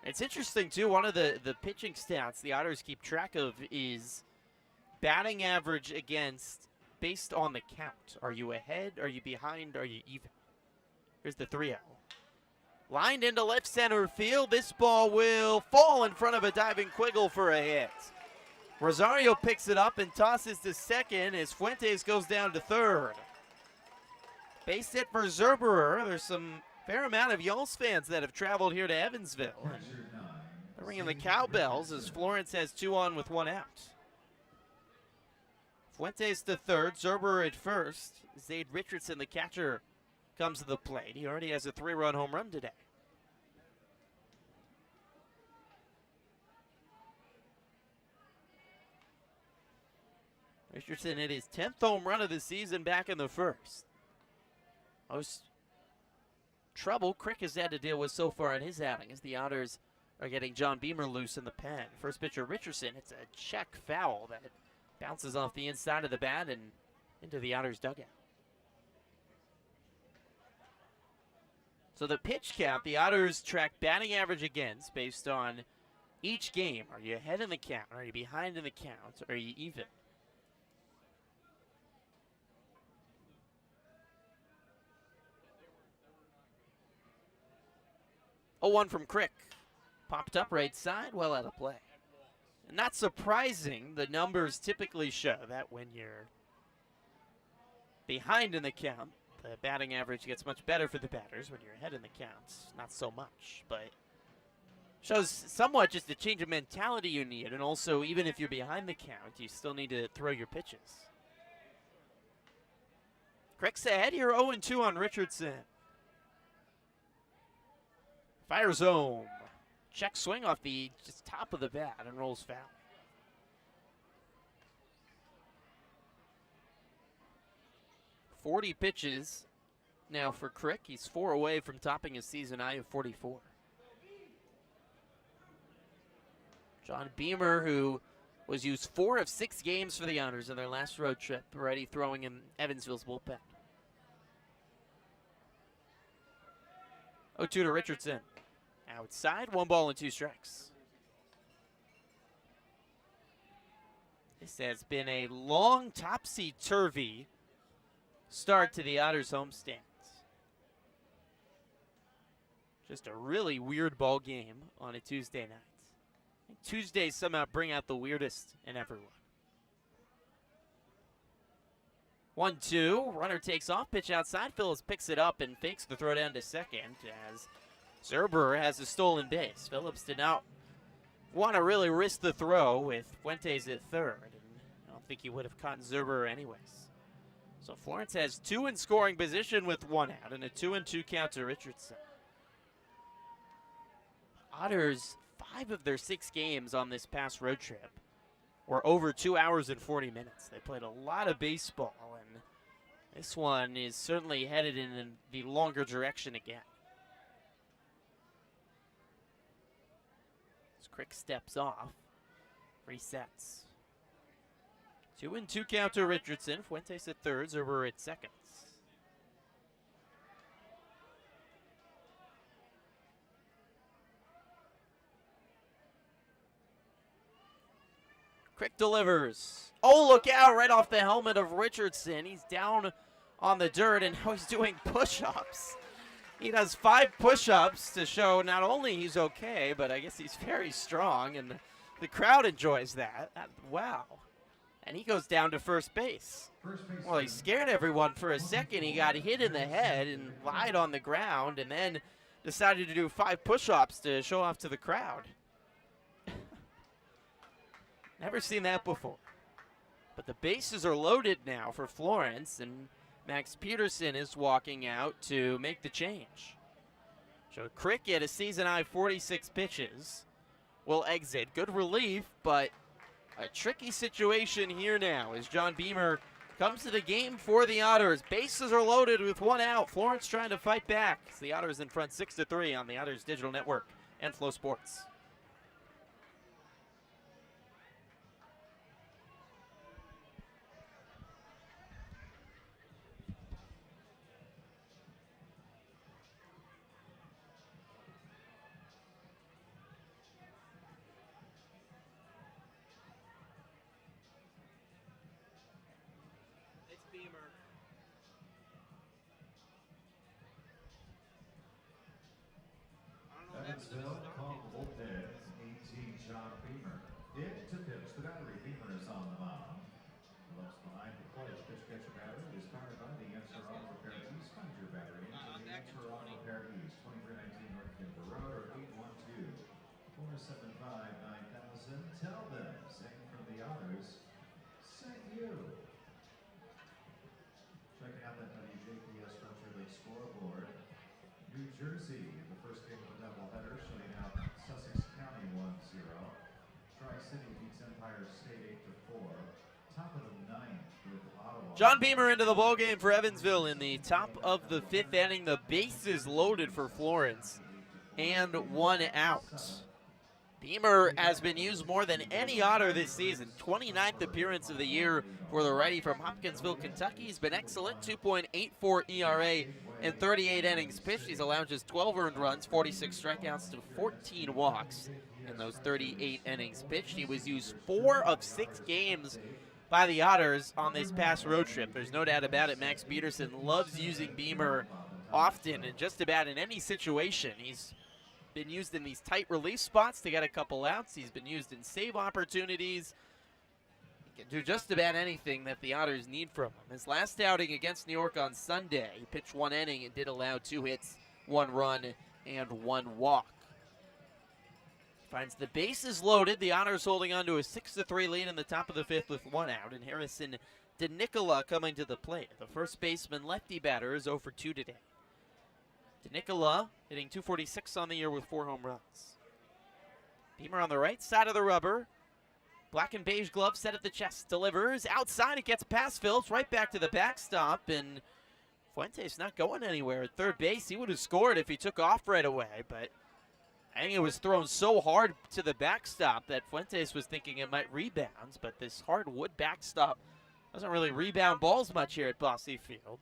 It's interesting, too, one of the pitching stats the Otters keep track of is batting average against based on the count. Are you ahead? Are you behind? Are you even? Here's the 3-0. Lined into left center field. This ball will fall in front of a diving Quiggle for a hit. Rosario picks it up and tosses to second as Fuentes goes down to third. Base hit for Zerberer. There's some fair amount of Y'Alls fans that have traveled here to Evansville. They're ringing the cowbells as Florence has 2 on with 1 out. Fuentes to third, Zerberer at first. Zade Richardson, the catcher, comes to the plate. He already has a 3-run home run today. Richardson hit his 10th home run of the season back in the first. Most trouble Crick has had to deal with so far in his outing as the Otters are getting John Beamer loose in the pen. First pitcher Richardson, it's a check foul that bounces off the inside of the bat and into the Otters dugout. So the pitch count, the Otters track batting average against based on each game. Are you ahead in the count? Are you behind in the count? Are you even? Oh, 1 from Crick. Popped up right side, well out of play. Not surprising, the numbers typically show that when you're behind in the count, the batting average gets much better for the batters. When you're ahead in the count, not so much. But shows somewhat just a change of mentality you need. And also, even if you're behind the count, you still need to throw your pitches. Crick's ahead here, 0-2 on Richardson. Fires home. Check swing off the just top of the bat and rolls foul. .40 pitches now for Crick. He's 4 away from topping his season high of 44. John Beamer, who was used 4 of 6 games for the Otters in their last road trip, already throwing in Evansville's bullpen. 0-2 to Richardson. Outside, 1 ball and 2 strikes. This has been a long topsy-turvy start to the Otters homestand. Just a really weird ball game on a Tuesday night. I think Tuesdays somehow bring out the weirdest in everyone. 1-2, runner takes off, pitch outside. Phillips picks it up and fakes the throw down to second as Zerberer has a stolen base. Phillips did not want to really risk the throw with Fuentes at third, and I don't think he would have caught Zerberer anyways. So Florence has 2 in scoring position with 1 out and a 2-2 count to Richardson. Otters, 5 of their 6 games on this past road trip were over 2 hours and 40 minutes. They played a lot of baseball, and this one is certainly headed in the longer direction again. As Crick steps off, resets. 2-2 count to Richardson. Fuentes at third, Zerberer at seconds. Crick delivers. Oh, look out, right off the helmet of Richardson. He's down on the dirt, and now he's doing push-ups. He does 5 push-ups to show not only he's okay, but I guess he's very strong, and the crowd enjoys that. Wow. And he goes down to first base. Well, he scared everyone for a second. He got hit in the head and lied on the ground, and then decided to do 5 push-ups to show off to the crowd. Never seen that before. But the bases are loaded now for Florence, and Max Peterson is walking out to make the change. So Crick at a season-high 46 pitches will exit. Good relief, but a tricky situation here now as John Beamer comes to the game for the Otters. Bases are loaded with 1 out. Florence trying to fight back. It's the Otters in front 6-3 on the Otters Digital Network and Flow Sports. John Beamer into the ballgame for Evansville in the top of the 5th inning. The bases loaded for Florence and 1 out. Beamer has been used more than any Otter this season. 29th appearance of the year for the righty from Hopkinsville, Kentucky. He's been excellent, 2.84 ERA in 38 innings pitched. He's allowed just 12 earned runs, 46 strikeouts to 14 walks in those 38 innings pitched. He was used 4 of 6 games by the Otters on this past road trip. There's no doubt about it. Max Peterson loves using Beamer often and just about in any situation. He's been used in these tight relief spots to get a couple outs. He's been used in save opportunities. He can do just about anything that the Otters need from him. His last outing against New York on Sunday, he pitched 1 inning and did allow 2 hits, 1 run, and 1 walk. Finds the bases loaded. The Otters holding on to a 6-3 lead in the top of the 5th with 1 out, and Harrison DeNicola coming to the plate. The first baseman lefty batter is 0 for 2 today. DeNicola hitting .246 on the year with 4 home runs. Beamer on the right side of the rubber. Black and beige glove set at the chest. Delivers outside. It gets past Phillips. Right back to the backstop. And Fuentes not going anywhere at third base. He would have scored if he took off right away. But I think it was thrown so hard to the backstop that Fuentes was thinking it might rebound. But this hardwood backstop doesn't really rebound balls much here at Bosse Field.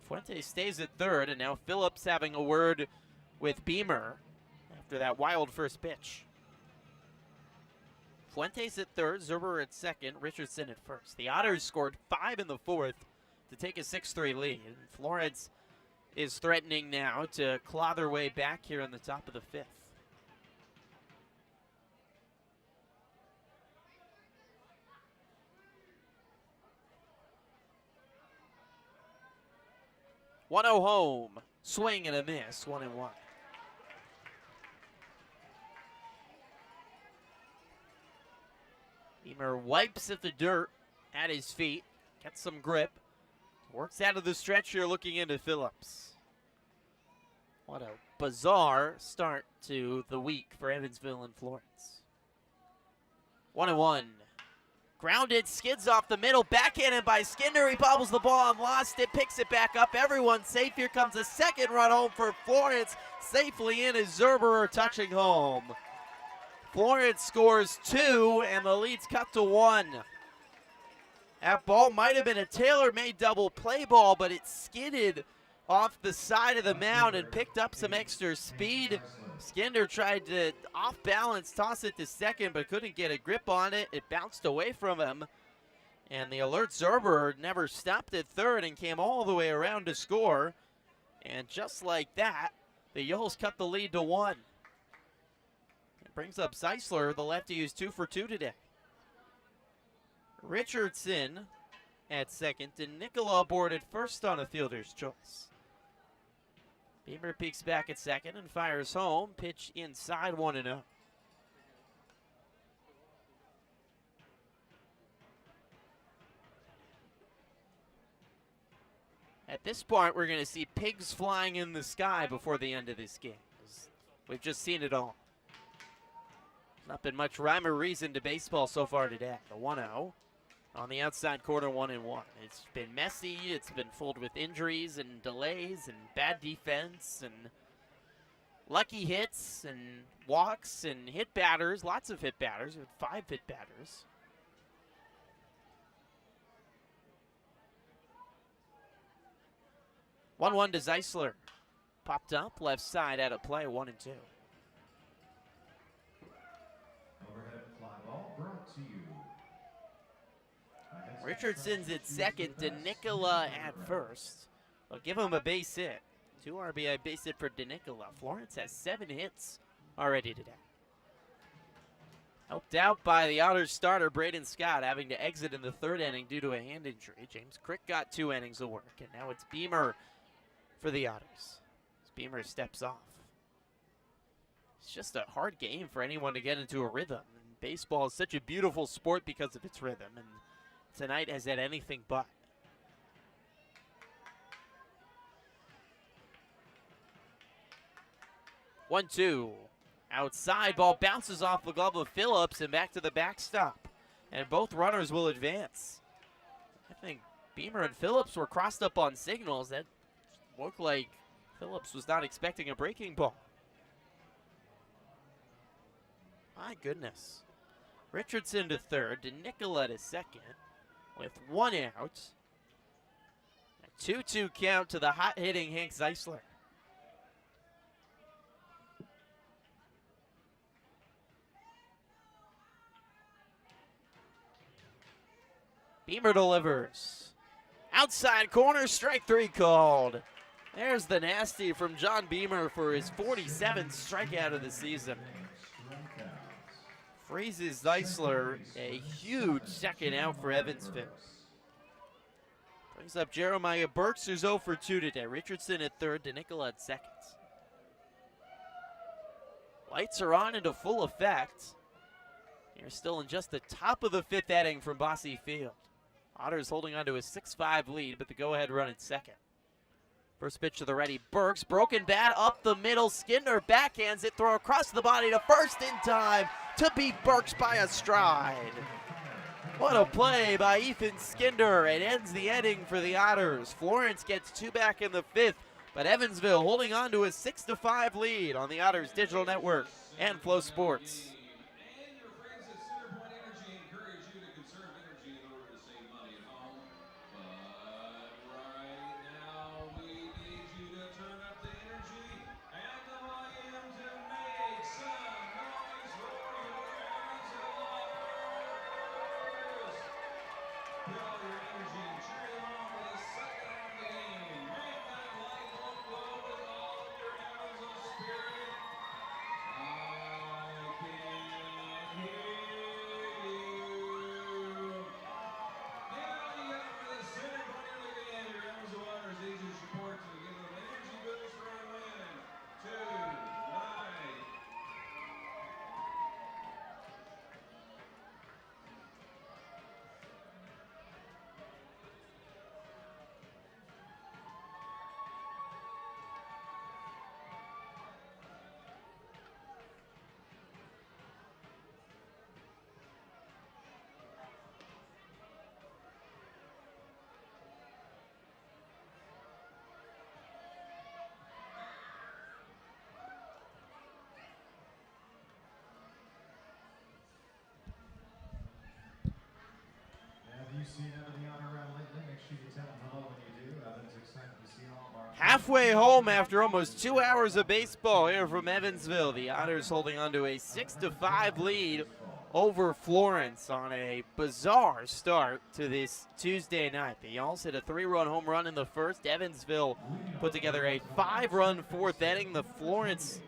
Fuentes stays at third, and now Phillips having a word with Beamer after that wild first pitch. Fuentes at third, Zerber at second, Richardson at first. The Otters scored 5 in the 4th to take a 6-3 lead. And Florence is threatening now to claw their way back here in the top of the 5th. One-0 home. Swing and a miss. 1-1. Beamer wipes at the dirt at his feet. Gets some grip. Works out of the stretch here looking into Phillips. What a bizarre start to the week for Evansville and Florence. 1-1. Grounded, skids off the middle, backhanded by Skinner. He bobbles the ball and lost it, picks it back up. Everyone's safe. Here comes a second run home for Florence. Safely in is Zerber touching home. Florence scores 2, and the lead's cut to 1. That ball might have been a tailor-made double play ball, but it skidded off the side of the mound and picked up some extra speed. Skinner tried to off-balance toss it to second, but couldn't get a grip on it. It bounced away from him, and the alert Zerber never stopped at third and came all the way around to score. And just like that, the Y'alls cut the lead to 1. It brings up Zeisler, the lefty who's 2 for 2 today. Richardson at second, and Nicola aboard at first on a fielder's choice. Beamer peeks back at second and fires home. Pitch inside, 1-0. At this point, we're going to see pigs flying in the sky before the end of this game. We've just seen it all. Not been much rhyme or reason to baseball so far today. The 1-0 on the outside corner, 1-1. It's been messy. It's been filled with injuries and delays and bad defense and lucky hits and walks and hit batters. Lots of hit batters. With 5 hit batters. One to Zeisler. Popped up, left side out of play, 1-2. Overhead fly ball brought to you. Richardson's at second, DeNicola at first. They'll give him a base hit. 2 RBI base hit for DeNicola. Florence has 7 hits already today. Helped out by the Otters starter, Braden Scott, having to exit in the 3rd inning due to a hand injury. James Crick got 2 innings of work, and now it's Beamer for the Otters. As Beamer steps off. It's just a hard game for anyone to get into a rhythm. And baseball is such a beautiful sport because of its rhythm, and tonight has had anything but. One, 2. Outside, ball bounces off the glove of Phillips and back to the backstop. And both runners will advance. I think Beamer and Phillips were crossed up on signals. That looked like Phillips was not expecting a breaking ball. My goodness. Richardson to third, DeNicola to second, with one out. A 2-2 count to the hot-hitting Hank Zeisler. Beamer delivers. Outside corner, strike three called. There's the nasty from John Beamer for his 47th strikeout of the season. Freezes Zeisler, a huge second out for Evansville. Brings up Jeremiah Burks, who's 0 for 2 today. Richardson at third, DeNicola at second. Lights are on into full effect. You're still in just the top of the fifth inning from Bosse Field. Otters holding on to a 6-5 lead, but the go-ahead run at second. First pitch to the ready, Burks, broken bat up the middle. Skinner backhands it, throw across the body to first in time to beat Burks by a stride. What a play by Ethan Skinner. It ends the inning for the Otters. Florence gets two back in the fifth, but Evansville holding on to a 6-5 lead on the Otters Digital Network and Flow Sports. Halfway home after almost 2 hours of baseball here from Evansville. The Otters holding on to a 6-5 lead over Florence on a bizarre start to this Tuesday night. The Y'alls hit a 3-run home run in the first. Evansville put together a 5-run fourth inning. The Florence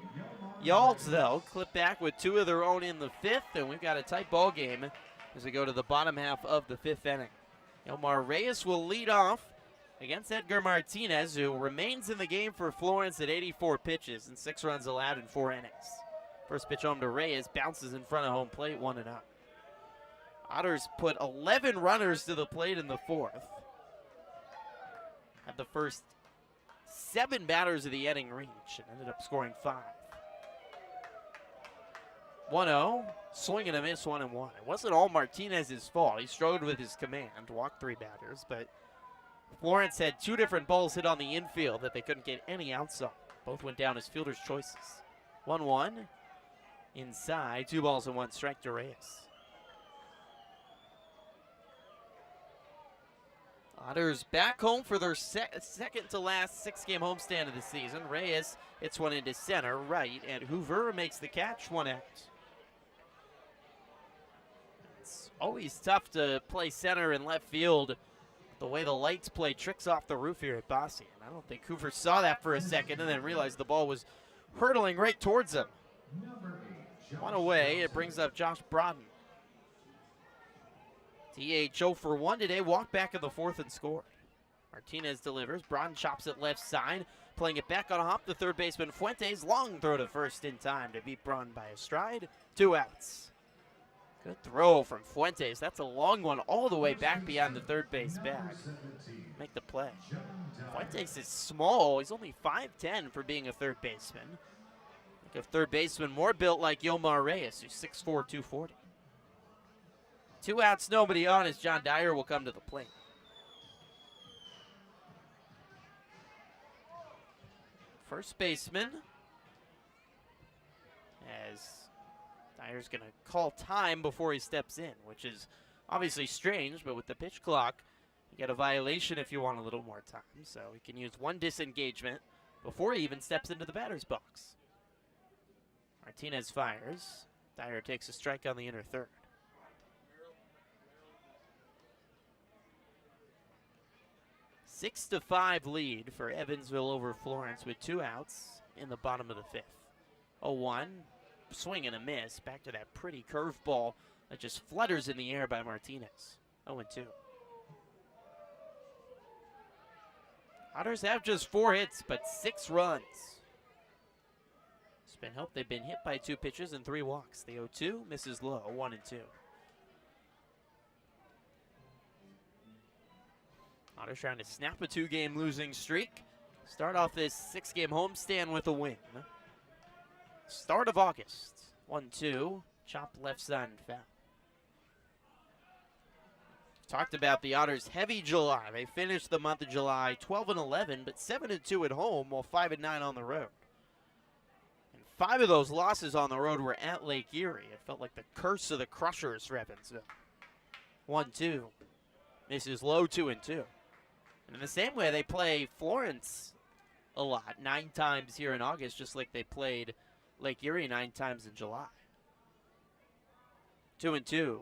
Y'alls, though, clip back with 2 of their own in the fifth, and we've got a tight ball game as we go to the bottom half of the fifth inning. Yomar Reyes will lead off against Edgar Martinez, who remains in the game for Florence at 84 pitches and 6 runs allowed in 4 innings. First pitch home to Reyes, bounces in front of home plate, 1-0. Otters put 11 runners to the plate in the fourth. Had the first 7 batters of the inning reach and ended up scoring 5. 1-0, swing and a miss, 1-1. It wasn't all Martinez's fault. He struggled with his command, walked 3 batters, but Florence had 2 different balls hit on the infield that they couldn't get any outs on. Both went down as fielders' choices. 1-1, inside, 2 balls and 1 strike to Reyes. Otters back home for their second to last 6-game homestand of the season. Reyes hits one into center right, and Hoover makes the catch, 1 out. It's always tough to play center and left field. The way the lights play tricks off the roof here at Bosse. And I don't think Hoover saw that for a second and then realized the ball was hurtling right towards him. 1 away, it brings up Josh Brodden. DH 0 for 1 today, walked back in the fourth and scored. Martinez delivers, Brodden chops it left side, playing it back on a hop to third baseman Fuentes. Long throw to first in time to beat Brodden by a stride. 2 outs. Good throw from Fuentes. That's a long one all the way back beyond the third base bag. Make the play. Fuentes is small. He's only 5'10" for being a third baseman. Think of third baseman more built like Yomar Reyes, who's 6'4", 240. 2 outs, nobody on as John Dyer will come to the plate. first baseman. As Dyer's going to call time before he steps in, which is obviously strange, but with the pitch clock, you get a violation if you want a little more time. So he can use one disengagement before he even steps into the batter's box. Martinez fires. Dyer takes a strike on the inner third. Six to 5 lead for Evansville over Florence with 2 outs in the bottom of the 5th. 0-1, swing and a miss. Back to that pretty curveball that just flutters in the air by Martinez. 0-2. Otters have just 4 hits, but 6 runs. It's been helped. They've been hit by 2 pitches and 3 walks. The 0-2 misses low, 1-2. Otters trying to snap a 2-game losing streak. Start off this 6-game homestand with a win. Start of August. 1-2. Chopped left side and foul. Talked about the Otters' heavy July. They finished the month of July 12-11, but 7-2 at home, while 5-9 on the road. And 5 of those losses on the road were at Lake Erie. It felt like the curse of the Crushers for Evansville. 1-2. Misses low, 2-2. And in the same way, they play Florence a lot, 9 times here in August, just like they played Lake Erie 9 times in July. 2-2.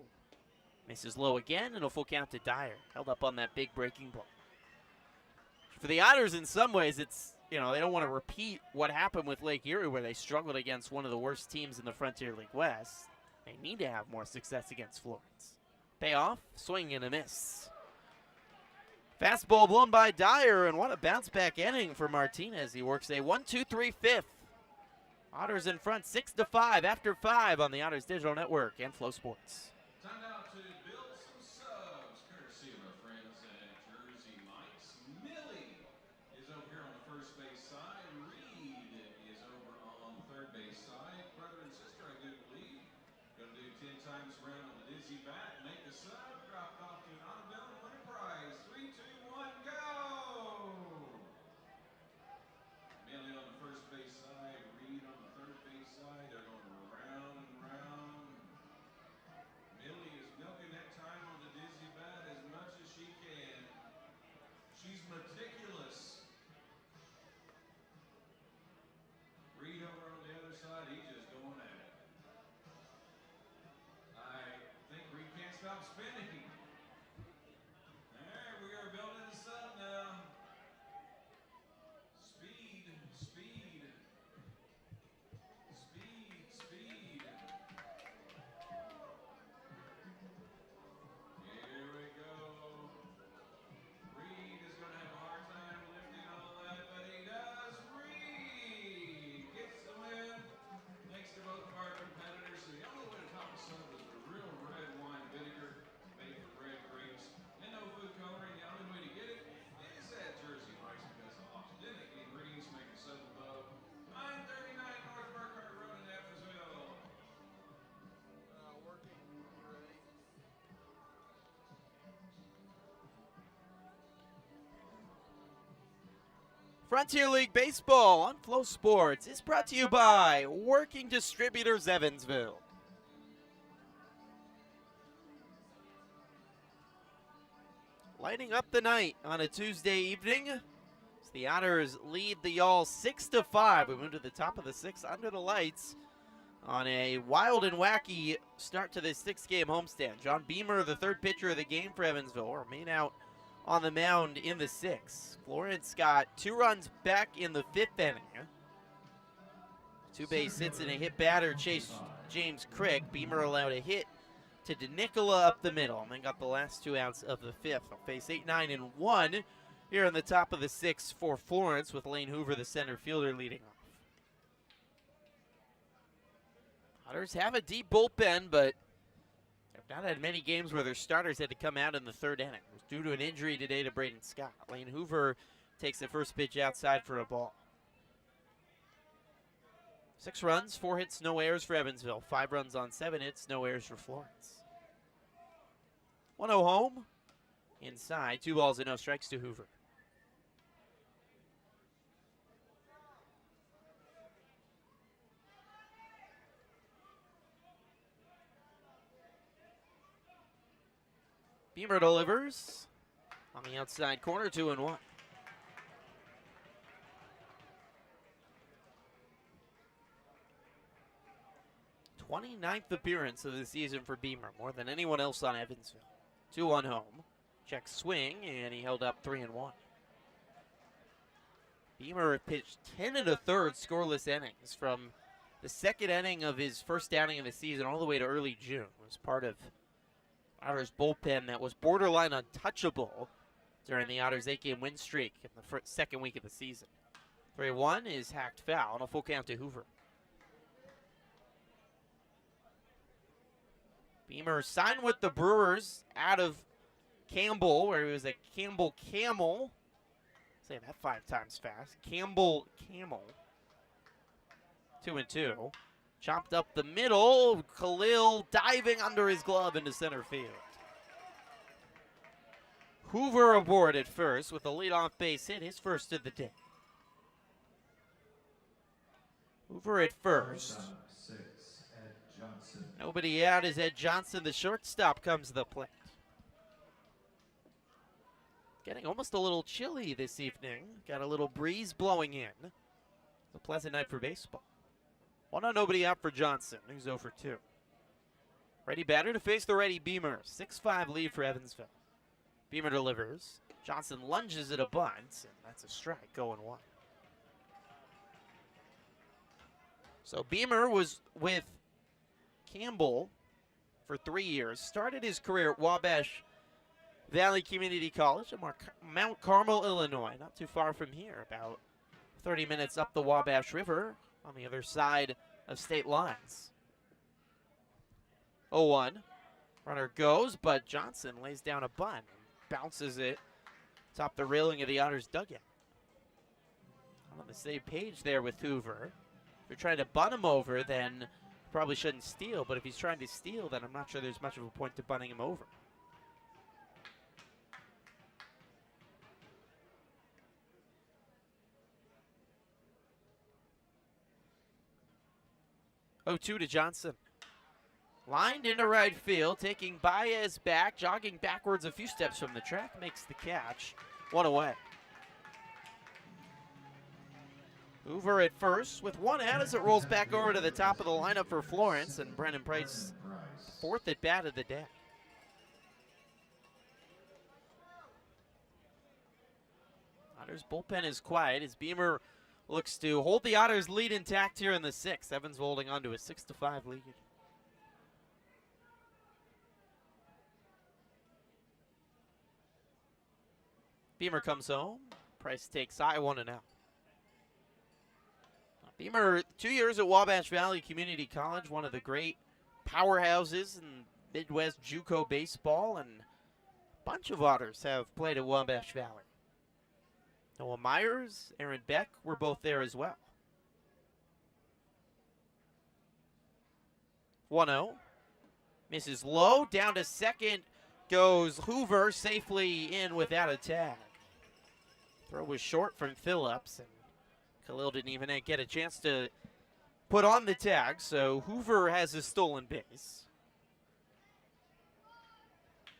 Misses low again, and a full count to Dyer. Held up on that big breaking ball. For the Otters, in some ways, it's, they don't want to repeat what happened with Lake Erie, where they struggled against one of the worst teams in the Frontier League West. They need to have more success against Florence. Payoff, swing and a miss. Fastball blown by Dyer, and what a bounce-back inning for Martinez. He works a 1-2-3 fifth. Otters in front 6-5 after 5 on the Otters Digital Network and Flow Sports. Time now to build some subs, courtesy of our friends at Jersey Mike's. Millie is over here on the first base side. Reed is over on the third base side. Brother and sister, I do believe. Going to do 10 times around on the dizzy bat. Make the sub. Drop off to an Automobile winning prize. 3, 2, 1, go! Millie on the first base side. Reed on the third base side. They're going round and round. Millie is milking that time on the dizzy bat as much as she can. She's meticulous. Reed over on the other side, he's just going at it. I think Reed can't stop spinning. There, we are building this up now. Speed, speed. Speed, speed. Here we go. Reed is going to have a hard time lifting all that, but he does. Reed gets the win. Thanks to both of our competitors. The only way to top a sub is the real red wine vinegar made from red grapes and no food coloring. The only way to get it is at Jersey Mike's because the authentic ingredients make a sub above. 939 North Burkhardt Road in Evansville. Working. You ready? Frontier League Baseball on Flow Sports is brought to you by Working Distributors Evansville. Lighting up the night on a Tuesday evening as the Otters lead the Y'alls 6-5. We move to the top of the 6th under the lights on a wild and wacky start to this 6-game homestand. John Beamer, the third pitcher of the game for Evansville, remain out on the mound in the 6th. Florence got 2 runs back in the 5th inning. 2 base hits and a hit batter chased James Crick. Beamer allowed a hit to DeNicola up the middle, and then got the last 2 outs of the 5th. They'll face 8, 9, and 1 here in the top of the 6th for Florence, with Lane Hoover, the center fielder, leading off. Otters have a deep bullpen, but they've not had many games where their starters had to come out in the 3rd inning. It was due to an injury today to Braden Scott. Lane Hoover takes the first pitch outside for a ball. 6 runs, 4 hits, no errors for Evansville. 5 runs on 7 hits, no errors for Florence. 1-0 home. Inside, 2 balls and no strikes to Hoover. Beamer delivers on the outside corner, 2-1. 29th appearance of the season for Beamer, more than anyone else on Evansville. 2-1 home. Check swing, and he held up 3-1. Beamer pitched 10 1/3 scoreless innings from the second inning of his first outing of the season all the way to early June. It was part of Otters bullpen that was borderline untouchable during the Otters 8-game win streak in the second week of the season. 3-1 is hacked foul, and a full count to Hoover. Beamer signed with the Brewers out of Campbell, where he was a Campbell Camel. Say that 5 times fast. Campbell Camel. 2-2. Chopped up the middle. Khalil diving under his glove into center field. Hoover aboard at first with a leadoff base hit, his first of the day. Hoover at first. Nobody out as Ed Johnson, the shortstop, comes to the plate. Getting almost a little chilly this evening. Got a little breeze blowing in. It's a pleasant night for baseball. 1-0, nobody out for Johnson, who's 0 for 2. Ready batter to face the ready Beamer. 6-5 lead for Evansville. Beamer delivers. Johnson lunges at a bunt, and that's a strike, 0-1. So Beamer was with Campbell for 3 years. Started his career at Wabash Valley Community College in Mount Carmel, Illinois. Not too far from here, about 30 minutes up the Wabash River on the other side of state lines. 0-1. Runner goes, but Johnson lays down a bunt. Bounces it top the railing of the Otters dugout. I'm on the same page there with Hoover. If you're trying to bunt him over, then probably shouldn't steal, but if he's trying to steal, then I'm not sure there's much of a point to bunting him over. Oh, 2 to Johnson. Lined into right field, taking Baez back, jogging backwards a few steps from the track, makes the catch. 1 away. Hoover at first with 1 out as it rolls back over to the top of the lineup for Florence, and Brennan Price, 4th at bat of the day. Otters bullpen is quiet as Beamer looks to hold the Otters lead intact here in the 6th. Evansville holding on to a 6-5 lead. Beamer comes home. Price takes high, 1-0. Beamer, 2 years at Wabash Valley Community College, one of the great powerhouses in Midwest JUCO baseball, and a bunch of Otters have played at Wabash Valley. Noah Myers, Aaron Beck were both there as well. 1-0. Misses low. Down to second goes Hoover, safely in without a tag. Throw was short from Phillips, and Khalil didn't even get a chance to put on the tag, so Hoover has his stolen base.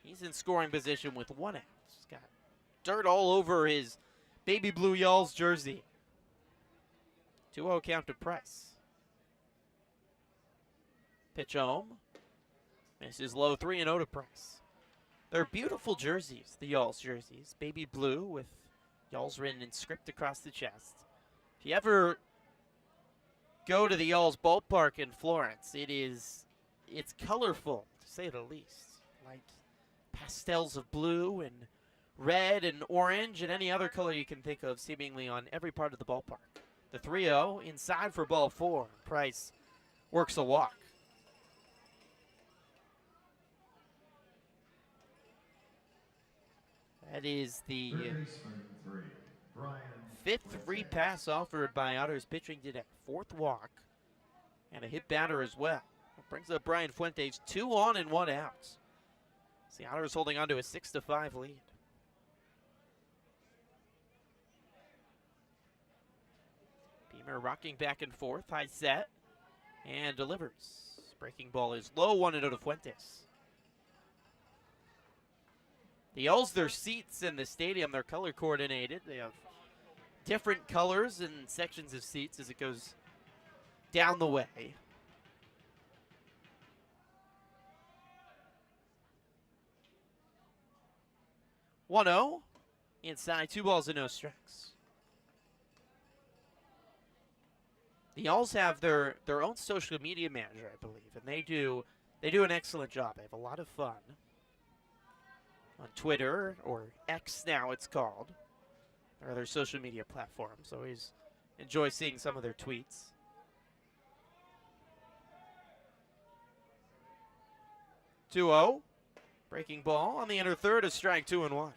He's in scoring position with 1 out. He's got dirt all over his baby blue Y'alls jersey. 2-0 count to Price. Pitch home. Misses low, 3-0 to Price. They're beautiful jerseys, the Y'alls jerseys. Baby blue with Y'alls written in script across the chest. If you ever go to the Y'alls ballpark in Florence, it's colorful, to say the least. Like pastels of blue and red and orange and any other color you can think of, seemingly on every part of the ballpark. The 3-0 inside for ball 4. Price works a walk. That is the 5th free pass offered by Otters pitching today. 4th walk and a hit batter as well. That brings up Brian Fuentes, 2 on and 1 out. The Otters holding on to a 6-5 lead. Beamer rocking back and forth, high set, and delivers. Breaking ball is low, 1-0 to Fuentes. The Y'alls, their seats in the stadium, they're color coordinated. They have different colors and sections of seats as it goes down the way. One 0 inside, 2 balls and no strikes. The Y'alls have their own social media manager, I believe, and they do an excellent job. They have a lot of fun on Twitter, or X now it's called, or other social media platforms. Always enjoy seeing some of their tweets. Two 0, breaking ball on the inner third, a strike, 2-1.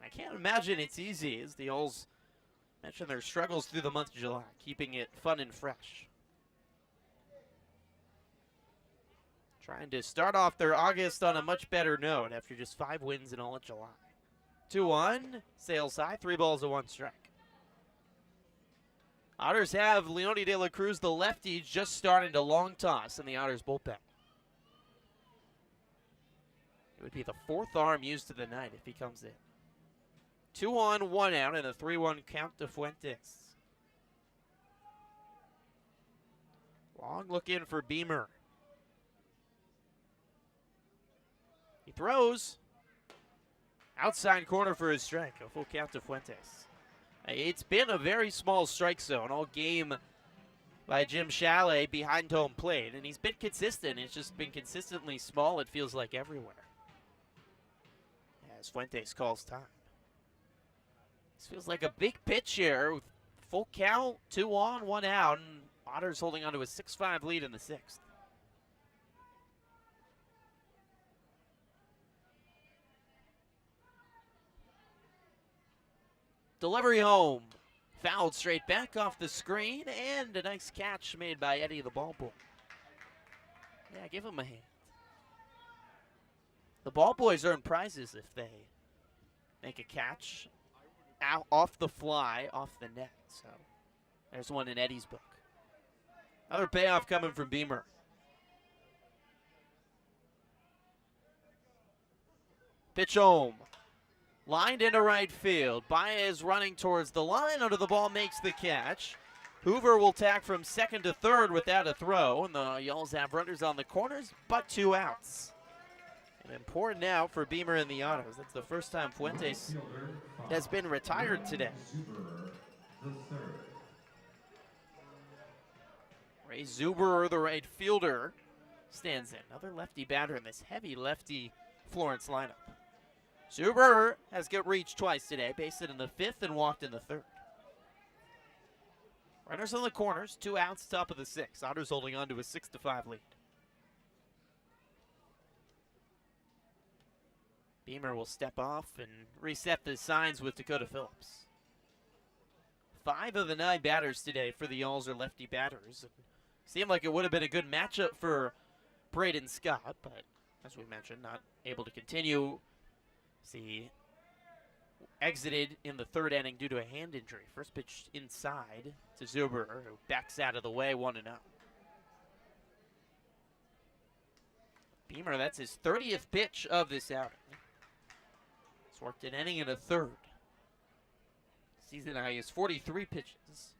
I can't imagine it's easy, as the Y'alls mentioned their struggles through the month of July, keeping it fun and fresh. Trying to start off their August on a much better note after just 5 wins in all of July. 2-1, sails high, 3 balls and 1 strike. Otters have Leone de la Cruz, the lefty, just starting to long toss in the Otters bullpen. It would be the 4th arm used of the night if he comes in. 2 on, 1 out, and a 3-1 count to Fuentes. Long look in for Beamer. He throws. Outside corner for his strike. A full count to Fuentes. It's been a very small strike zone all game by Jim Chalet behind home plate, and he's been consistent. It's just been consistently small, it feels like, everywhere. As Fuentes calls time. This feels like a big pitch here with full count, 2 on, 1 out, and Otters holding on to a 6-5 lead in the 6th. Delivery home. Fouled straight back off the screen, and a nice catch made by Eddie the ball boy. Yeah, give him a hand. The ball boys earn prizes if they make a catch out off the fly, off the net. So there's one in Eddie's book. Another payoff coming from Beamer. Pitch home. Lined into right field. Baez running towards the line. Under the ball, makes the catch. Hoover will tack from second to third without a throw. And the Y'alls have runners on the corners, but 2 outs. An important out for Beamer and the Otters. That's the first time Fuentes has been retired today. Ray Zuber, the right fielder, stands in. Another lefty batter in this heavy lefty Florence lineup. Zuber has got reached twice today, based it in the 5th and walked in the 3rd. Runners on the corners, 2 outs, top of the 6th. Otters holding on to a 6-5 lead. Beamer will step off and reset the signs with Dakota Phillips. 5 of the 9 batters today for the Y'alls are lefty batters. It seemed like it would have been a good matchup for Braden Scott, but as we mentioned, not able to continue. He exited in the 3rd inning due to a hand injury. First pitch inside to Zuber, who backs out of the way, 1-0. Beamer, that's his 30th pitch of this outing. He's worked an inning and a 3rd. Season high is 43 pitches. He's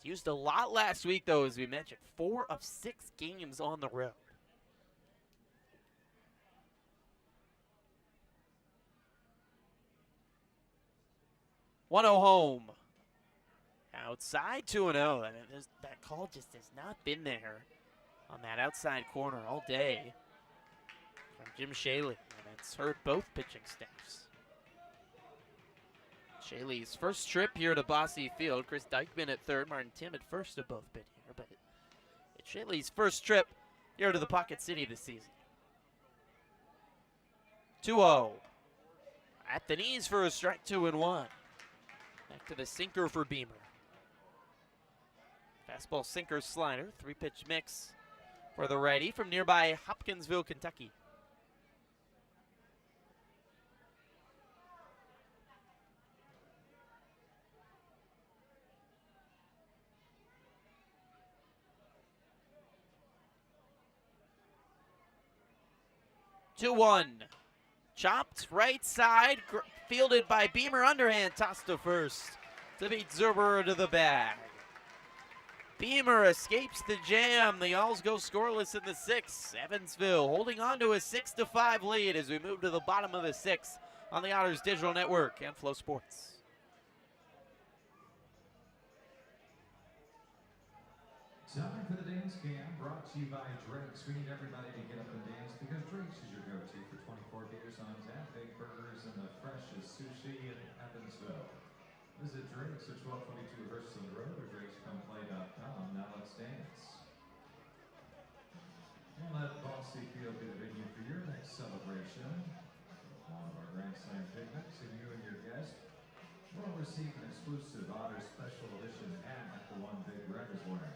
used a lot last week, though, as we mentioned. 4 of 6 games on the road. One 0 home. Outside 2-0. I mean, that call just has not been there on that outside corner all day from Jim Shaley, and it's hurt both pitching staffs. Shaley's first trip here to Bosse Field. Chris Dykman at 3rd, Martin Tim at 1st have both been here, but it's Shaley's first trip here to the Pocket City this season. 2-0. At the knees for a strike, 2-1. Back to the sinker for Beamer. Fastball, sinker, slider. 3-pitch mix for the righty from nearby Hopkinsville, Kentucky. 2-1. Chopped right side, fielded by Beamer, underhand, tossed to first to beat Zerber to the bag. Beamer escapes the jam. The Y'alls go scoreless in the 6th. Evansville holding on to a 6-5 lead as we move to the bottom of the 6th on the Otters Digital Network and Flow Sports. Time for the dance cam, brought to you by Drake's. We need everybody to get up and dance because Drake's is your go-to for 24 beers on tap, big burgers, and the freshest sushi in Evansville. Visit Drake's at 1222 Richardson Road or drakescomeplay.com. Now let's dance. And let Bosse Field be the venue for your next celebration. One of our Grand Slam picnics, and you and your guest will receive an exclusive Otter Special Edition hat at the one Big Red is wearing.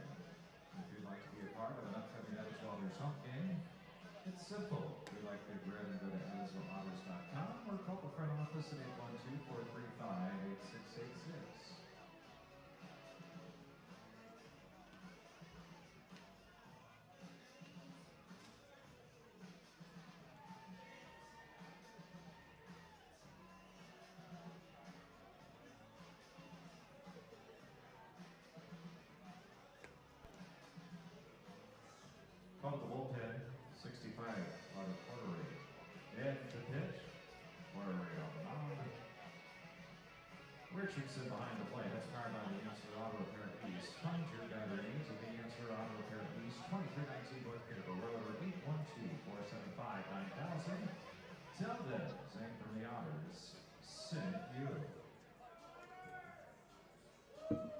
If you'd like to be a part of an upcoming Evansville Otters home game, it's simple. If you like Big Red, and go to EvansvilleOtters.com or call the front office at 812-435-8686. Call the bullpen, 65, Otter Portery. And the pitch, Portery on the mound. Richardson behind the plate. That's powered by the Evansville Auto Repair East. Find your guy ratings at the Evansville Auto Repair East, 2319 North Pinnacle Road, or 812-475-9000. Tell them, Zane from the Otters sent you.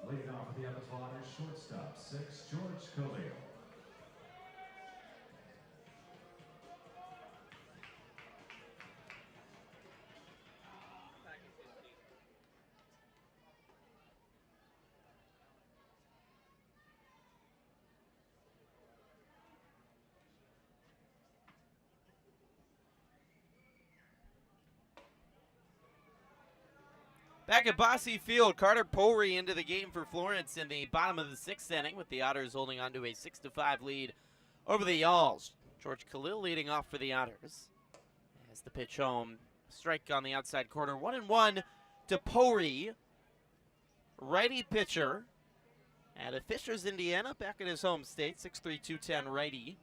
Leading off with the Evansville Otters shortstop, 6, George Khalil. Back at Bosse Field, Carter Powrey into the game for Florence in the bottom of the 6th inning, with the Otters holding on to a 6-5 lead over the Y'alls. George Khalil leading off for the Otters. As the pitch home, strike on the outside corner, 1-1 to Powrey, righty pitcher out of Fishers, Indiana, back in his home state, 6'3", 210 righty.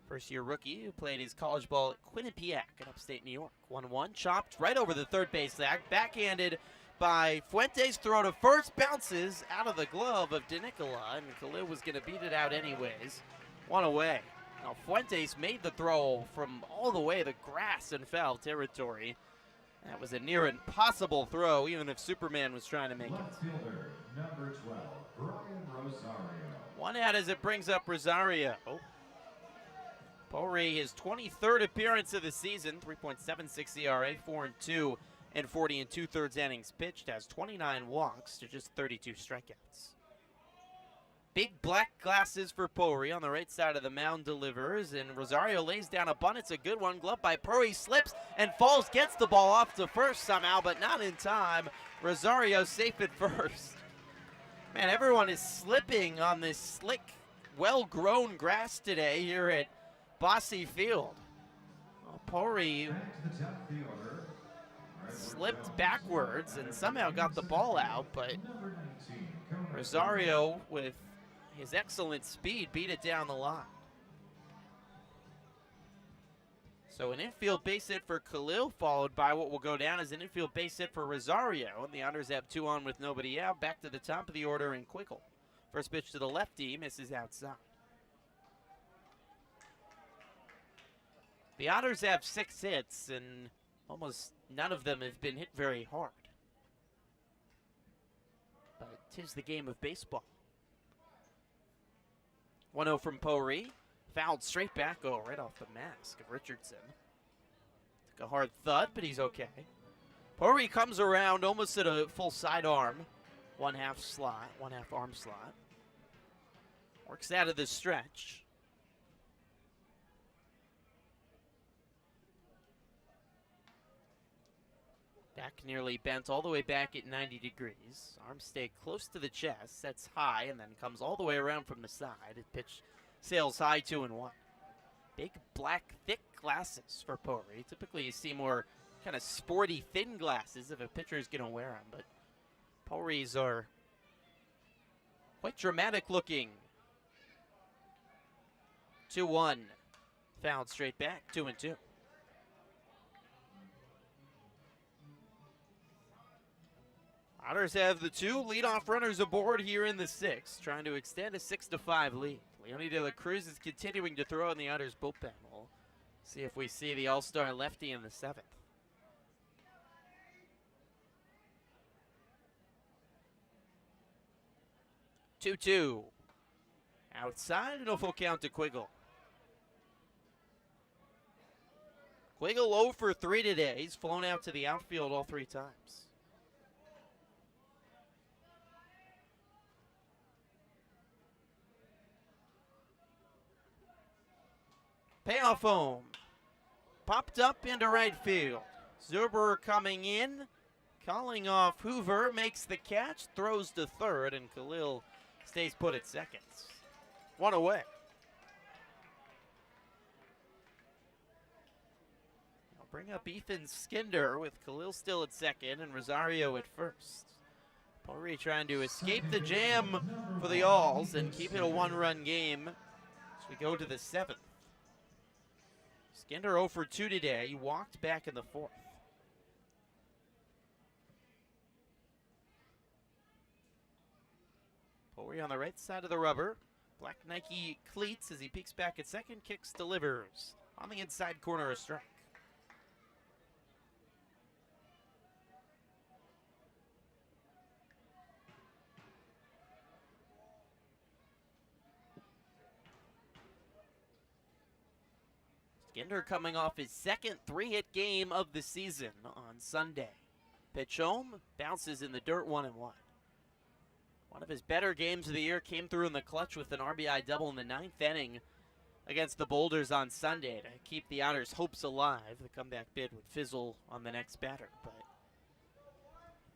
First-year rookie who played his college ball at Quinnipiac in upstate New York. 1-1, chopped right over the third base sack, backhanded by Fuentes. Throw to first, bounces out of the glove of DeNicola, and Khalil was going to beat it out anyways. One away. Now Fuentes made the throw from all the way to grass and foul territory. That was a near impossible throw, even if Superman was trying to make it. Left fielder, number 12, Brian Rosario. One out as it brings up Rosario. Powrey, his 23rd appearance of the season, 3.76 ERA, 4-2 and 40 2/3 innings pitched, has 29 walks to just 32 strikeouts. Big black glasses for Powrey on the right side of the mound, delivers, and Rosario lays down a bunt. It's a good one. Glove by Powrey, slips and falls, gets the ball off to first somehow, but not in time. Rosario safe at first. Man, everyone is slipping on this slick, well-grown grass today here at Bosse Field. Well, Powrey slipped backwards and somehow got the ball out, but Rosario, with his excellent speed, beat it down the line. So an infield base hit for Khalil, followed by what will go down as an infield base hit for Rosario. And the Otters have 2 on with nobody out. Back to the top of the order in Quickle. First pitch to the lefty, misses outside. The Otters have 6 hits, and almost none of them have been hit very hard. But 'tis the game of baseball. 1-0 from Powrey. Fouled straight back, right off the mask of Richardson. Took a hard thud, but he's okay. Powrey comes around almost at a full sidearm. 1/2 slot, 1/2 arm slot. Works out of the stretch. Back nearly bent all the way back at 90 degrees. Arms stay close to the chest, sets high, and then comes all the way around from the side. It pitch sails high, 2-1. Big, black, thick glasses for Pottery. Typically, you see more kind of sporty, thin glasses if a pitcher is going to wear them, but Potteries are quite dramatic looking. 2-1. Fouled straight back, 2-2. Otters have the 2 leadoff runners aboard here in the 6th, trying to extend a 6-5 lead. Leone de la Cruz is continuing to throw in the Otters bullpen. We'll see if we see the all-star lefty in the 7th. 2-2. Outside, and a full count to Quiggle. Quiggle 0 for 3 today. He's flown out to the outfield all 3 times. Payoff home. Popped up into right field. Zuber coming in. Calling off Hoover. Makes the catch. Throws to third. And Khalil stays put at second. 1 away. I'll bring up Ethan Skinder with Khalil still at second and Rosario at first. Pottery trying to escape the jam for the Y'Alls and keep it a 1-run game as we go to the 7th. Skinder 0 for 2 today. He walked back in the 4th. Pottery on the right side of the rubber. Black Nike cleats as he peeks back at second. Kicks, delivers. On the inside corner, a strike. Skinder coming off his second 3-hit game of the season on Sunday. Pitch home, bounces in the dirt, 1-1. One of his better games of the year came through in the clutch with an RBI double in the 9th inning against the Boulders on Sunday to keep the Otters' hopes alive. The comeback bid would fizzle on the next batter, but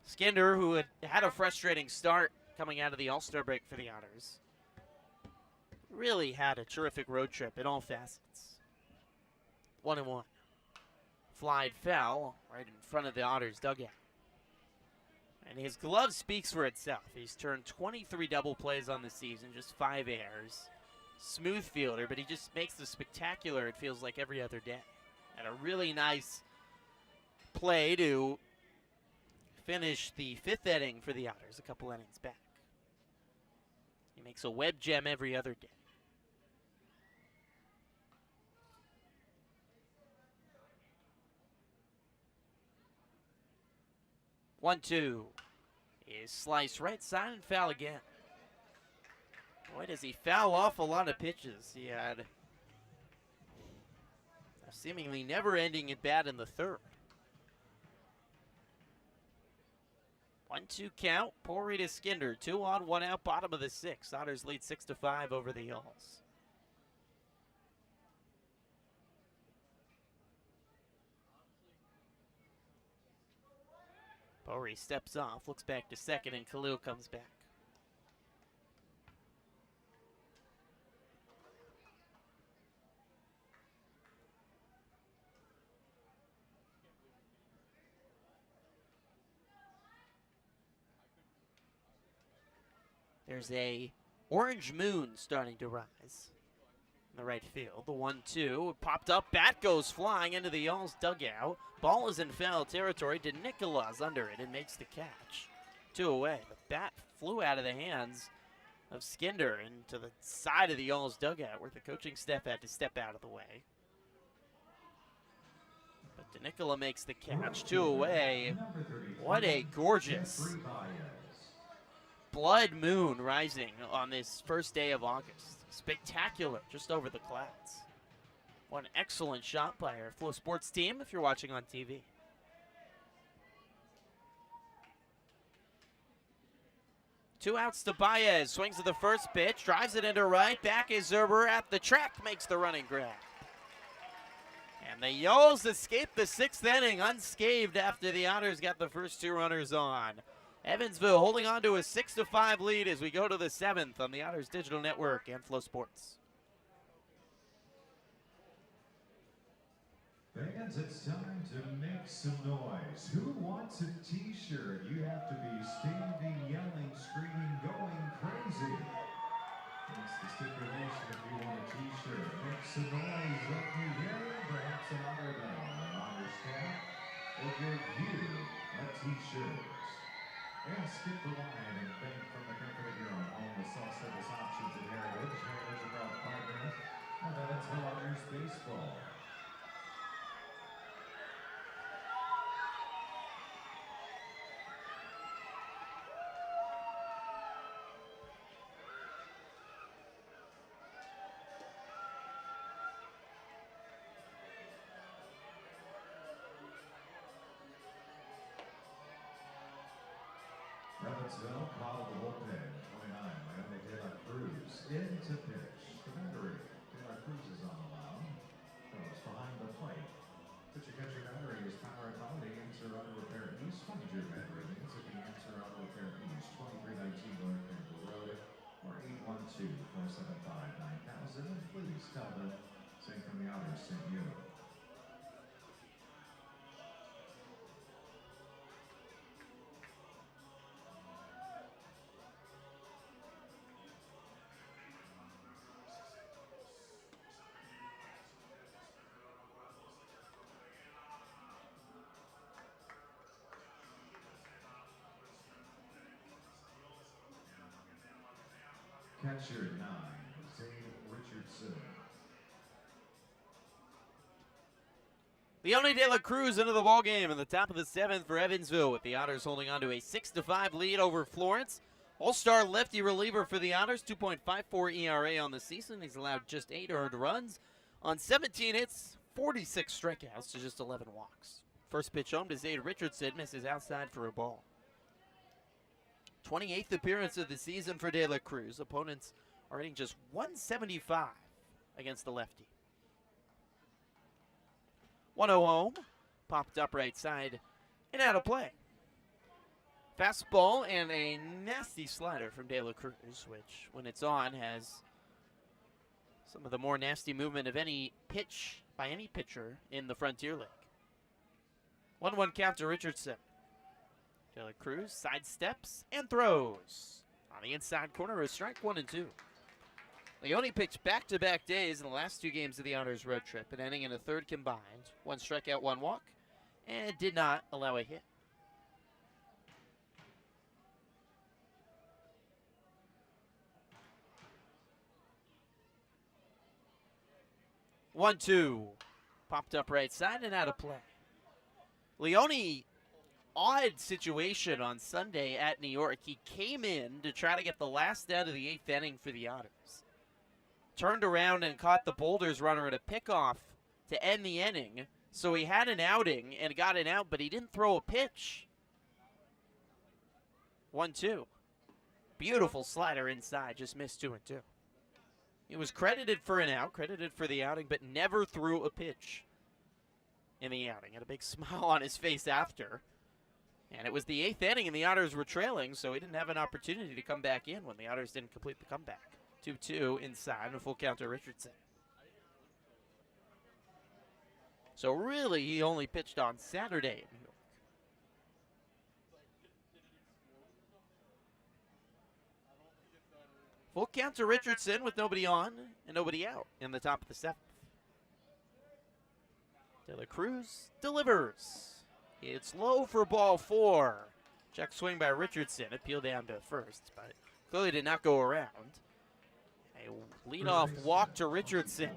Skinder, who had a frustrating start coming out of the All-Star break for the Otters, really had a terrific road trip in all facets. 1-1. Flied foul right in front of the Otters dugout. And his glove speaks for itself. He's turned 23 double plays on the season, just 5 errors. Smooth fielder, but he just makes the spectacular, it feels like, every other day. And a really nice play to finish the 5th inning for the Otters, a couple innings back. He makes a web gem every other day. One-two is sliced right side and foul again. Boy, does he foul off a lot of pitches. He had a seemingly never-ending at bat in the 3rd. 1-2 count. Pottery to Skinder. 2 on, 1 out, bottom of the 6th. Otters lead 6-5 over the Y'Alls. Pottery steps off, looks back to second, and Khalil comes back. There's a orange moon starting to rise in the right field. The 1-2 popped up, bat goes flying into the Y'Alls dugout. Ball is in foul territory. DeNicola's under it and makes the catch. 2 away. The bat flew out of the hands of Skinder into the side of the Y'Alls dugout where the coaching staff had to step out of the way. But DeNicola makes the catch. 2 away. What a gorgeous blood moon rising on this first day of August. Spectacular, just over the clouds. What an excellent shot by our Flow Sports team if you're watching on TV. Two outs to Baez. Swings at the first pitch, drives it into right. Back is Zerber at the track, makes the running grab. And the Y'Alls escape the 6th inning unscathed after the Otters got the first 2 runners on. Evansville holding on to a 6-5 lead as we go to the 7th on the Otters Digital Network and Flow Sports. Fans, it's time to make some noise. Who wants a t-shirt? You have to be standing, yelling, screaming, going crazy. That's the stipulation if you want a t-shirt. Make some noise. Let me hear it. Perhaps an honor bell. An honor staff will give you a t-shirt. And skip the line and bank from the comfort of your own home with self-service options and Heritage. Heritage are proud partners of Evansville Otters baseball. Evansville called the bullpen. 29, Leone De La Cruz into pitch. The battery. De La Cruz is on the mound. Goes behind the plate. Pitcher catcher battery is powered by the Answer Auto Repair East. 22 battery units at the Answer Auto Repair East. 2319 North Campbell Road or 812-475-9000. And please tell them St. from the Otters sent you. Catcher 9, Zane Richardson. Leone De La Cruz into the ballgame in the top of the 7th for Evansville, with the Otters holding on to a 6-5 lead over Florence. All-star lefty reliever for the Otters, 2.54 ERA on the season. He's allowed just 8 earned runs on 17 hits, 46 strikeouts to just 11 walks. First pitch home to Zane Richardson, misses outside for a ball. 28th appearance of the season for De La Cruz. Opponents are hitting just 175 against the lefty. 1-0 home, popped up right side and out of play. Fastball and a nasty slider from De La Cruz, which when it's on has some of the more nasty movement of any pitch by any pitcher in the Frontier League. 1-1 count to Richardson. De La Cruz sidesteps and throws. On the inside corner, a strike 1-2. Leone pitched back-to-back days in the last 2 games of the Otters road trip, an inning and a third combined. 1 strikeout, 1 walk, and did not allow a hit. One, two. Popped up right side and out of play. Leone, odd situation on Sunday at New York. He came in to try to get the last out of the 8th inning for the Otters. Turned around and caught the Boulders runner at a pickoff to end the inning. So he had an outing and got an out, but he didn't throw a pitch. 1-2. Beautiful slider inside, just missed 2-2. He was credited for an out, credited for the outing, but never threw a pitch in the outing. Had a big smile on his face after. And it was the 8th inning, and the Otters were trailing, so he didn't have an opportunity to come back in when the Otters didn't complete the comeback. 2-2 inside, and a full count to Richardson. So really, he only pitched on Saturday in New York. Full count to Richardson with nobody on and nobody out in the top of the 7th. De La Cruz delivers. It's low for ball 4. Check swing by Richardson. Appeal down to first, but clearly did not go around. A leadoff walk to Richardson.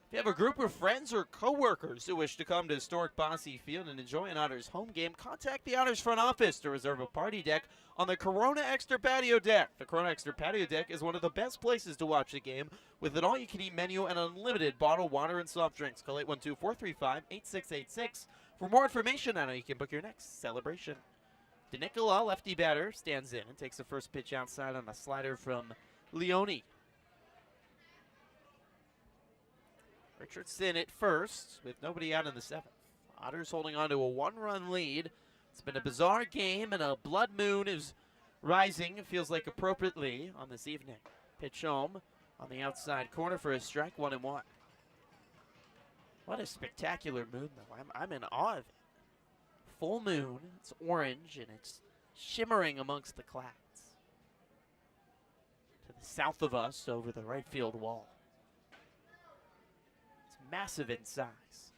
If you have a group of friends or co-workers who wish to come to historic Bosse Field and enjoy an Otters home game, contact the Otters front office to reserve a party deck on the Corona Extra Patio Deck. The Corona Extra Patio Deck is one of the best places to watch the game with an all-you-can-eat menu and unlimited bottled water and soft drinks. Call 812-435-8686 for more information on how you can book your next celebration. DeNicola, lefty batter, stands in and takes the first pitch outside on a slider from Leone. Richardson at first with nobody out in the 7th. Otters holding on to a 1-run lead. It's been a bizarre game, and a blood moon is rising, it feels like appropriately, on this evening. Pitch home on the outside corner for a strike, 1-1. What a spectacular moon, though. I'm in awe of it. Full moon, it's orange, and it's shimmering amongst the clouds. To the south of us, over the right field wall. It's massive in size.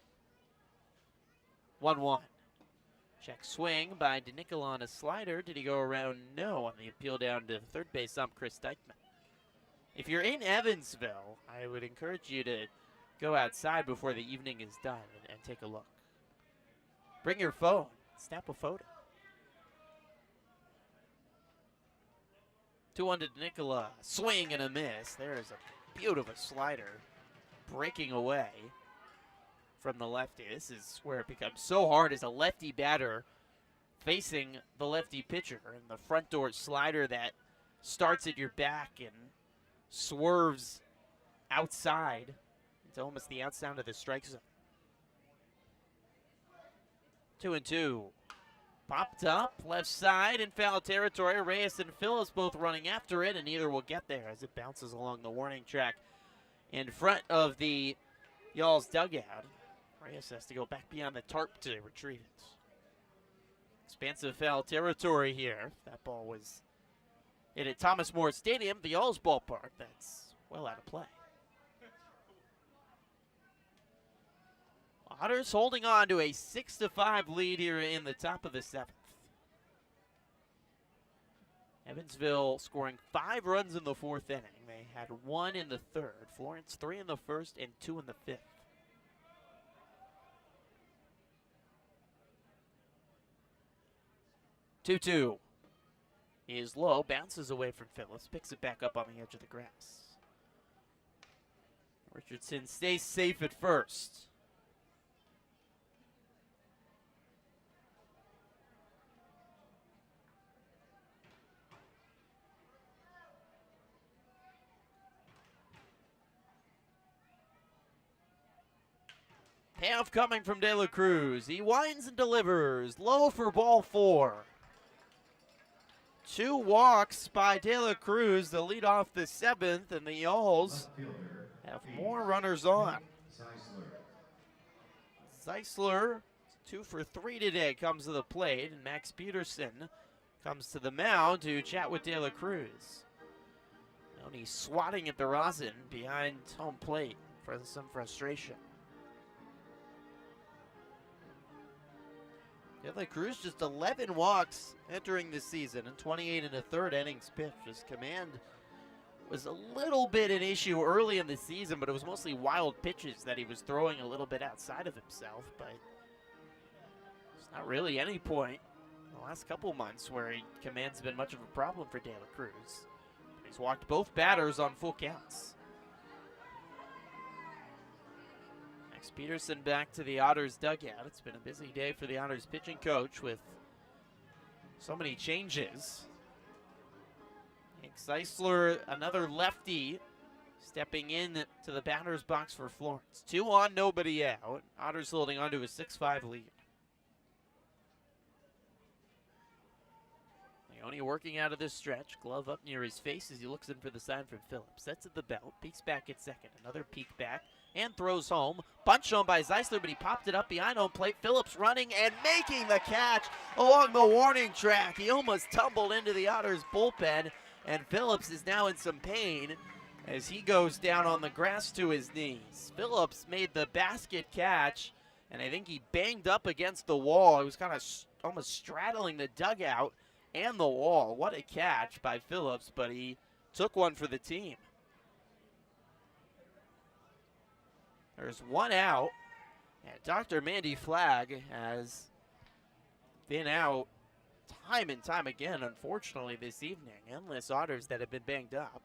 1-1. Check swing by DeNicola on a slider. Did he go around? No, on the appeal down to third base ump Chris Dykman. If you're in Evansville, I would encourage you to go outside before the evening is done and take a look. Bring your phone. Snap a photo. 2-1 to DeNicola. Swing and a miss. There is a beautiful slider breaking away from the lefty. This is where it becomes so hard as a lefty batter facing the lefty pitcher. And the front door slider that starts at your back and swerves outside into almost the outside of the strike zone. 2-2. Popped up, left side in foul territory. Reyes and Phillips both running after it, and neither will get there as it bounces along the warning track in front of the Y'alls dugout. Reyes has to go back beyond the tarp to retrieve it. Expansive foul territory here. That ball was hit at Thomas More Stadium, the Y'alls ballpark. That's well out of play. Otters holding on to a 6-5 lead here in the top of the 7th. Evansville scoring 5 runs in the 4th inning. They had 1 in the 3rd. Florence 3 in the 1st and 2 in the 5th. 2-2 is low, bounces away from Phillips, picks it back up on the edge of the grass. Richardson stays safe at first. Payoff coming from De La Cruz. He winds and delivers. Low for ball 4. 2 walks by De La Cruz to lead off the 7th, and the Y'alls have more runners on. Zeisler, 2 for 3 today, comes to the plate, and Max Peterson comes to the mound to chat with De La Cruz. And he's swatting at the rosin behind home plate for some frustration. De La Cruz just 11 walks entering the season and 28 in the 3rd innings pitched. His command was a little bit an issue early in the season, but it was mostly wild pitches that he was throwing a little bit outside of himself. But it's not really any point in the last couple months where command's been much of a problem for De La Cruz. He's walked both batters on full counts. Max Peterson back to the Otters dugout. It's been a busy day for the Otters pitching coach with so many changes. Zeisler, another lefty, stepping in to the batter's box for Florence. 2 on, nobody out. Otters holding on to a 6-5 lead. Leone working out of this stretch. Glove up near his face as he looks in for the sign from Phillips. Sets at the belt, peeks back at second. Another peek back and throws home. Bunch on by Zeisler, but he popped it up behind home plate. Phillips running and making the catch along the warning track. He almost tumbled into the Otters bullpen, and Phillips is now in some pain as he goes down on the grass to his knees. Phillips made the basket catch, and I think he banged up against the wall. He was kind of almost straddling the dugout and the wall. What a catch by Phillips, but he took one for the team. There's 1 out, and Dr. Mandy Flagg has been out time and time again, unfortunately, this evening. Endless Otters that have been banged up.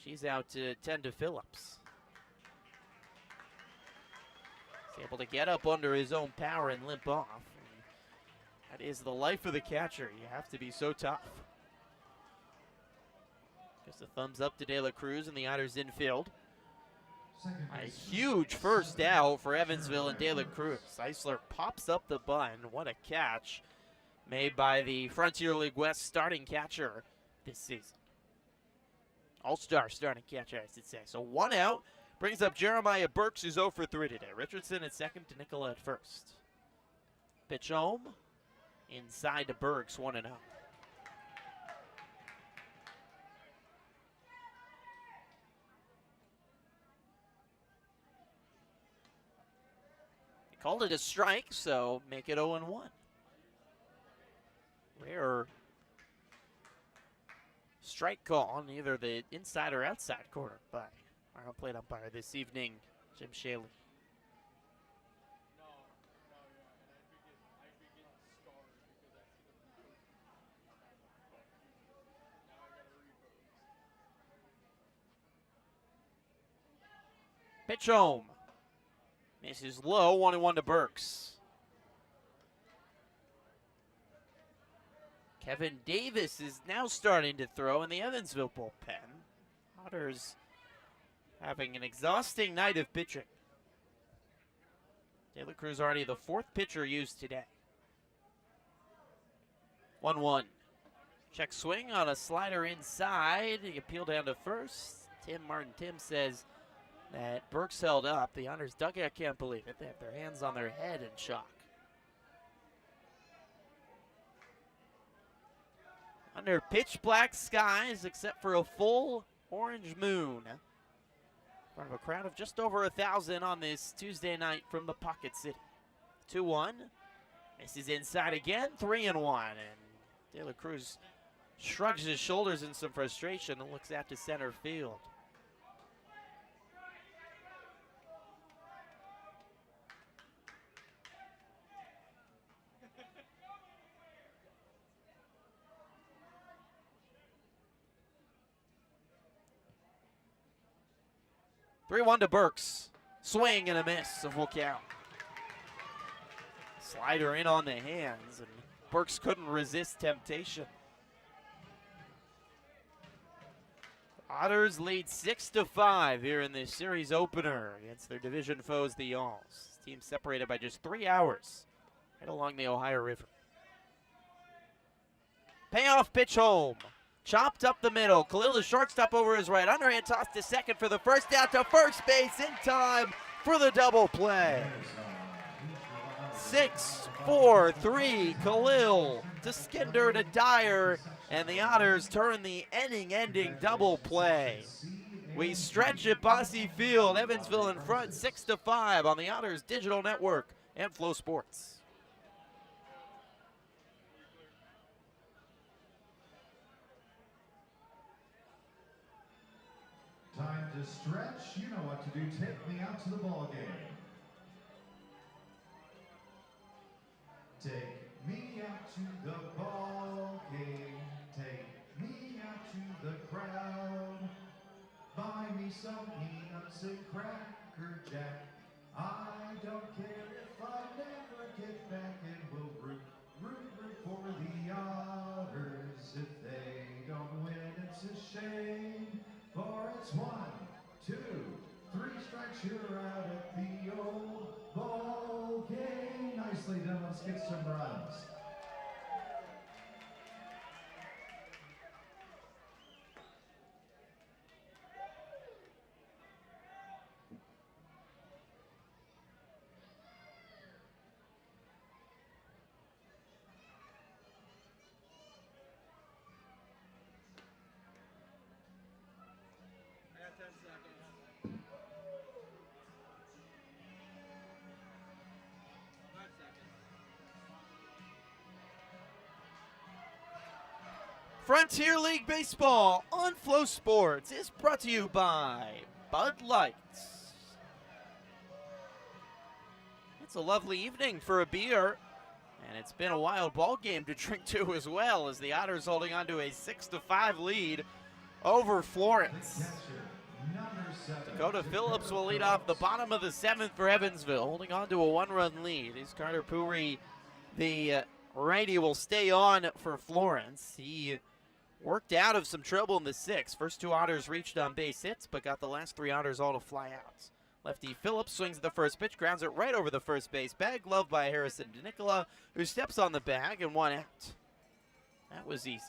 She's out to tend to Phillips. He's able to get up under his own power and limp off. And that is the life of the catcher. You have to be so tough. Just a thumbs up to De La Cruz and the Otters infield. A huge first out for Evansville and De La Cruz. Zeisler pops up the bun. What a catch made by the Frontier League West starting catcher this season. All-star starting catcher, I should say. So 1 out. Brings up Jeremiah Burks, who's 0 for 3 today. Richardson at second, to Nicola at first. Pitch home. Inside to Burks, 1-0. He called it a strike, so make it 0-1. Rare strike call on either the inside or outside corner by our home plate umpire this evening, Jim Shaley. Pitch home. Misses low, 1-1 to Burks. Kevin Davis is now starting to throw in the Evansville bullpen. Otters having an exhausting night of pitching. De La Cruz already the 4th pitcher used today. 1-1. Check swing on a slider inside. He appealed down to first. Tim says that Burks held up. The Otters dugout can't believe it. They have their hands on their head in shock. Under pitch black skies, except for a full orange moon. In front of a crowd of just over 1,000 on this Tuesday night from the Pocket City. 2-1. Misses inside again, 3-1. And De La Cruz shrugs his shoulders in some frustration and looks out to center field. Three-1 to Burks. Swing and a miss, and full count. Slider in on the hands, and Burks couldn't resist temptation. Otters lead 6-5 here in this series opener against their division foes, the Y'alls. Team separated by just 3 hours right along the Ohio River. Payoff pitch home. Chopped up the middle. Khalil, the shortstop, over his right. Underhand toss to second for the first out to first base in time for the double play. 6-4-3. Khalil to Skinder to Dyer, and the Otters turn the inning-ending double play. We stretch at Bosse Field. Evansville in front, 6-5 on the Otters Digital Network and Flow Sports. Time to stretch. You know what to do. Take me out to the ball game. Take me out to the ball game. Take me out to the crowd. Buy me some peanuts and Cracker Jack. I don't care if I never get back, and we'll root for the Otters. If they don't win, it's a shame. For it's 1, 2, 3 strikes, you're out at the old ball game. Nicely done. Let's get some runs. Frontier League Baseball on Flow Sports is brought to you by Bud Light. It's a lovely evening for a beer, and it's been a wild ball game to drink to as well, as the Otters holding on to a 6-5 lead over Florence. Dakota Phillips will lead off the bottom of the 7th for Evansville, holding on to a 1-run lead. As Carter Puri, the righty, will stay on for Florence. He worked out of some trouble in the 6th. First 2 Otters reached on base hits, but got the last 3 Otters all to fly out. Lefty Phillips swings at the first pitch, grounds it right over the first base bag. Glove by Harrison DeNicola, who steps on the bag, and 1 out. That was easy.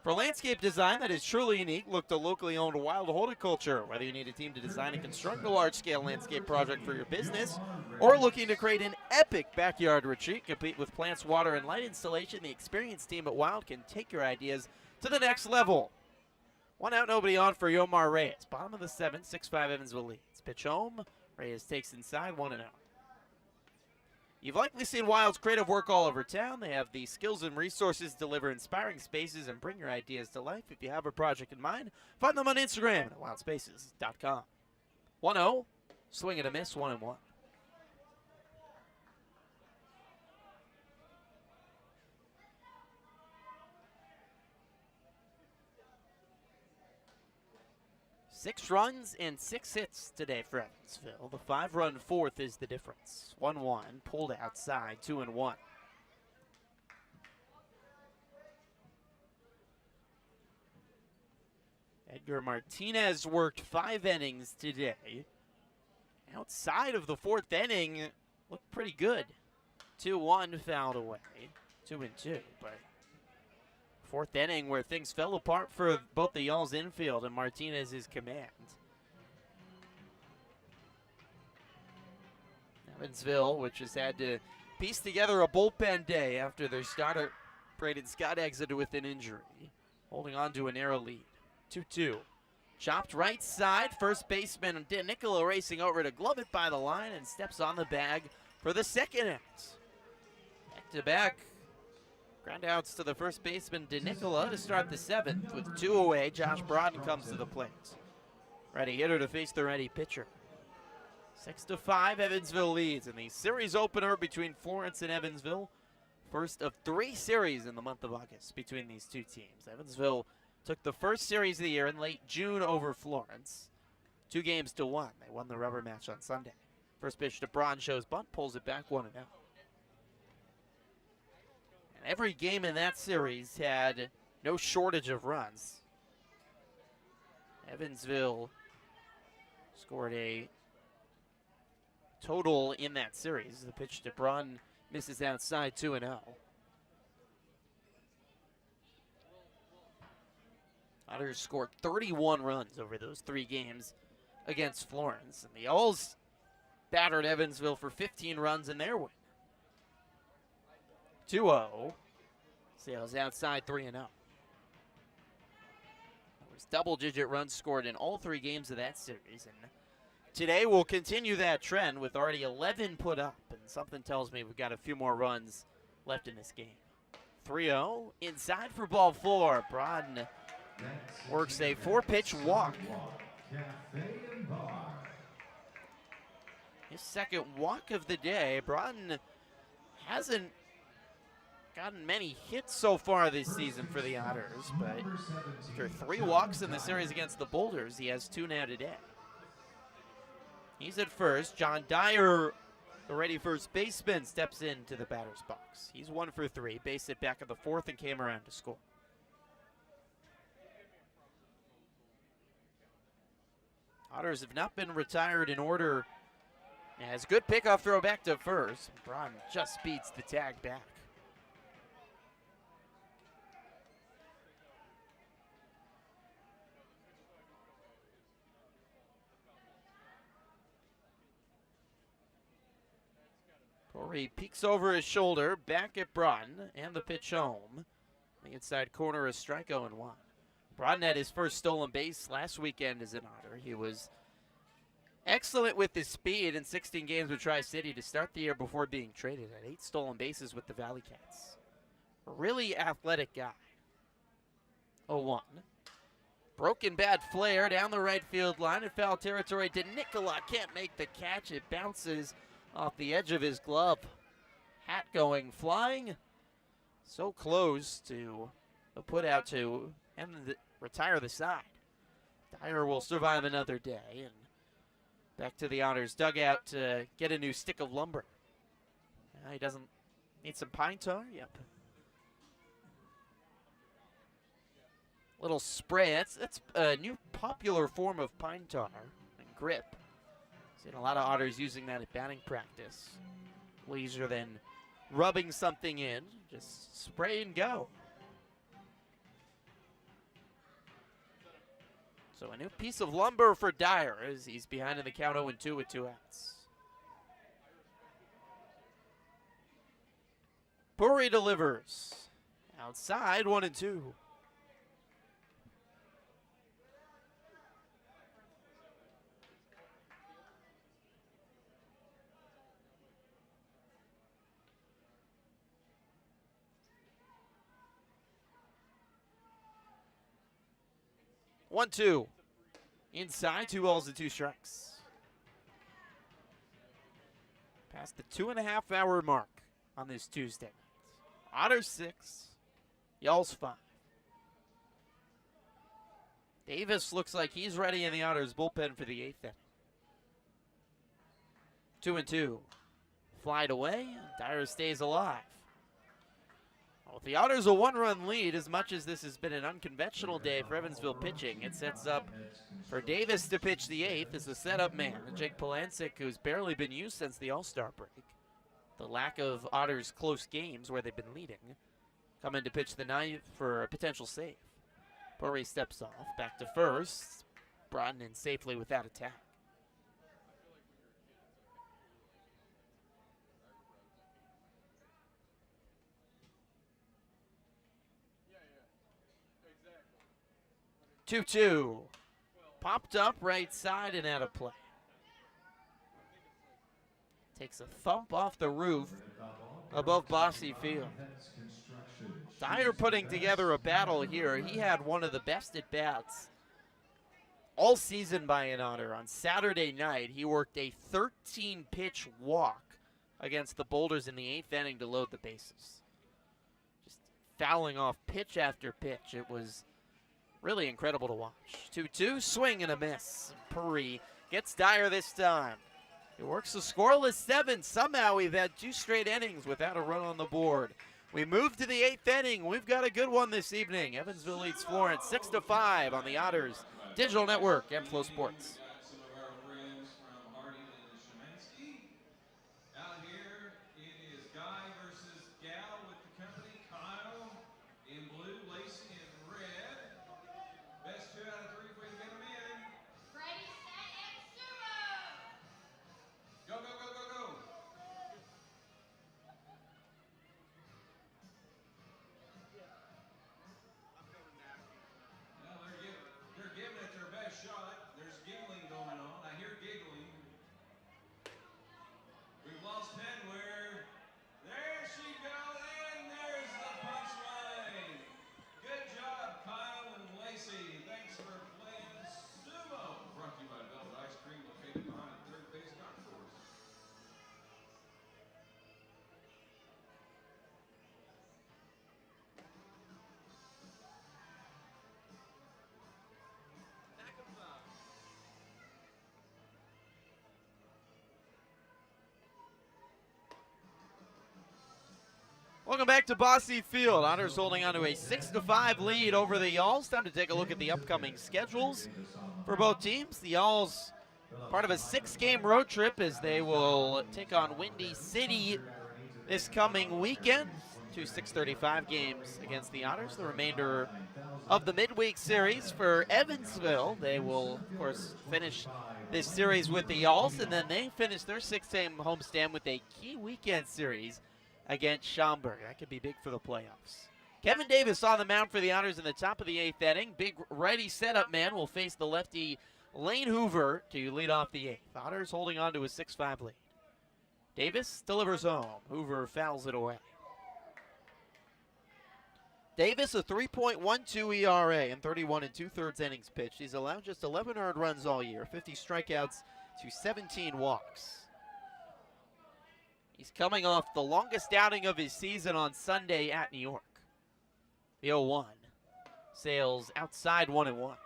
For landscape design that is truly unique, look to locally owned Wild Horticulture. Whether you need a team to design and construct a large-scale landscape project for your business, or looking to create an epic backyard retreat complete with plants, water, and light installation, the experienced team at Wild can take your ideas to the next level. One out, nobody on for Yomar Reyes. Bottom of the 7th, 6-5 Evansville leads. Pitch home. Reyes takes inside, 1-0. You've likely seen Wild's creative work all over town. They have the skills and resources to deliver inspiring spaces and bring your ideas to life. If you have a project in mind, find them on Instagram at wildspaces.com. 1-0, swing and a miss, 1-1. Six runs and 6 hits today for Evansville. The 5-run fourth is the difference. 1-1, pulled outside, 2-1. Edgar Martinez worked 5 innings today. Outside of the 4th inning, looked pretty good. 2-1 fouled away, 2-2, but 4th inning where things fell apart for both the Y'alls infield and Martinez's command. Evansville, which has had to piece together a bullpen day after their starter, Braden Scott, exited with an injury, holding on to a narrow lead. 2-2. Chopped right side, first baseman Nicola racing over to glove it by the line and steps on the bag for the second out. Back-to-back ground outs to the first baseman, DeNicola, to start the 7th. With 2 away, Josh Brodden comes to the plate. Ready hitter to face the ready pitcher. 6-5, Evansville leads in the series opener between Florence and Evansville. First of 3 series in the month of August between these two teams. Evansville took the first series of the year in late June over Florence. 2-1. They won the rubber match on Sunday. First pitch to Braun shows bunt, pulls it back 1-0. Every game in that series had no shortage of runs. Evansville scored a total in that series. The pitch to Braun misses outside, 2-0. Otters scored 31 runs over those 3 games against Florence. And the Y'alls battered Evansville for 15 runs in their win. 2-0. Sales outside, 3-0. There was double-digit runs scored in all 3 games of that series. And today we'll continue that trend with already 11 put up. And something tells me we've got a few more runs left in this game. 3-0. Inside for ball 4. Brodden works a 4-pitch walk. His second walk of the day. Brodden hasn't gotten many hits so far this season for the Otters, but after 3 walks in the series against the Boulders, he has 2 now today. He's at first. John Dyer, the ready first baseman, steps into the batter's box. He's 1 for 3, base hit back of the 4th and came around to score. Otters have not been retired in order. As good pickoff throw back to first. Braun just beats the tag back. Corey peeks over his shoulder, back at Brodden, and the pitch home. The inside corner is strike 0-1. Brodden had his first stolen base last weekend as an Otter. He was excellent with his speed in 16 games with Tri-City to start the year before being traded. At 8 stolen bases with the Valley Cats. A really athletic guy. 0-1. Broken bat flare down the right field line in foul territory. DeNicola can't make the catch. It bounces off the edge of his glove. Hat going flying. So close to a put out to retire the side. Dyer will survive another day. And back to the Otters dugout to get a new stick of lumber. He doesn't need some pine tar? Yep. Little spray. That's a new popular form of pine tar and grip. Seen a lot of Otters using that at batting practice. Easier than rubbing something in. Just spray and go. So a new piece of lumber for Dyer as he's behind in the count 0-2 with 2 outs. Puri delivers. Outside, 1-2. One, two. Inside, 2 balls and 2 strikes. Past the 2.5-hour mark on this Tuesday. Otters 6, Y'alls 5. Davis looks like he's ready in the Otters bullpen for the 8th inning. 2-2. Flied away, Dyer stays alive. With the Otters a 1-run lead, as much as this has been an unconventional day for Evansville pitching, it sets up for Davis to pitch the 8th as the setup man, Jake Polancic, who's barely been used since the All-Star break. The lack of Otters close games where they've been leading. Coming to pitch the 9th for a potential save. Puri steps off, back to first, brought in safely without attack. Yeah, 2-2. Popped up right side and out of play. Takes a thump off the roof above Bosse Field. Dyer putting together a battle here. He had one of the best at-bats all season by an Otter. On Saturday night, he worked a 13-pitch walk against the Boulders in the 8th inning to load the bases. Just fouling off pitch after pitch. It was really incredible to watch. 2-2, swing and a miss. Puri gets Dyer this time. He works a scoreless 7. Somehow we've had 2 straight innings without a run on the board. We move to the 8th inning. We've got a good one this evening. Evansville leads Florence 6-5 on the Otters Digital Network and Flow Sports. Some of our friends from Hardy and Shemansky. Out here, it is Guy versus Gal with the company. Kyle in blue, Lacey in red. Best 2 out of 3 if we can get them in. Ready, set, and sumo! Go, go, go, go, go. Well, they're giving it their best shot. There's giggling going on. I hear giggling. We've lost Penware. There she goes, and there's the punchline. Good job, Kyle and Lacey. Thanks for playing sumo. Brought to you by Velvet Ice Cream, located behind the third base concourse. Welcome back to Bosse Field. Otters holding on to a 6-5 lead over the Y'alls. Time to take a look at the upcoming schedules for both teams. The Y'alls part of a 6-game road trip as they will take on Windy City this coming weekend. 2 6:35 games against the Otters. The remainder of the midweek series for Evansville. They will, of course, finish this series with the Y'alls, and then they finish their 6-game homestand with a key weekend series against Schaumburg. That could be big for the playoffs. Kevin Davis on the mound for the Otters in the top of the 8th inning. Big righty setup man will face the lefty Lane Hoover to lead off the 8th. Otters holding on to a 6-5 lead. Davis delivers home. Hoover fouls it away. Davis, a 3.12 ERA in 31 2/3 innings pitched. He's allowed just 11 earned runs all year, 50 strikeouts to 17 walks. He's coming off the longest outing of his season on Sunday at New York. The 0-1 sails outside 1-1.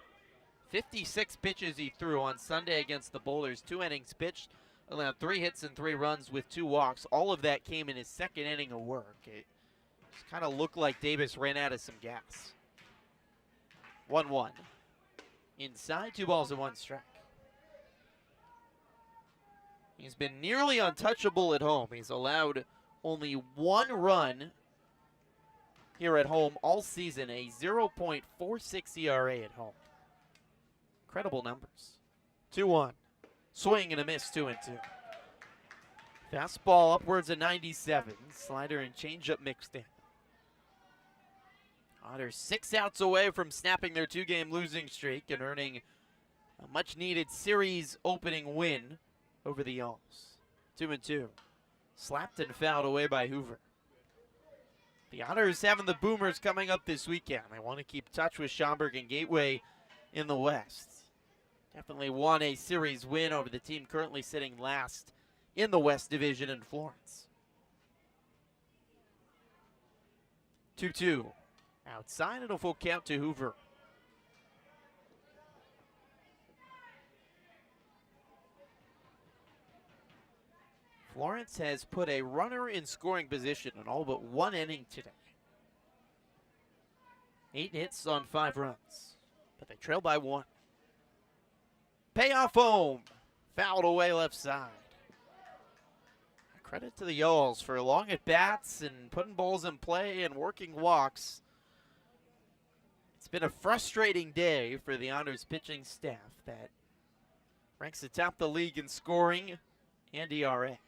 56 pitches he threw on Sunday against the Boulders. 2 innings pitched, allowed 3 hits and 3 runs with 2 walks. All of that came in his 2nd inning of work. It just kind of looked like Davis ran out of some gas. 1-1. Inside, 2 balls and 1 strike. He's been nearly untouchable at home. He's allowed only 1 run here at home all season, a 0.46 ERA at home. Incredible numbers. 2-1. Swing and a miss, 2-2. Fastball upwards of 97. Slider and changeup mixed in. Otters 6 outs away from snapping their 2-game losing streak and earning a much-needed series opening win over the Y'alls. 2-2. Slapped and fouled away by Hoover. The Otters having the Boomers coming up this weekend. They want to keep touch with Schaumburg and Gateway in the West. Definitely want a series win over the team currently sitting last in the West Division in Florence. 2-2. Outside and a full count to Hoover. Florence has put a runner in scoring position in all but 1 inning today. 8 hits on 5 runs, but they trail by 1. Payoff home, fouled away left side. Credit to the Y'alls for long at bats and putting balls in play and working walks. It's been a frustrating day for the Otters pitching staff that ranks atop the league in scoring and ERA.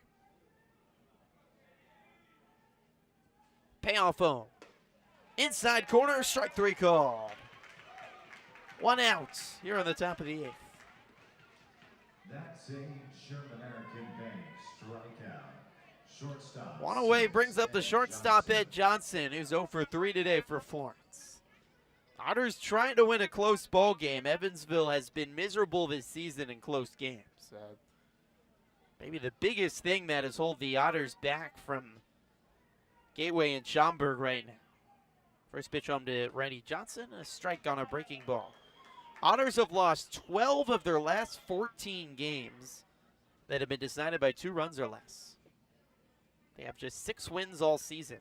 Payoff home. Inside corner, strike 3 called. 1 out here on the top of the 8th. That's a Sherman-American Bank strikeout. Shortstop. One away brings up the shortstop Ed Johnson, who's 0 for 3 today for Florence. Otters trying to win a close ball game. Evansville has been miserable this season in close games. Maybe the biggest thing that has held the Otters back from Gateway and Schaumburg right now. First pitch home to Randy Johnson, a strike on a breaking ball. Otters have lost 12 of their last 14 games that have been decided by 2 runs or less. They have just 6 wins all season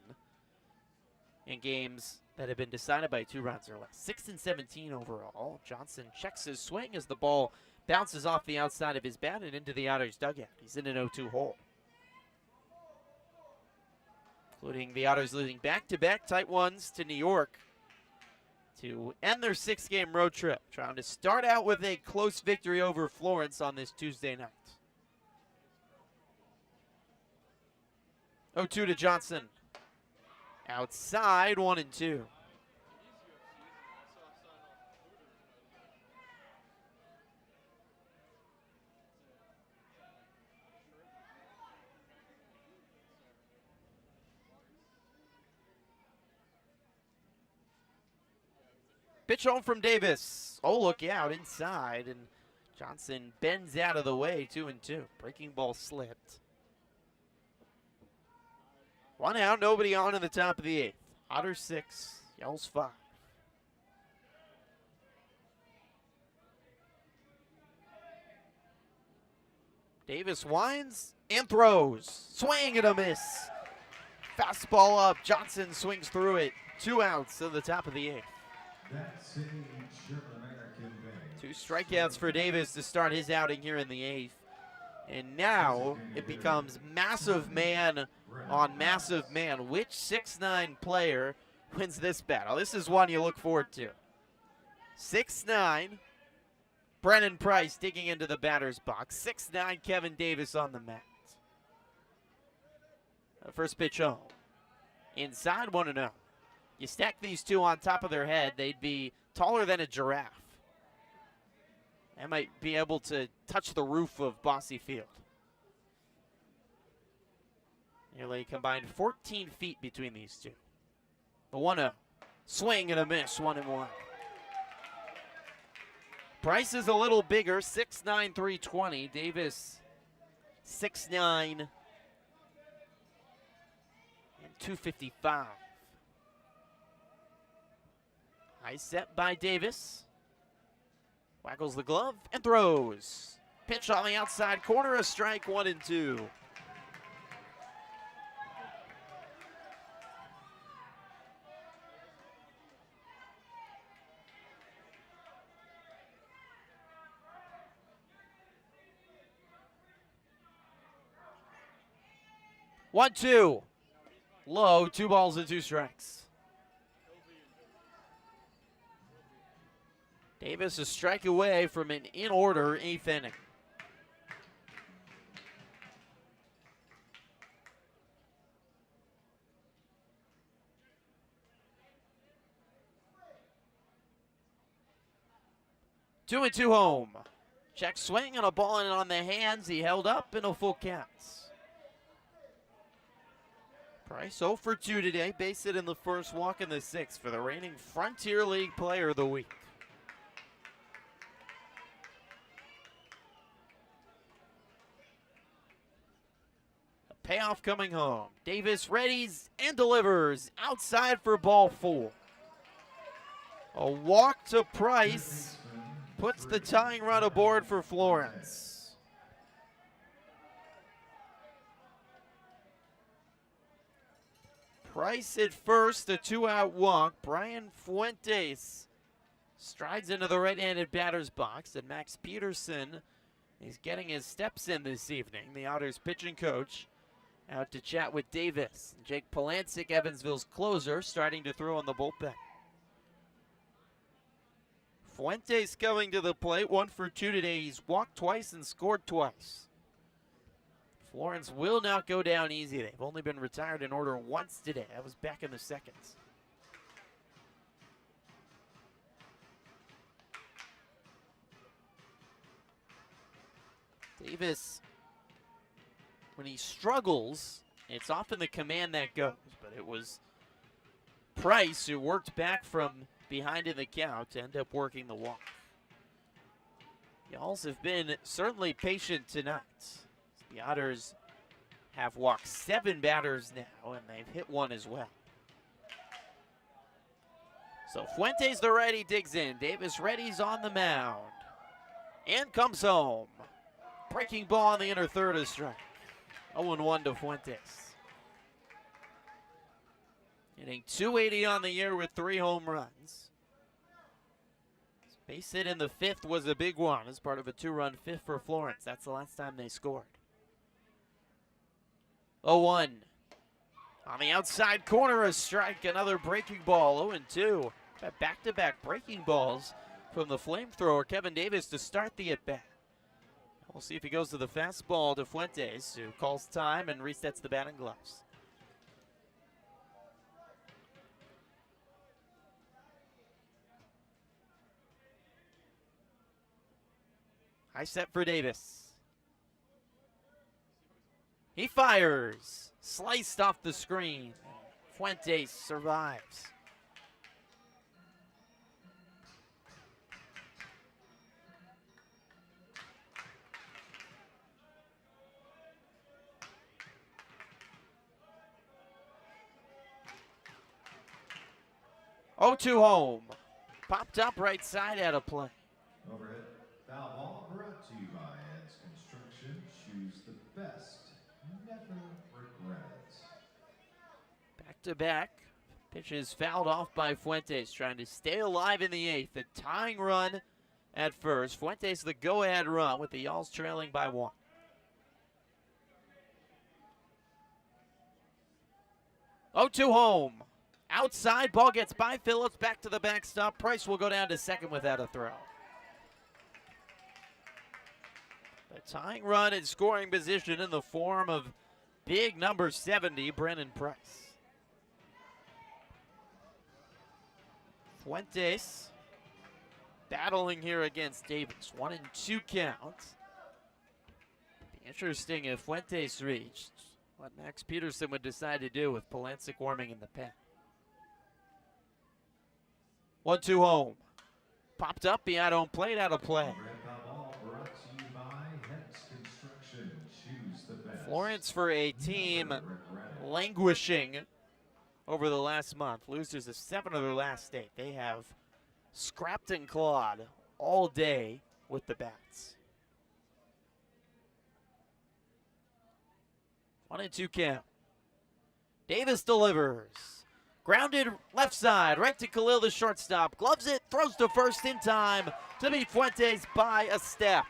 in games that have been decided by 2 runs or less. 6-17 overall. Johnson checks his swing as the ball bounces off the outside of his bat and into the Otters dugout. He's in an 0-2 hole. Including the Otters losing back-to-back tight ones to New York to end their 6-game road trip, trying to start out with a close victory over Florence on this Tuesday night. 0-2 to Johnson. Outside, 1-2. Pitch home from Davis. Oh, look out inside, and Johnson bends out of the way, 2-2. Breaking ball slipped. 1 out, nobody on in the top of the 8th. Otters 6, Y'alls 5. Davis winds and throws. Swing and a miss. Fastball up. Johnson swings through it. 2 outs to the top of the 8th. That's a Sherman-American Bank. 2 strikeouts for Davis to start his outing here in the 8th. And now it becomes massive man on massive man. Which 6'9" player wins this battle? This is one you look forward to. 6'9", Brennan Price digging into the batter's box. 6'9", Kevin Davis on the mat. First pitch home. Inside, 1-0. You stack these two on top of their head, they'd be taller than a giraffe. They might be able to touch the roof of Bosse Field. Nearly combined 14 feet between these two. The 1-0. Swing and a miss, 1-1. Price is a little bigger, 6'9", 320. Davis, 6'9", and 255. High set by Davis. Waggles the glove and throws. Pitch on the outside corner, a strike, 1-2. One, 2. Low, 2 balls and 2 strikes. Davis a strike away from an in-order 8th inning. Two and two home. Check swing and a ball in on the hands. He held up in a full count. Price 0 for 2 today. Base hit in the first, walk in the 6th for the reigning Frontier League Player of the Week. A payoff coming home. Davis readies and delivers. Outside for ball 4. A walk to Price puts the tying run aboard for Florence. Price at first, a 2-out walk. Brian Fuentes strides into the right-handed batter's box, and Max Peterson is getting his steps in this evening. The Otters pitching coach out to chat with Davis. Jake Polancic, Evansville's closer, starting to throw on the bullpen. Fuentes coming to the plate, 1 for 2 today. He's walked twice and scored twice. Florence will not go down easy. They've only been retired in order once today. That was back in the 2nd. Davis, when he struggles, it's often the command that goes, but it was Price who worked back from behind in the count to end up working the walk. Y'alls have been certainly patient tonight. The Otters have walked 7 batters now, and they've hit 1 as well. So Fuentes, the righty, digs in. Davis ready's on the mound and comes home. Breaking ball on the inner third, a strike. 0-1 to Fuentes. Hitting .280 on the year with 3 home runs. His base hit in the 5th was a big one as part of a 2-run 5th for Florence. That's the last time they scored. 0-1. On the outside corner, a strike, another breaking ball, 0-2. Back-to-back breaking balls from the flamethrower, Kevin Davis, to start the at-bat. We'll see if he goes to the fastball to Fuentes, who calls time and resets the batting gloves. High set for Davis. He fires. Sliced off the screen. Fuentes survives. Oh, 2 home. Popped up right side out of play. Overhead foul ball brought to you by Ed's Construction. Choose the best. Never regret it. Back to back. Pitch is fouled off by Fuentes, trying to stay alive in the 8th. The tying run at first. Fuentes the go-ahead run with the Y'alls trailing by 1. Oh, 2 home. Outside, ball gets by Phillips, back to the backstop. Price will go down to second without a throw. The tying run in scoring position in the form of big number 70, Brennan Price. Fuentes battling here against Davis. 1-2 count. Be interesting if Fuentes reached what Max Peterson would decide to do with Polancic warming in the pen. 1-2 home. Popped up behind home plate, out of play. Florence, for a team languishing over the last month, losers of 7 of their last 8. They have scrapped and clawed all day with the bats. 1-2 count. Davis delivers. Grounded left side, right to Khalil, the shortstop. Gloves it, throws to first in time to beat Fuentes by a step.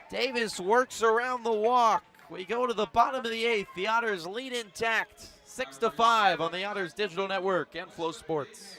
Davis works around the walk. We go to the bottom of the 8th. The Otters lead intact, 6-5 on the Otters Digital Network and Flow Sports.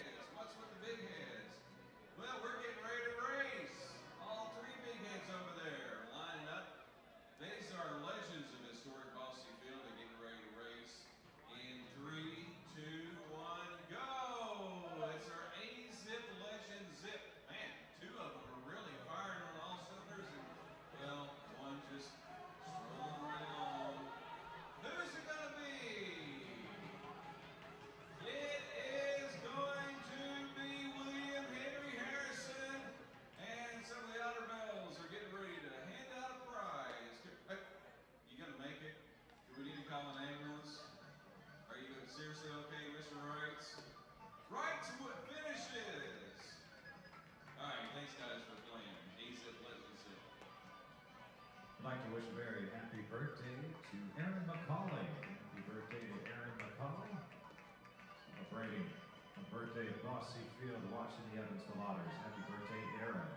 wish a very happy birthday to Aaron McCauley. Happy birthday to Aaron McCauley. Celebrating a birthday at Bosse Field, watching the Evansville Otters. Happy birthday, Aaron.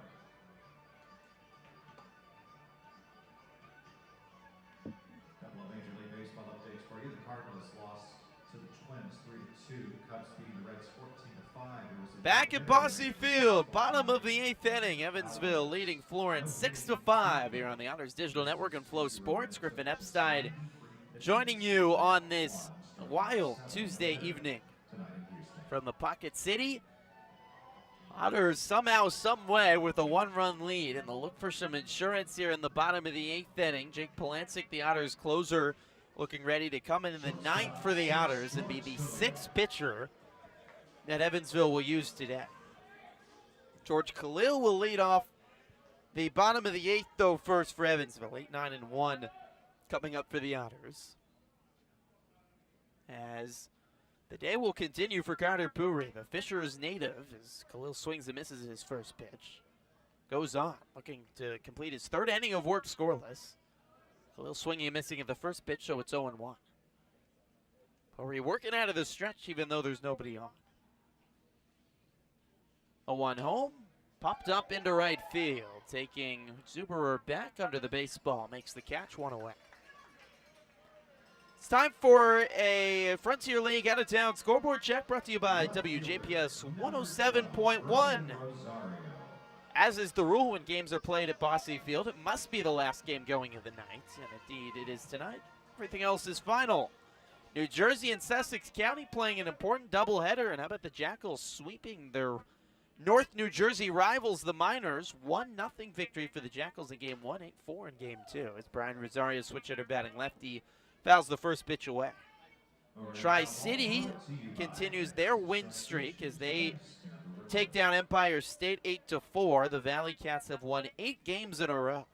Couple of Major League Baseball updates for you. The Cardinals lost to the Twins 3-2. Cubs beating the Reds 14-5. Back at Bosse Field, bottom of the 8th inning. Evansville leading Florence 6-5 here on the Otters Digital Network and Flow Sports. Griffin Epstein joining you on this wild Tuesday evening from the Pocket City. Otters somehow, some way with a 1-run lead, and they'll look for some insurance here in the bottom of the 8th inning. Jake Polancic, the Otters closer, looking ready to come in the 9th for the Otters and be the 6th pitcher that Evansville will use today. George Khalil will lead off the bottom of the 8th, though, first for Evansville. 8-9-1 coming up for the Otters, as the day will continue for Carter Puri, the Fishers native, as Khalil swings and misses his first pitch. Goes on, looking to complete his 3rd inning of work scoreless. Khalil swinging and missing at the first pitch, so it's 0-1. Puri working out of the stretch, even though there's nobody on. A 1 home, popped up into right field, taking Zuberer back under the baseball, makes the catch, 1 away. It's time for a Frontier League out-of-town scoreboard check brought to you by WJPS 107.1. As is the rule when games are played at Bosse Field, it must be the last game going of the night, and indeed it is tonight. Everything else is final. New Jersey and Sussex County playing an important doubleheader, and how about the Jackals sweeping their North New Jersey rivals, the Miners. 1-0 victory for the Jackals in Game 1, 8-4 in Game 2. As Brian Rosario switch hitter batting lefty fouls the first pitch away. Tri-City continues their win streak as they take down Empire State 8-4. The Valley Cats have won 8 games in a row.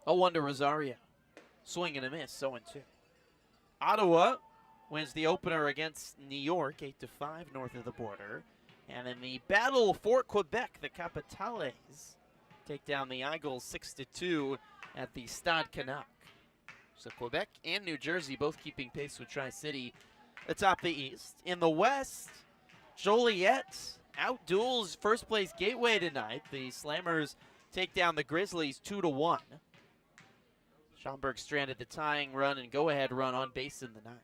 0-1 to Rosario. Swing and a miss, 0-2. Ottawa wins the opener against New York, 8-5 north of the border. And in the battle for Quebec, the Capitales take down the Eagles 6-2 at the Stade Canuck. So Quebec and New Jersey both keeping pace with Tri-City atop the East. In the West, Joliet outduels first place Gateway tonight. The Slammers take down the Grizzlies 2-1. Schomburg stranded the tying run and go-ahead run on base in the 9th.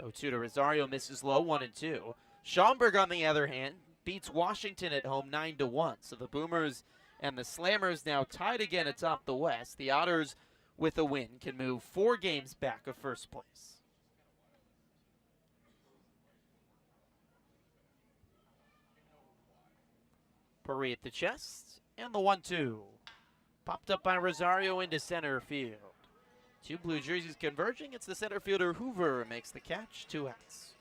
0-2 to Rosario, misses low, 1-2. Schomburg, on the other hand, beats Washington at home 9-1. So the Boomers and the Slammers now tied again atop the West. The Otters, with a win, can move 4 games back of first place. Puri at the chest, and the 1-2. Popped up by Rosario into center field. 2 blue jerseys converging. It's the center fielder Hoover makes the catch. 2 outs.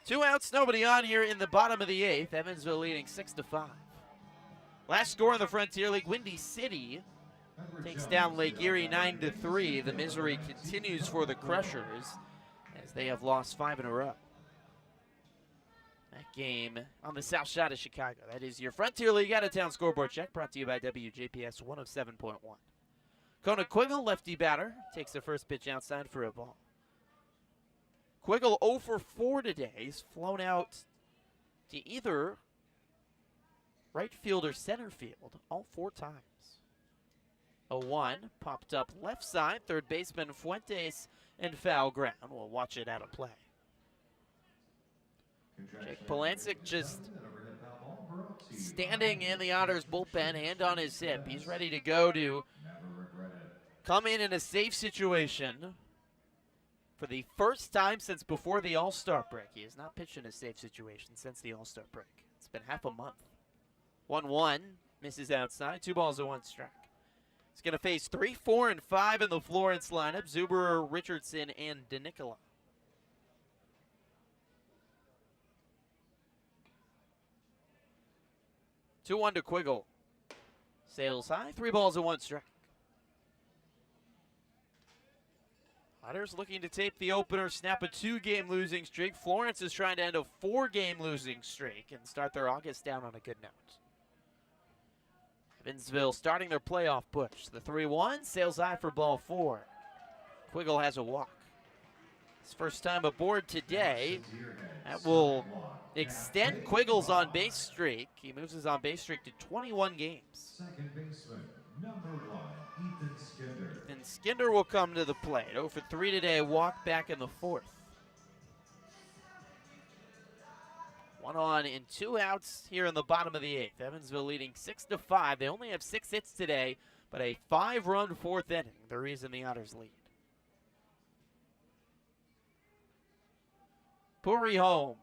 2 outs, nobody on here in the bottom of the 8th. Evansville leading 6-5. Last score in the Frontier League, Windy City takes down Lake Erie 9-3. The misery continues for the Crushers as they have lost 5 in a row. That game on the south side of Chicago. That is your Frontier League out-of-town scoreboard check brought to you by WJPS 107.1. Kona Quiggle, lefty batter, takes the first pitch outside for a ball. Quiggle 0 for 4 today. He's flown out to either right field or center field all 4 times. 0-1, popped up left side, third baseman Fuentes in foul ground. We'll watch it out of play. Jake Polancic just standing in the Otters bullpen, hand on his hip. He's ready to go to come in a safe situation for the first time since before the All-Star break. He has not pitched in a safe situation since the All-Star break. It's been half a month. 1-1, misses outside, 2 balls and 1 strike. He's going to face 3, 4, and 5 in the Florence lineup. Zuberer, Richardson, and DeNicola. 2-1 to Quiggle. Sails high, 3 balls and 1 strike. Otters looking to tape the opener, snap a 2-game losing streak. Florence is trying to end a 4-game losing streak and start their August down on a good note. Evansville starting their playoff push. The 3-1 sails high for ball 4. Quiggle has a walk. His first time aboard today. That will extend Quiggle's on-base streak. He moves his on-base streak to 21 games. Second baseman, number 1, Ethan Skinder. Ethan Skinder will come to the plate. 0 for 3 today, walk back in the 4th. 1 on and 2 outs here in the bottom of the 8th. Evansville leading 6-5. They only have 6 hits today, but a 5-run 4th inning, the reason the Otters lead. Puri home.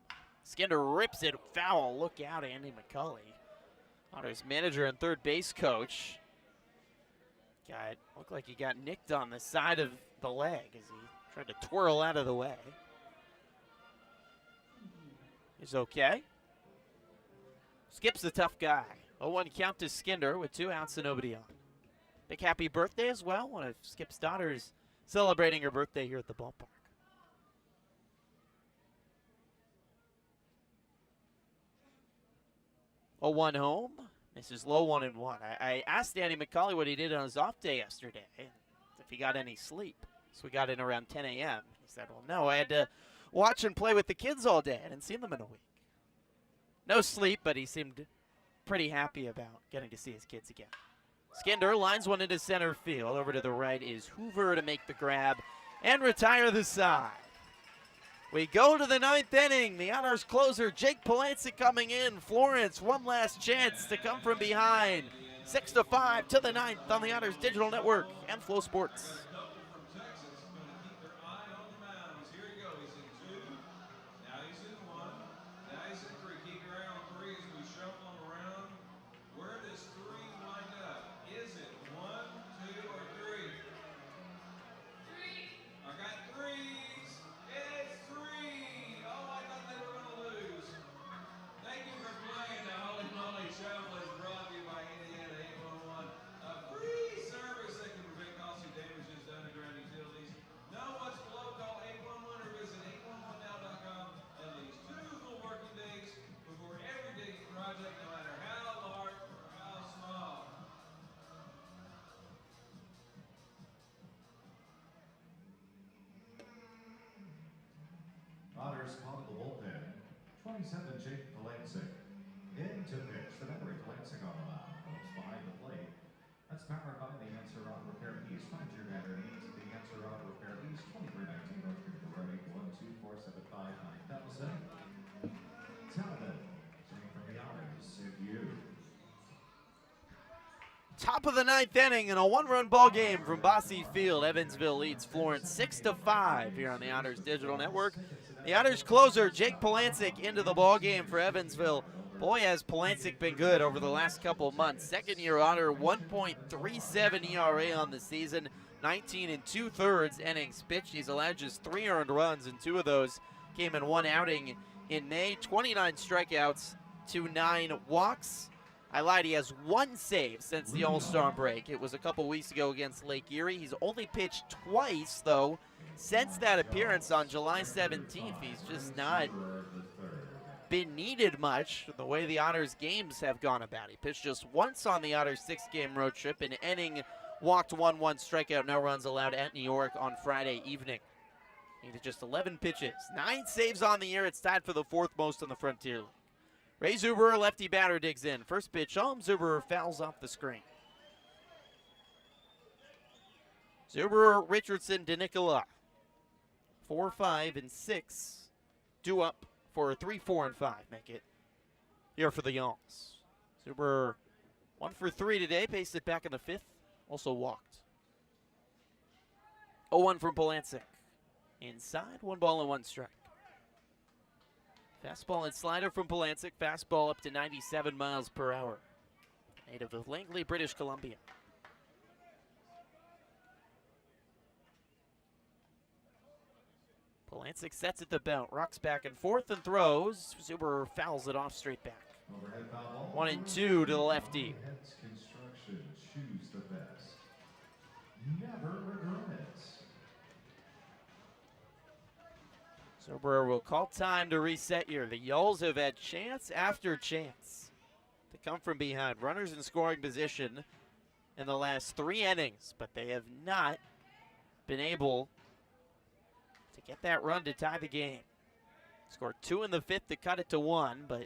Skinder rips it foul. Look out, Andy McCulley. Otters manager and third base coach. Looked like he got nicked on the side of the leg as he tried to twirl out of the way. He's okay. Skip's a tough guy. 0-1 count to Skinder with 2 outs and nobody on. Big happy birthday as well. One of Skip's daughters celebrating her birthday here at the ballpark. 0-1 home. Misses low 1-1. I asked Danny McCauley what he did on his off day yesterday, if he got any sleep. So we got in around 10 a.m. He said, well, no, I had to watch and play with the kids all day. I hadn't seen them in a week. No sleep, but he seemed pretty happy about getting to see his kids again. Skinder lines one into center field. Over to the right is Hoover to make the grab and retire the side. We go to the 9th inning. The Otters closer, Jake Polancic, coming in. Florence, one last chance to come from behind. 6-5 to the 9th on the Otters Digital Network and Flow Sports. Otters call to the bullpen. 27, Jake Polancic. Into pitch. The veteran Polancic on the mound. Goes behind the plate. That's powered by the Answer Auto Repair East. Find your better needs at the Answer Auto Repair East. 2319 North Street, Road 812-475-9000. Tell them. Singing from the Otters, if you. Top of the 9th inning in a 1-run ball game from Bosse Field. Evansville leads Florence 6-5 here on the Otters Digital Network. The Otters closer, Jake Polancic, into the ball game for Evansville. Boy, has Polancic been good over the last couple of months. Second-year Otter, 1.37 ERA on the season, 19 2/3 innings pitched. He's allowed just 3 earned runs, and 2 of those came in 1 outing in May. 29 strikeouts to 9 walks. I lied, he has 1 save since the All-Star break. It was a couple weeks ago against Lake Erie. He's only pitched twice, though, since that appearance on July 17th. He's just not been needed much the way the Otters games have gone about. He pitched just once on the Otters 6-game road trip. An inning, walked 1-1, strikeout, no runs allowed at New York on Friday evening. He did just 11 pitches. 9 saves on the year. It's tied for the 4th most in the Frontier League. Ray Zuberer, lefty batter, digs in. First pitch home, Zuberer fouls off the screen. Zuberer, Richardson, DeNicola. 4, 5, and 6. Due up for 3, 4, and 5. Make it here for the Y'Alls. Zuberer 1 for 3 today. Paced it back in the 5th. Also walked. 0-1 from Polancic. Inside, 1 ball and 1 strike. Fastball and slider from Polancic. Fastball up to 97 miles per hour. Native of Langley, British Columbia. Polancic sets at the belt, rocks back and forth and throws. Zuberer fouls it off straight back. 1-2 to the lefty. Heads Construction, choose the best. Never regret it. Zuberer will call time to reset here. The Y'Alls have had chance after chance. to come from behind. Runners in scoring position in the last 3 innings, but they have not been able to get that run to tie the game. Scored 2 in the 5th to cut it to 1, but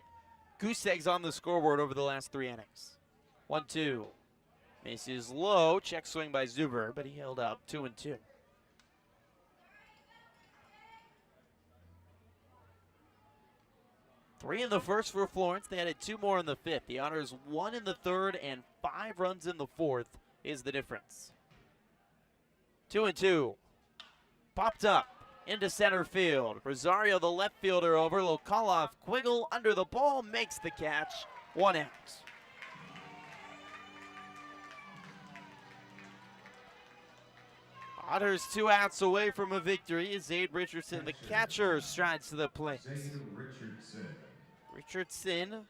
goose eggs on the scoreboard over the last 3 innings. 1-2. Misses low. Check swing by Zuber, but he held up 2-2. Three in the first for Florence. They added 2 more in the 5th. The Otters 1 in the 3rd and 5 runs in the 4th is the difference. 2-2. Popped up into center field. Rosario, the left fielder, over. Lokalov, Quiggle under the ball, makes the catch. 1 out. Otters 2 outs away from a victory as Zade Richardson, the catcher, strides to the plate. Zade Richardson. Richardson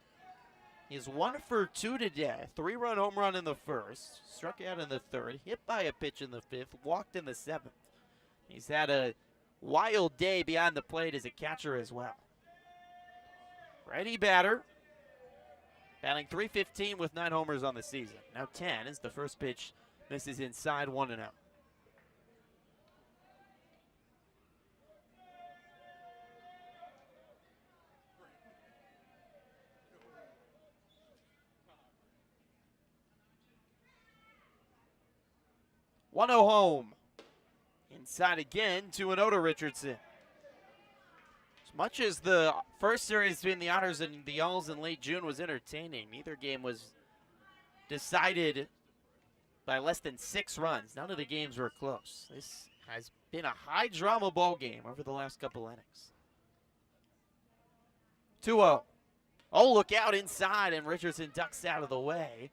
is 1 for 2 today. 3-run home run in the 1st, struck out in the 3rd, hit by a pitch in the 5th, walked in the 7th. He's had a wild day behind the plate as a catcher as well. Righty batter, batting .315 with 9 homers on the season. Now 10 as the first pitch misses inside 1-0. 1-0 home. Inside again, 2-0 to Richardson. As much as the first series between the Otters and the Y'alls in late June was entertaining, neither game was decided by less than 6 runs. None of the games were close. This has been a high drama ball game over the last couple innings. 2-0. Oh, look out inside, and Richardson ducks out of the way.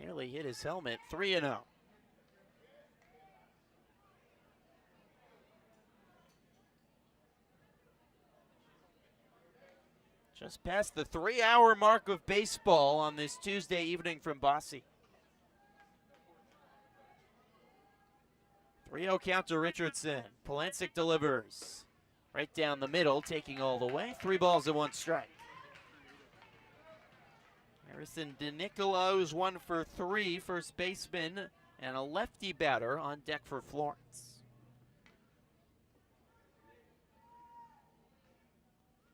Nearly hit his helmet. 3-0. Just past the 3-hour mark of baseball on this Tuesday evening from Bosse. 3-0 count to Richardson. Polancic delivers. Right down the middle, taking all the way. 3 balls and 1 strike. Harrison DeNicola is 1 for 3, first baseman, and a lefty batter on deck for Florence.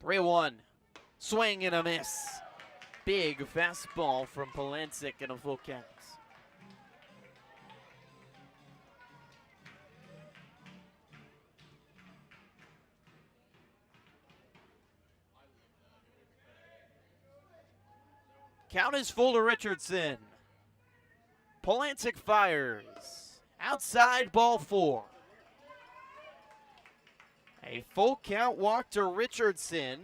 3-1. Swing and a miss. Big fastball from Polancic and a full count. Count is full to Richardson. Polancic fires. Outside, ball 4. A full count walk to Richardson.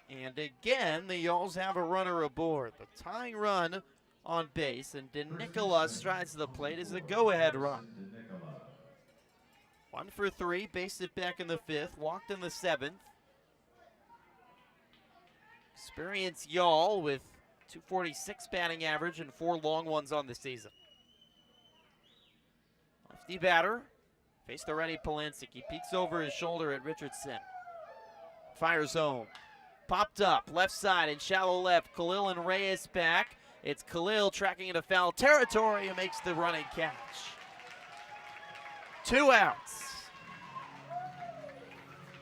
And again, the Y'alls have a runner aboard. The tying run on base, and DeNicola strides to the plate as the go-ahead run. 1 for 3, based it back in the 5th, walked in the 7th. Experienced Y'all with .246 batting average and 4 long ones on the season. Lefty batter, face the ready Polancic. He peeks over his shoulder at Richardson. Fires home. Popped up, left side and shallow left. Khalil and Reyes back. It's Khalil tracking into foul territory and makes the running catch. 2 outs.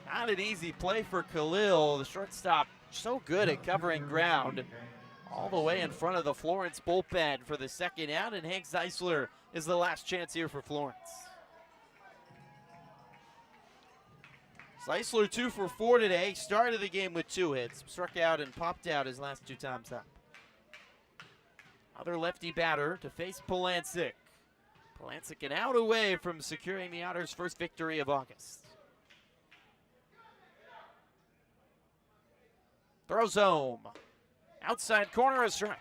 Not an easy play for Khalil. The shortstop so good at covering ground. All the way in front of the Florence bullpen for the second out, and Hank Zeisler is the last chance here for Florence. Zeisler 2 for 4 today. Started the game with 2 hits. Struck out and popped out his last 2 times up. Other lefty batter to face Polancic. Polancic an out away from securing the Otters' first victory of August. Throws home. Outside corner, a strike.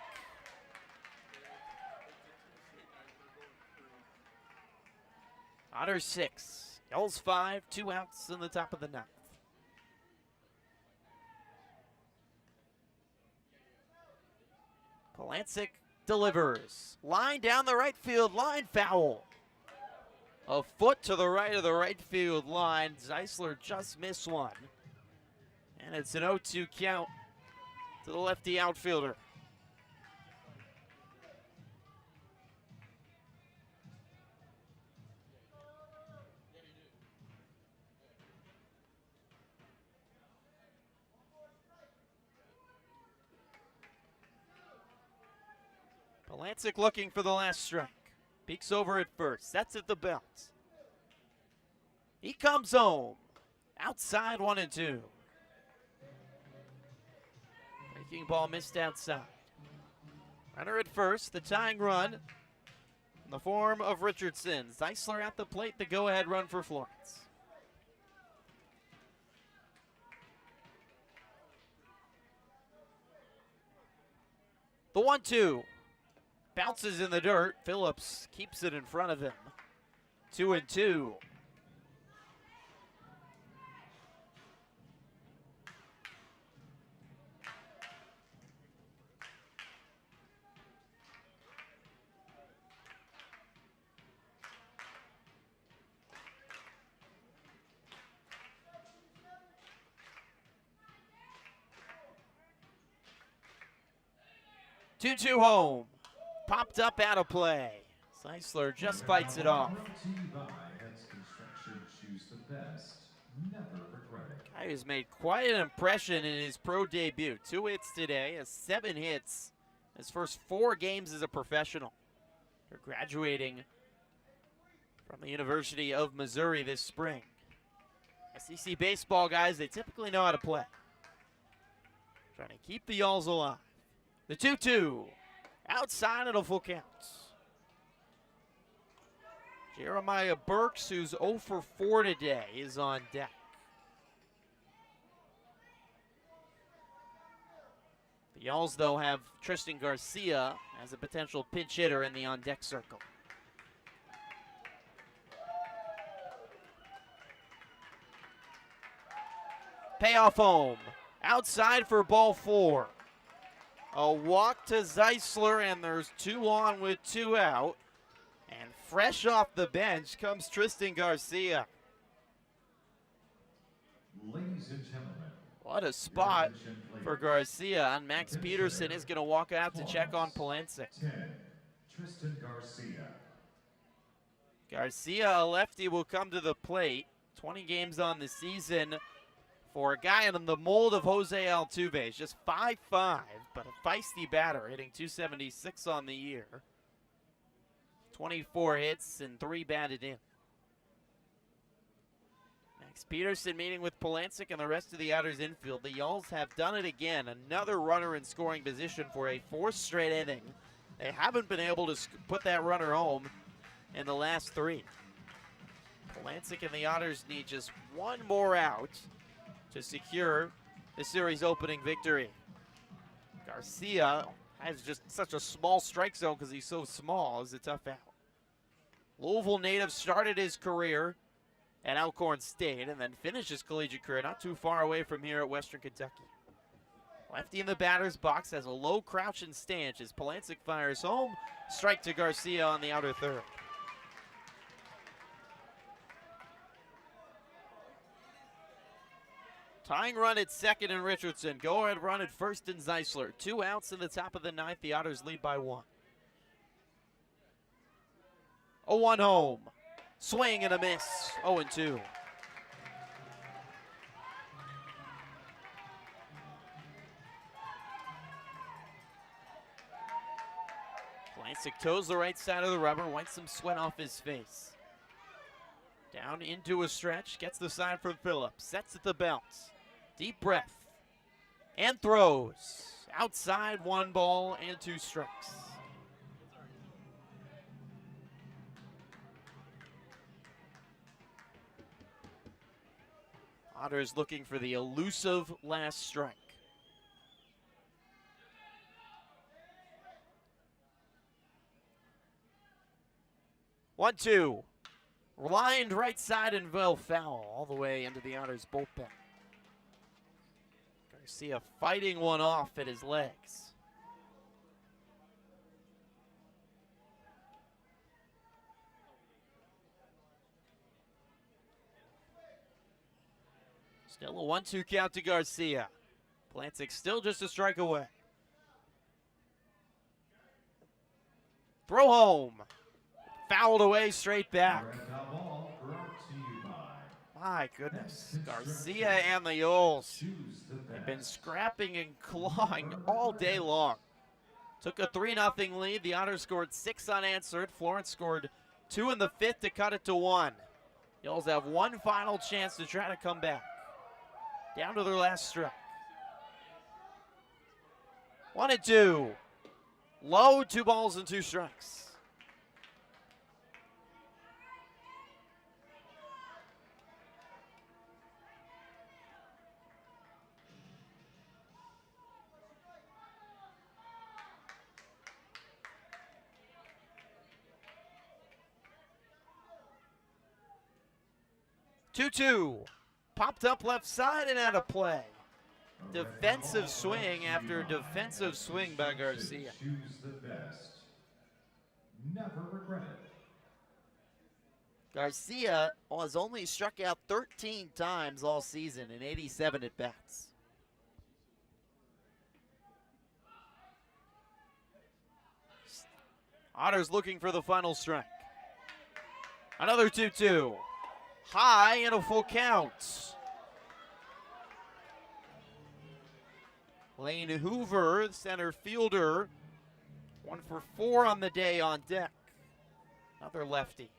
Otters 6. Y'alls 5, 2 outs in the top of the 9th. Polancic delivers. Line down the right field line, foul. A foot to the right of the right field line. Zeisler just missed one. And it's an 0-2 count to the lefty outfielder. Polancic looking for the last strike. Peeks over at first, sets at the belt. He comes home. Outside 1-2. Breaking ball missed outside. Runner at first, the tying run in the form of Richardson. Zeisler at the plate, the go-ahead run for Florence. The 1-2. Bounces in the dirt. Phillips keeps it in front of him. 2-2. Two home. Popped up out of play. Zeisler just fights it off. Brought to you by Heads Construction. Choose the best. Never regret it. Guy who's made quite an impression in his pro debut. 2 hits today, has 7 hits. His first 4 games as a professional. They're graduating from the University of Missouri this spring. SEC baseball guys, they typically know how to play. Trying to keep the Y'alls alive. The 2-2. Outside at a full count. Jeremiah Burks, who's 0 for 4 today, is on deck. The Y'alls, though, have Tristan Garcia as a potential pinch hitter in the on-deck circle. Payoff home. Outside for ball 4. A walk to Zeisler, and there's 2 on with 2 out. And fresh off the bench comes Tristan Garcia. Ladies and gentlemen, What a spot for Garcia. And Max Peterson is going to walk out to check on Polancic. 10, Tristan Garcia. Garcia, a lefty, will come to the plate. 20 games on the season for a guy in the mold of Jose Altuve. He's just 5'5", but a feisty batter, hitting .276 on the year. 24 hits and 3 batted in. Max Peterson meeting with Polancic and the rest of the Otters infield. The Y'alls have done it again. Another runner in scoring position for a 4th straight inning. They haven't been able to put that runner home in the last 3. Polancic and the Otters need just 1 more out to secure the series opening victory. Garcia has just such a small strike zone because he's so small. It's a tough out. Louisville native started his career at Alcorn State and then finished his collegiate career not too far away from here at Western Kentucky. Lefty in the batter's box has a low crouch and stance as Polancic fires home. Strike to Garcia on the outer third. Tying run at second and Richardson. Go ahead run at first and Zeisler. 2 outs in the top of the 9th. The Otters lead by 1. 0-1 home. Swing and a miss. 0-2. Polancic toes the right side of the rubber. Wipes some sweat off his face. Down into a stretch. Gets the sign from Phillips. Sets at the belt. Deep breath. And throws. Outside, 1 ball and 2 strikes. Otters looking for the elusive last strike. One, two. Lined right side and well foul all the way into the Otters bullpen. Garcia fighting one off at his legs. Still a 1-2 count to Garcia. Polancic still just a strike away. Throw home. Fouled away straight back. Ball brought to you by My goodness. Garcia and the Y'alls Choose the have been best. scrapping and clawing all day long. Took a 3-0 lead. The Otters scored 6 unanswered. Florence scored 2 in the 5th to cut it to 1. Y'alls have one final chance to try to come back. Down to their last strike. 1-2. Low, 2 balls and 2 strikes. Two. Popped up left side and out of play. Defensive swing after defensive swing by Garcia. Choose the best. Never regret it. Garcia has only struck out 13 times all season in 87 at-bats. Otters looking for the final strike. Another 2-2. High and a full count. Lane Hoover, the center fielder, 1 for 4 on the day on deck. Another lefty.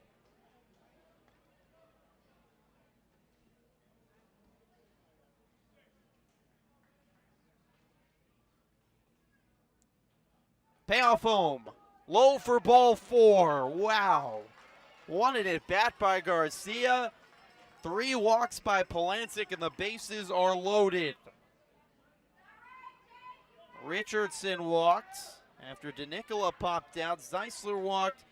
Payoff home. Low for ball 4. Wow. Wanted it bat by Garcia. 3 walks by Polancic, and the bases are loaded. Richardson walked after DeNicola popped out. Zeisler walked,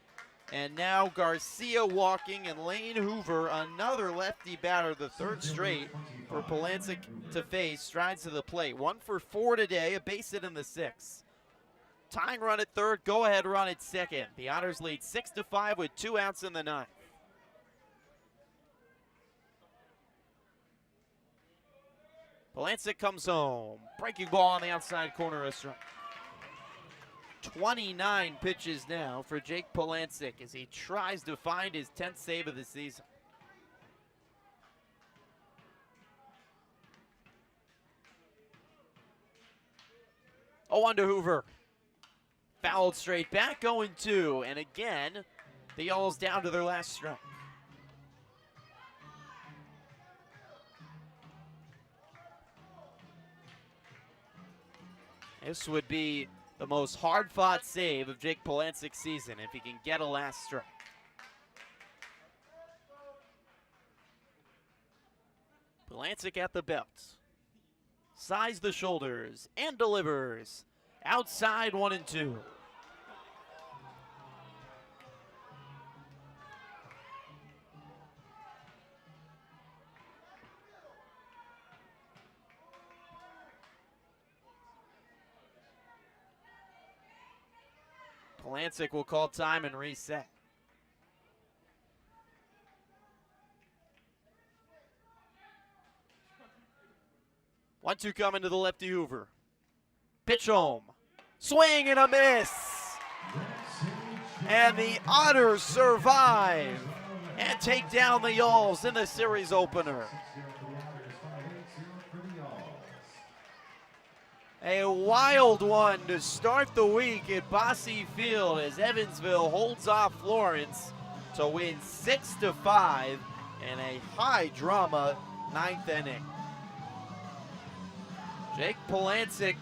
and now Garcia walking, and Lane Hoover, another lefty batter, the 3rd straight for Polancic to face, strides to the plate. 1 for 4 today, a base hit in the 6th. Tying run at 3rd, go-ahead run at 2nd. The Otters lead 6-5 with 2 outs in the 9th. Polancic comes home. Breaking ball on the outside corner of strike. 29 pitches now for Jake Polancic as he tries to find his 10th save of the season. Oh, on to Hoover. Fouled straight back, 0-2. And again, the Y'alls down to their last strike. This would be the most hard-fought save of Jake Polancic's season if he can get a last strike. Polancic at the belt. Size the shoulders and delivers. Outside 1-2. Polancic will call time and reset. One, two coming to the lefty Hoover. Pitch home. Swing and a miss. And the Otters survive and take down the Y'alls in the series opener. A wild one to start the week at Bosse Field as Evansville holds off Florence to win 6-5 in a high drama 9th inning. Jake Polancic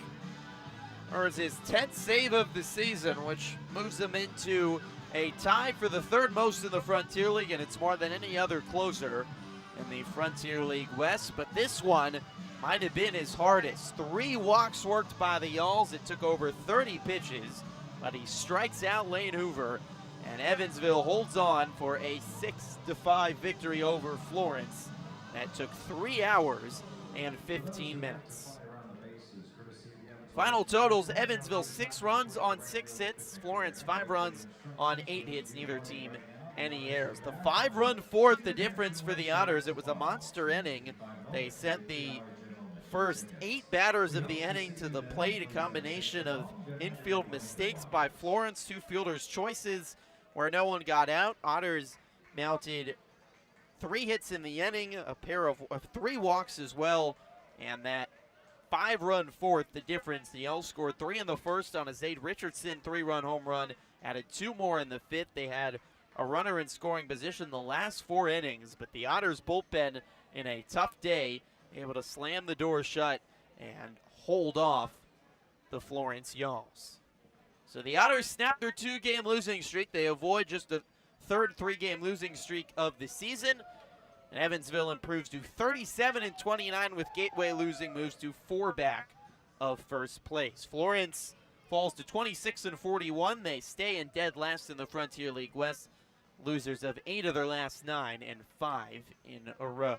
earns his 10th save of the season, which moves him into a tie for the 3rd most in the Frontier League, and it's more than any other closer in the Frontier League West. But this one might have been his hardest. 3 walks worked by the Y'alls. It took over 30 pitches, but he strikes out Lane Hoover, and Evansville holds on for a 6-5 victory over Florence. That took 3 hours and 15 minutes. Final totals, Evansville 6 runs on 6 hits, Florence 5 runs on 8 hits, neither team any errors. The 5-run fourth, the difference for the Otters. It was a monster inning. They sent the first 8 batters of the inning to the plate, a combination of infield mistakes by Florence, 2 fielders' choices where no one got out. Otters mounted 3 hits in the inning, a pair of 3 walks as well, and that 5-run fourth, the difference. The Y'Alls scored 3 in the first on a Zade Richardson 3-run home run, added 2 more in the fifth. They had a runner in scoring position the last 4 innings, but the Otters bullpen in a tough day, able to slam the door shut and hold off the Florence Y'Alls. So the Otters snap their 2-game losing streak. They avoid just the third 3-game losing streak of the season. And Evansville improves to 37-29 with Gateway losing, moves to 4 back of first place. Florence falls to 26-41. They stay in dead last in the Frontier League West. Losers of 8 of their last 9 and 5 in a row.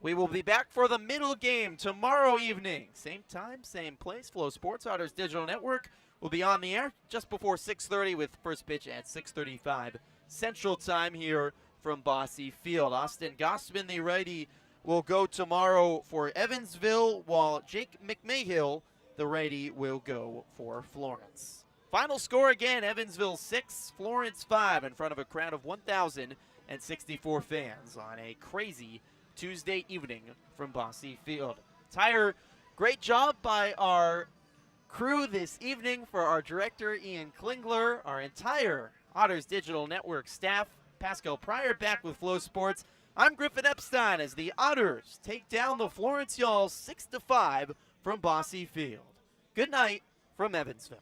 We will be back for the middle game tomorrow evening. Same time, same place. Flow Sports Otters Digital Network will be on the air just before 6:30 with first pitch at 6:35 Central Time here from Bosse Field. Austin Gossman, the righty, will go tomorrow for Evansville, while Jake McMahill, the righty, will go for Florence. Final score again, Evansville 6, Florence 5, in front of a crowd of 1,064 fans on a crazy Tuesday evening from Bosse Field. Tyre, great job by our crew this evening, for our director Ian Klingler, our entire Otters Digital Network staff. Pascal Pryor back with Flow Sports. I'm Griffin Epstein as the Otters take down the Florence Y'Alls 6-5 from Bosse Field. Good night from Evansville.